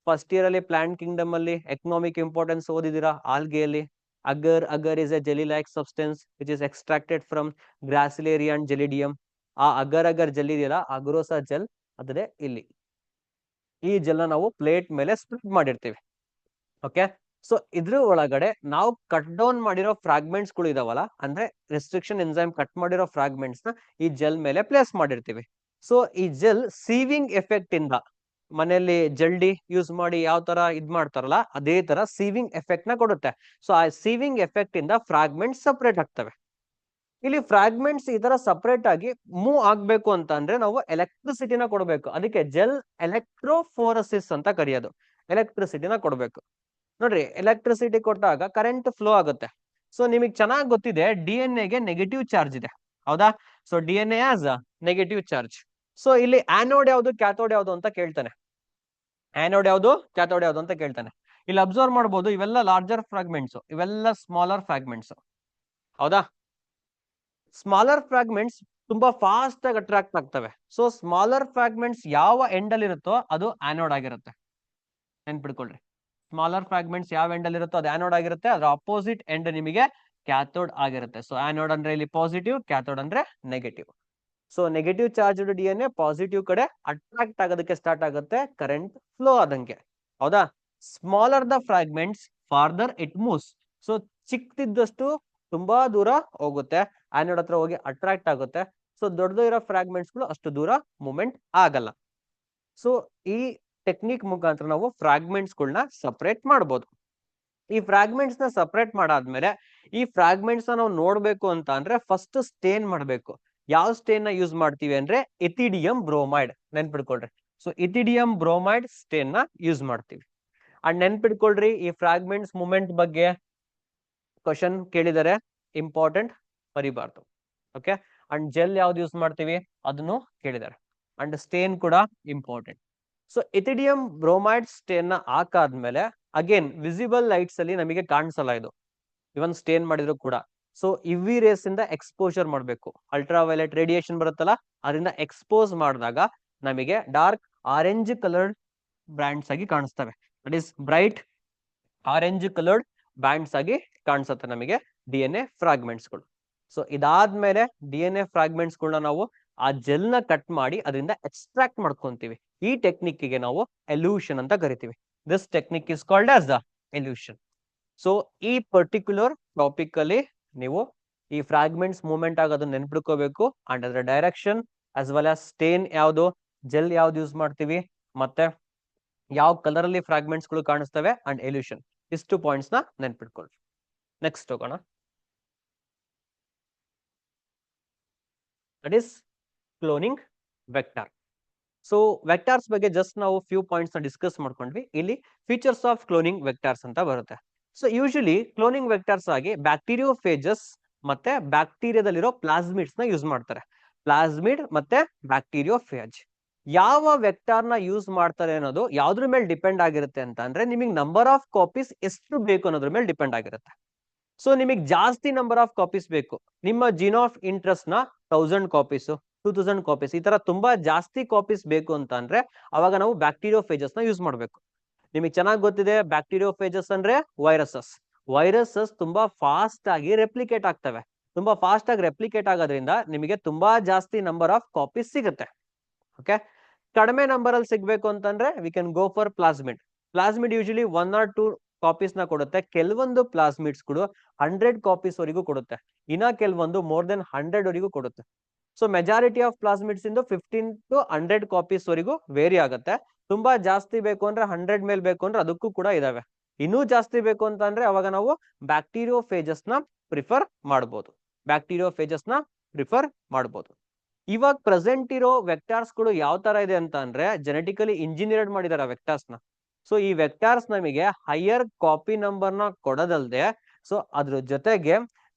ಫಸ್ಟ್ ಇಯರ್ ಅಲ್ಲಿ ಪ್ಲಾಂಟ್ ಕಿಂಗ್ಡಮ್ ಅಲ್ಲಿ ಎಕನಾಮಿಕ್ ಇಂಪಾರ್ಟೆನ್ಸ್ ಓದಿದಿರಾ. ಆಲ್ಗೆಯಲ್ಲಿ agar is a jelly like substance which is extracted from Gracilaria and Gelidium. ಆ ಅಗರ್ ಜೆಲ್ ಇದೆಯಲ್ಲ, ಅಗರೋಸಾ ಜೆಲ್ ಅದೇ ಇಲ್ಲಿ. ಈ ಜೆಲ್ ನಾವು ಪ್ಲೇಟ್ ಮೇಲೆ ಸ್ಪ್ರೆಡ್ ಮಾಡಿರ್ತೀವಿ. ಓಕೆ, ಸೊ ಇದ್ರ ಒಳಗಡೆ ನಾವು ಕಟ್ ಡೌನ್ ಮಾಡಿರೋ ಫ್ರಾಗ್ಮೆಂಟ್ಸ್ ಗಳು ಇದಾವಲ್ಲ, ಅಂದ್ರೆ ರೆಸ್ಟ್ರಿಕ್ಷನ್ ಎನ್ಸೈಮ್ ಕಟ್ ಮಾಡಿರೋ ಫ್ರಾಗ್ಮೆಂಟ್ಸ್ ನ ಈ ಜೆಲ್ ಮೇಲೆ ಪ್ಲೇಸ್ ಮಾಡಿರ್ತೀವಿ. ಸೊ ಈ ಜೆಲ್ ಸೀವಿಂಗ್ ಎಫೆಕ್ಟ್ ಇಂದ, ಮನೆಯಲ್ಲಿ ಜಲ್ಡಿ ಯೂಸ್ ಮಾಡಿ ಯಾವ ತರ ಇದ್ ಮಾಡ್ತಾರಲ್ಲ, ಅದೇ ತರ ಸೀವಿಂಗ್ ಎಫೆಕ್ಟ್ ನ ಕೊಡುತ್ತೆ. ಸೊ ಆ ಸೀವಿಂಗ್ ಎಫೆಕ್ಟ್ ಇಂದ ಫ್ರಾಗ್ಮೆಂಟ್ಸ್ ಸಪರೇಟ್ ಆಗ್ತವೆ. ಇಲ್ಲಿ ಫ್ರಾಗ್ಮೆಂಟ್ಸ್ ಈ ತರ ಸಪರೇಟ್ ಆಗಿ ಮೂವ್ ಆಗ್ಬೇಕು ಅಂತ ಅಂದ್ರೆ ನಾವು ಎಲೆಕ್ಟ್ರಿಸಿಟಿನ ಕೊಡಬೇಕು. ಅದಕ್ಕೆ ಜೆಲ್ ಎಲೆಕ್ಟ್ರೋಫೋರಸಿಸ್ ಅಂತ ಕರೆಯೋದು. ಎಲೆಕ್ಟ್ರಿಸಿಟಿನ ಕೊಡಬೇಕು. ನೋಡ್ರಿ, ಎಲೆಕ್ಟ್ರಿಸಿಟಿ ಕೊಟ್ಟಾಗ ಕರೆಂಟ್ ಫ್ಲೋ ಆಗುತ್ತೆ. ಸೊ ನಿಮಗೆ ಚೆನ್ನಾಗಿ ಗೊತ್ತಿದೆ, ಡಿಎನ್ಎಗೆ ನೆಗೆಟಿವ್ ಚಾರ್ಜ್ ಇದೆ. ಹೌದಾ, so DNA as negative charge. So ಇಲ್ಲಿ ಆನೋಡ್ ಯಾವುದು, ಕ್ಯಾಥೋಡ್ ಯಾವುದು ಅಂತ ಕೇಳ್ತಾನೆ. ಆನೋಡ್ ಯಾವುದು, ಕ್ಯಾಥೋಡ್ ಯಾವುದು ಅಂತ ಕೇಳ್ತಾನೆ. ಇಲ್ಲಿ ಅಬ್ಸರ್ವ್ ಮಾಡಬಹುದು, ಇವೆಲ್ಲ ಲಾರ್ಜರ್ ಫ್ರಾಗ್ಮೆಂಟ್ಸ್, ಇವೆಲ್ಲ ಸ್ಮಾಲರ್ ಫ್ರಾಗ್ಮೆಂಟ್ಸ್. ಹೌದಾ, ಸ್ಮಾಲರ್ ಫ್ರಾಗ್ಮೆಂಟ್ಸ್ ತುಂಬಾ ಫಾಸ್ಟ್ ಆಗಿ ಅಟ್ರಾಕ್ಟ್ ಆಗ್ತವೆ. ಸೊ ಸ್ಮಾಲರ್ ಫ್ರಾಗ್ಮೆಂಟ್ಸ್ ಯಾವ ಎಂಡ್ ಅಲ್ಲಿ ಇರುತ್ತೋ ಅದು ಆನೋಡ್ ಆಗಿರುತ್ತೆ. ನೆನ್ಪಿಡ್ಕೊಳ್ರಿ, ಸ್ಮಾಲರ್ ಫ್ರಾಗ್ಮೆಂಟ್ಸ್ ಯಾವ ಎಂಡ್ ಅಲ್ಲಿ ಇರುತ್ತೋ ಅದು ಆನೋಡ್ ಆಗಿರುತ್ತೆ. ಅದ್ರ ಅಪೋಸಿಟ್ ಎಂಡ್ ನಿಮಗೆ ಕ್ಯಾಥೋಡ್ ಆಗಿರುತ್ತೆ. ಸೊ ಆನೋಡ್ ಅಂದ್ರೆ ಇಲ್ಲಿ ಪಾಸಿಟಿವ್, ಕ್ಯಾಥೋಡ್ ಅಂದ್ರೆ negative. So negative charge DNA positive ಕಡೆ ಅಟ್ರಾಕ್ಟ್ ಆಗೋದಕ್ಕೆ ಸ್ಟಾರ್ಟ್ ಆಗುತ್ತೆ, ಕರೆಂಟ್ ಫ್ಲೋ ಆದಂಗೆ. ಹೌದಾ, smaller the fragments further it moves. So ಚಿಕ್ಕದಿದ್ದಷ್ಟು ತುಂಬಾ ದೂರ ಹೋಗುತ್ತೆ, ಆನೋಡ್ ಹತ್ರ ಹೋಗಿ ಅಟ್ರಾಕ್ಟ್ ಆಗುತ್ತೆ. ಸೊ ದೊಡ್ಡದು ಇರೋ ಫ್ರಾಗ್ಮೆಂಟ್ಸ್ ಗಳು ಅಷ್ಟು ದೂರ ಮೂವ್ಮೆಂಟ್ ಆಗಲ್ಲ. ಸೊ ಈ ಟೆಕ್ನಿಕ್ ಮುಖಾಂತರ ನಾವು ಫ್ರಾಗ್ಮೆಂಟ್ಸ್ ಗಳನ್ನ ಸಪರೇಟ್ ಮಾಡ್ಬೋದು. ಈ ಫ್ರಾಗ್ಮೆಂಟ್ಸ್ ನ ಸಪರೇಟ್ ಮಾಡಾದ್ಮೇಲೆ ಈ ಫ್ರಾಗ್ಮೆಂಟ್ಸ್ ನಾವು ನೋಡ್ಬೇಕು ಅಂತ ಅಂದ್ರೆ ಫಸ್ಟ್ ಸ್ಟೇನ್ ಮಾಡ್ಬೇಕು. ಯಾವ ಸ್ಟೇನ್ ನ ಯೂಸ್ ಮಾಡ್ತೀವಿ ಅಂದ್ರೆ ಎಥಿಡಿಯಂ ಬ್ರೋಮೈಡ್. ನೆನ್ಪಿಡ್ಕೊಳ್ರಿ, ಸೊ ಎಥಿಡಿಯಂ ಬ್ರೋಮೈಡ್ ಸ್ಟೇನ್ ನ ಯೂಸ್ ಮಾಡ್ತೀವಿ. ಅಂಡ್ ನೆನ್ಪಿಡ್ಕೊಳ್ರಿ, ಈ ಫ್ರಾಗ್ಮೆಂಟ್ಸ್ ಮೂವ್ಮೆಂಟ್ ಬಗ್ಗೆ ಕ್ವಶನ್ ಕೇಳಿದರೆ ಇಂಪಾರ್ಟೆಂಟ್, ಬರಿಬಾರ್ದು. ಓಕೆ. ಅಂಡ್ ಜೆಲ್ ಯಾವ್ದು ಯೂಸ್ ಮಾಡ್ತೀವಿ ಅದನ್ನು ಕೇಳಿದ್ದಾರೆ. ಅಂಡ್ ಸ್ಟೇನ್ ಕೂಡ ಇಂಪಾರ್ಟೆಂಟ್. ಸೊ ಇಥಿಡಿಯಂ ಬ್ರೋಮೈಡ್ ಸ್ಟೇನ್ ನ ಹಾಕಾದ್ಮೇಲೆ ಅಗೇನ್ ವಿಸಿಬಲ್ ಲೈಟ್ಸ್ ಅಲ್ಲಿ ನಮಗೆ ಕಾಣಿಸಲ್ಲ ಇದು, ಇವನ್ ಸ್ಟೇನ್ ಮಾಡಿದ್ರು ಕೂಡ. ಸೊ ಯುವಿ ರೇಸ್ ಇಂದ ಎಕ್ಸ್ಪೋಜರ್ ಮಾಡಬೇಕು, ಅಲ್ಟ್ರಾ ವೈಲೆಟ್ ರೇಡಿಯೇಷನ್ ಬರುತ್ತಲ್ಲ ಅದರಿಂದ ಎಕ್ಸ್ಪೋಸ್ ಮಾಡಿದಾಗ ನಮಗೆ ಡಾರ್ಕ್ ಆರೆಂಜ್ ಕಲರ್ಡ್ ಬ್ಯಾಂಡ್ಸ್ ಆಗಿ ಕಾಣಿಸ್ತವೆ. That is bright orange coloured bands ಆಗಿ ಕಾಣಿಸುತ್ತೆ ನಮಗೆ DNA ಫ್ರಾಗ್ಮೆಂಟ್ಸ್ಗಳು. ಸೊ ಇದಾದ್ಮೇಲೆ DNA ಫ್ರಾಗ್ಮೆಂಟ್ಸ್ಗಳನ್ನ ನಾವು ಆ ಜೆಲ್ ನ ಕಟ್ ಮಾಡಿ ಅದರಿಂದ ಎಕ್ಸ್ಟ್ರಾಕ್ಟ್ ಮಾಡ್ಕೊಂತೀವಿ. ಈ ಟೆಕ್ನಿಕ್ ಗೆ ನಾವು ಎಲ್ಯೂಷನ್ ಅಂತ ಕರಿತೀವಿ. This technique is called as the elution. So ಈ ಪರ್ಟಿಕ್ಯುಲರ್ ಟಾಪಿಕ್ ಅಲ್ಲಿ ನೀವು ಈ ಫ್ರಾಗ್ಮೆಂಟ್ಸ್ ಮೂವ್ಮೆಂಟ್ ಆಗೋದನ್ನ ನೆನ್ಪಿಡ್ಕೋಬೇಕು. ಅಂಡ್ ಅದರ direction as well as stain ಯಾವ್ದು, ಜೆಲ್ ಯಾವ್ದು ಯೂಸ್ ಮಾಡ್ತೀವಿ, ಮತ್ತೆ ಯಾವ ಕಲರ್ ಅಲ್ಲಿ ಫ್ರಾಗ್ಮೆಂಟ್ಸ್ ಗಳು ಕಾಣಿಸ್ತವೆ, ಅಂಡ್ ಎಲ್ಯೂಷನ್, ಇಷ್ಟು ಪಾಯಿಂಟ್ಸ್ ನ ನೆನ್ಪಿಟ್ಕೊಳ್ಳಿ. ನೆಕ್ಸ್ಟ್ ಹೋಗೋಣ. That is cloning vector. So vectors ಬಗ್ಗೆ ಜಸ್ಟ್ ನಾವು ಫ್ಯೂ ಪಾಯಿಂಟ್ಸ್ ನ ಡಿಸ್ಕಸ್ ಮಾಡ್ಕೊಂಡ್ವಿ. ಇಲ್ಲಿ ಫೀಚರ್ಸ್ ಆಫ್ ಕ್ಲೋನಿಂಗ್ ವೆಕ್ಟಾರ್ಸ್ ಅಂತ ಬರುತ್ತೆ. ಸೊ ಯೂಶಲಿ ಕ್ಲೋನಿಂಗ್ ವೆಕ್ಟಾರ್ಸ್ ಆಗಿ ಬ್ಯಾಕ್ಟೀರಿಯೋಫೇಜಸ್ ಮತ್ತೆ ಬ್ಯಾಕ್ಟೀರಿಯಾದಲ್ಲಿರೋ ಪ್ಲಾಸ್ಮಿಡ್ಸ್ ನ ಯೂಸ್ ಮಾಡ್ತಾರೆ. ಪ್ಲಾಸ್ಮಿಡ್ ಮತ್ತೆ ಬ್ಯಾಕ್ಟೀರಿಯೋಫೇಜ್ ಯಾವ ವೆಕ್ಟಾರ್ ನ ಯೂಸ್ ಮಾಡ್ತಾರೆ ಅನ್ನೋದು ಯಾವ್ದ್ರ ಮೇಲೆ ಡಿಪೆಂಡ್ ಆಗಿರುತ್ತೆ ಅಂತ ಅಂದ್ರೆ ನಿಮಗೆ ನಂಬರ್ ಆಫ್ ಕಾಪೀಸ್ ಎಷ್ಟು ಬೇಕು ಅನ್ನೋದ್ರ ಮೇಲೆ ಡಿಪೆಂಡ್ ಆಗಿರುತ್ತೆ. ಸೊ ನಿಮಗೆ ಜಾಸ್ತಿ ನಂಬರ್ ಆಫ್ ಕಾಪೀಸ್ ಬೇಕು, ನಿಮ್ಮ ಜೀನ್ ಆಫ್ ಇಂಟ್ರೆಸ್ಟ್ ನ 1000 ಕಾಪೀಸ್ 2000 ಕಾಪೀಸ್ ಈ ತರ ತುಂಬಾ ಜಾಸ್ತಿ ಕಾಪೀಸ್ ಬೇಕು ಅಂತ ಅಂದ್ರೆ ಅವಾಗ ನಾವು ಬ್ಯಾಕ್ಟೀರಿಯೋಫೇಜಸ್ ನ ಯೂಸ್ ಮಾಡ್ಬೇಕು. ನಿಮಗೆ ಚೆನ್ನಾಗಿ ಗೊತ್ತಿದೆ ಬ್ಯಾಕ್ಟೀರಿಯೋಫೇಜಸ್ ಅಂದ್ರೆ ವೈರಸಸ್ ತುಂಬಾ ಫಾಸ್ಟ್ ಆಗಿ ರೆಪ್ಲಿಕೇಟ್ ಆಗ್ತವೆ. ತುಂಬಾ ಫಾಸ್ಟ್ ಆಗಿ ರೆಪ್ಲಿಕೇಟ್ ಆಗೋದ್ರಿಂದ ನಿಮಗೆ ತುಂಬಾ ಜಾಸ್ತಿ ನಂಬರ್ ಆಫ್ ಕಾಪೀಸ್ ಸಿಗುತ್ತೆ. ಓಕೆ, ಕಡಿಮೆ ನಂಬರ್ ಅಲ್ಲಿ ಸಿಗ್ಬೇಕು ಅಂತಂದ್ರೆ we can go for plasmid. Plasmid usually 1 or 2 copies ನ ಕೊಡುತ್ತೆ. ಕೆಲವೊಂದು ಪ್ಲಾಸ್ಮಿಡ್ಸ್ ಗಳು 100 ಕಾಪೀಸ್ ವರೆಗೂ ಕೊಡುತ್ತೆ, ಇನ್ನ ಕೆಲವೊಂದು ಮೋರ್ ದೆನ್ 100 ವರೆಗೂ ಕೊಡುತ್ತೆ. ಸೊ ಮೆಜಾರಿಟಿ ಆಫ್ ಪ್ಲಾಸ್ಮಿಡ್ಸ್ ಇಂದು 15 to 100 ಕಾಪೀಸ್ ವರೆಗೂ ವೇರಿ ಆಗುತ್ತೆ. ತುಂಬಾ ಜಾಸ್ತಿ ಬೇಕು ಅಂದ್ರೆ 100 ಮೇಲೆ ಬೇಕು ಅಂದ್ರೆ ಅದಕ್ಕೂ ಕೂಡ ಇದಾವೆ. ಇನ್ನೂ ಜಾಸ್ತಿ ಬೇಕು ಅಂತ ಅಂದ್ರೆ ಅವಾಗ ನಾವು ಬ್ಯಾಕ್ಟೀರಿಯೋಫೇಜಸ್ ನ ಪ್ರಿಫರ್ ಮಾಡಬಹುದು. ಇವಾಗ ಪ್ರೆಸೆಂಟ್ ಇರೋ ವೆಕ್ಟಾರ್ಸ್ ಗಳು ಯಾವ ತರ ಇದೆ ಅಂತ ಅಂದ್ರೆ ಜೆನೆಟಿಕಲಿ ಇಂಜಿನಿಯರ್ಡ್ ಮಾಡಿದಾರೆ ವೆಕ್ಟಾರ್ಸ್ ನ. ಸೊ ಈ ವೆಕ್ಟಾರ್ಸ್ ನಮಗೆ ಹೈಯರ್ ಕಾಪಿ ನಂಬರ್ ನ ಕೊಡೋದಲ್ದೆ ಸೊ ಅದ್ರ ಜೊತೆಗೆ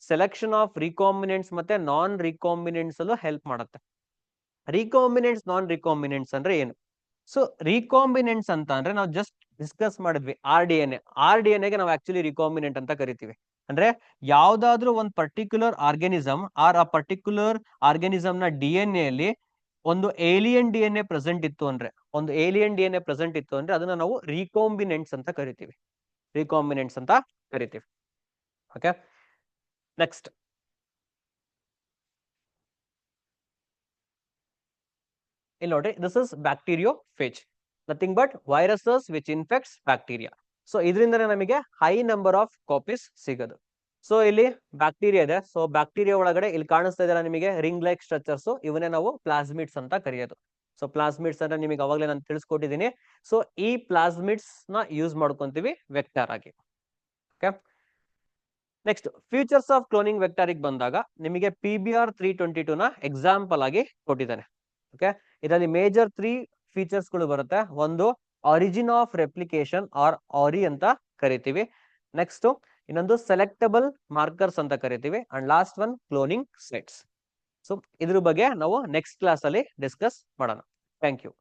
ಸೆಲೆಕ್ಷನ್ ಆಫ್ ರಿಕಾಂಬಿನೆಂಟ್ಸ್ ಮತ್ತೆ ನಾನ್ ರಿಕಾಂಬಿನೆಂಟ್ಸ್ ಅಲ್ಲೂ ಹೆಲ್ಪ್ ಮಾಡುತ್ತೆ. ರಿಕಾಂಬಿನೆಂಟ್ಸ್ ನಾನ್ ರಿಕಾಂಬಿನೆಂಟ್ಸ್ ಅಂದ್ರೆ ಏನು? ಸೊ ರಿಕಾಂಬಿನೆಂಟ್ಸ್ ಅಂತ ಅಂದ್ರೆ ನಾವು ಜಸ್ಟ್ ಡಿಸ್ಕಸ್ ಮಾಡಿದ್ವಿ ಆರ್ ಡಿ ಎನ್ ಎಗೆ ನಾವು ಆಕ್ಚುಲಿ ರಿಕಾಂಬಿನೆಂಟ್ ಅಂತ ಕರಿತೀವಿ. ಅಂದ್ರೆ ಯಾವ್ದಾದ್ರು ಒಂದು ಪರ್ಟಿಕ್ಯುಲರ್ ಆರ್ಗ್ಯಾನಿಸಮ್ ಆರ್ ಆ ಪರ್ಟಿಕ್ಯುಲರ್ ಆರ್ಗ್ಯಾನಿಸಮ್ ನ DNA ಅಲ್ಲಿ ಒಂದು ಏಲಿಯನ್ DNA ಪ್ರೆಸೆಂಟ್ ಇತ್ತು ಅಂದ್ರೆ ಅದನ್ನ ನಾವು ರಿಕಾಂಬಿನೆಂಟ್ಸ್ ಅಂತ ಕರಿತೀವಿ. ಓಕೆ, ನೆಕ್ಸ್ಟ್ ಇಲ್ಲಿ ನೋಡ್ರಿ, this is bacteriophage, nothing but viruses which infects bacteria. So ಇದರಿಂದನೇ ನಮಗೆ ಹೈ ನಂಬರ್ ಆಫ್ ಕಾಪೀಸ್ ಸಿಗೋದು. ಸೊ ಇಲ್ಲಿ ಬ್ಯಾಕ್ಟೀರಿಯಾ ಇದೆ. ಸೊ ಬ್ಯಾಕ್ಟೀರಿಯಾ ಒಳಗಡೆ ಇಲ್ಲಿ ಕಾಣಿಸ್ತಾ ಇದೆಯಲ್ಲ ನಿಮಗೆ ರಿಂಗ್ ಲೈಕ್ ಸ್ಟ್ರಕ್ಚರ್ಸ್, ಇವನ್ನೇ ನಾವು ಪ್ಲಾಸ್ಮಿಡ್ಸ್ ಅಂತ ಕರೆಯೋದು. ಸೊ ಪ್ಲಾಸ್ಮಿಡ್ಸ್ ಅಂದ್ರೆ ನಿಮಗೆ ಅವಾಗಲೇ ನಾನು ತಿಳಿಸ್ಕೊಟ್ಟಿದ್ದೀನಿ. ಸೊ ಈ ಪ್ಲಾಸ್ಮಿಡ್ಸ್ ನ ಯೂಸ್ ಮಾಡ್ಕೊಂತೀವಿ ವೆಕ್ಟಾರ್ ಆಗಿ. Okay, next features of cloning ವೆಕ್ಟಾರಿಗೆ ಬಂದಾಗ ನಿಮಗೆ PBR 322 ನ ಎಕ್ಸಾಂಪಲ್ ಆಗಿ ಕೊಟ್ಟಿದ್ದಾನೆ. ಓಕೆ, ಇದರಲ್ಲಿ ಮೇಜರ್ 3 ಫೀಚರ್ಸ್ ಗಳು ಬರುತ್ತೆ. ಒಂದು origin of replication or ori ಅಂತ ಕರಿತೀವಿ. ನೆಕ್ಸ್ಟ್ ಇನ್ನೊಂದು ಸೆಲೆಕ್ಟಬಲ್ ಮಾರ್ಕರ್ಸ್ ಅಂತ ಕರಿತೀವಿ. And last one cloning sites. So ಇದ್ರ ಬಗ್ಗೆ ನಾವು ನೆಕ್ಸ್ಟ್ ಕ್ಲಾಸ್ ಅಲ್ಲಿ ಡಿಸ್ಕಸ್ ಮಾಡೋಣ. Thank you.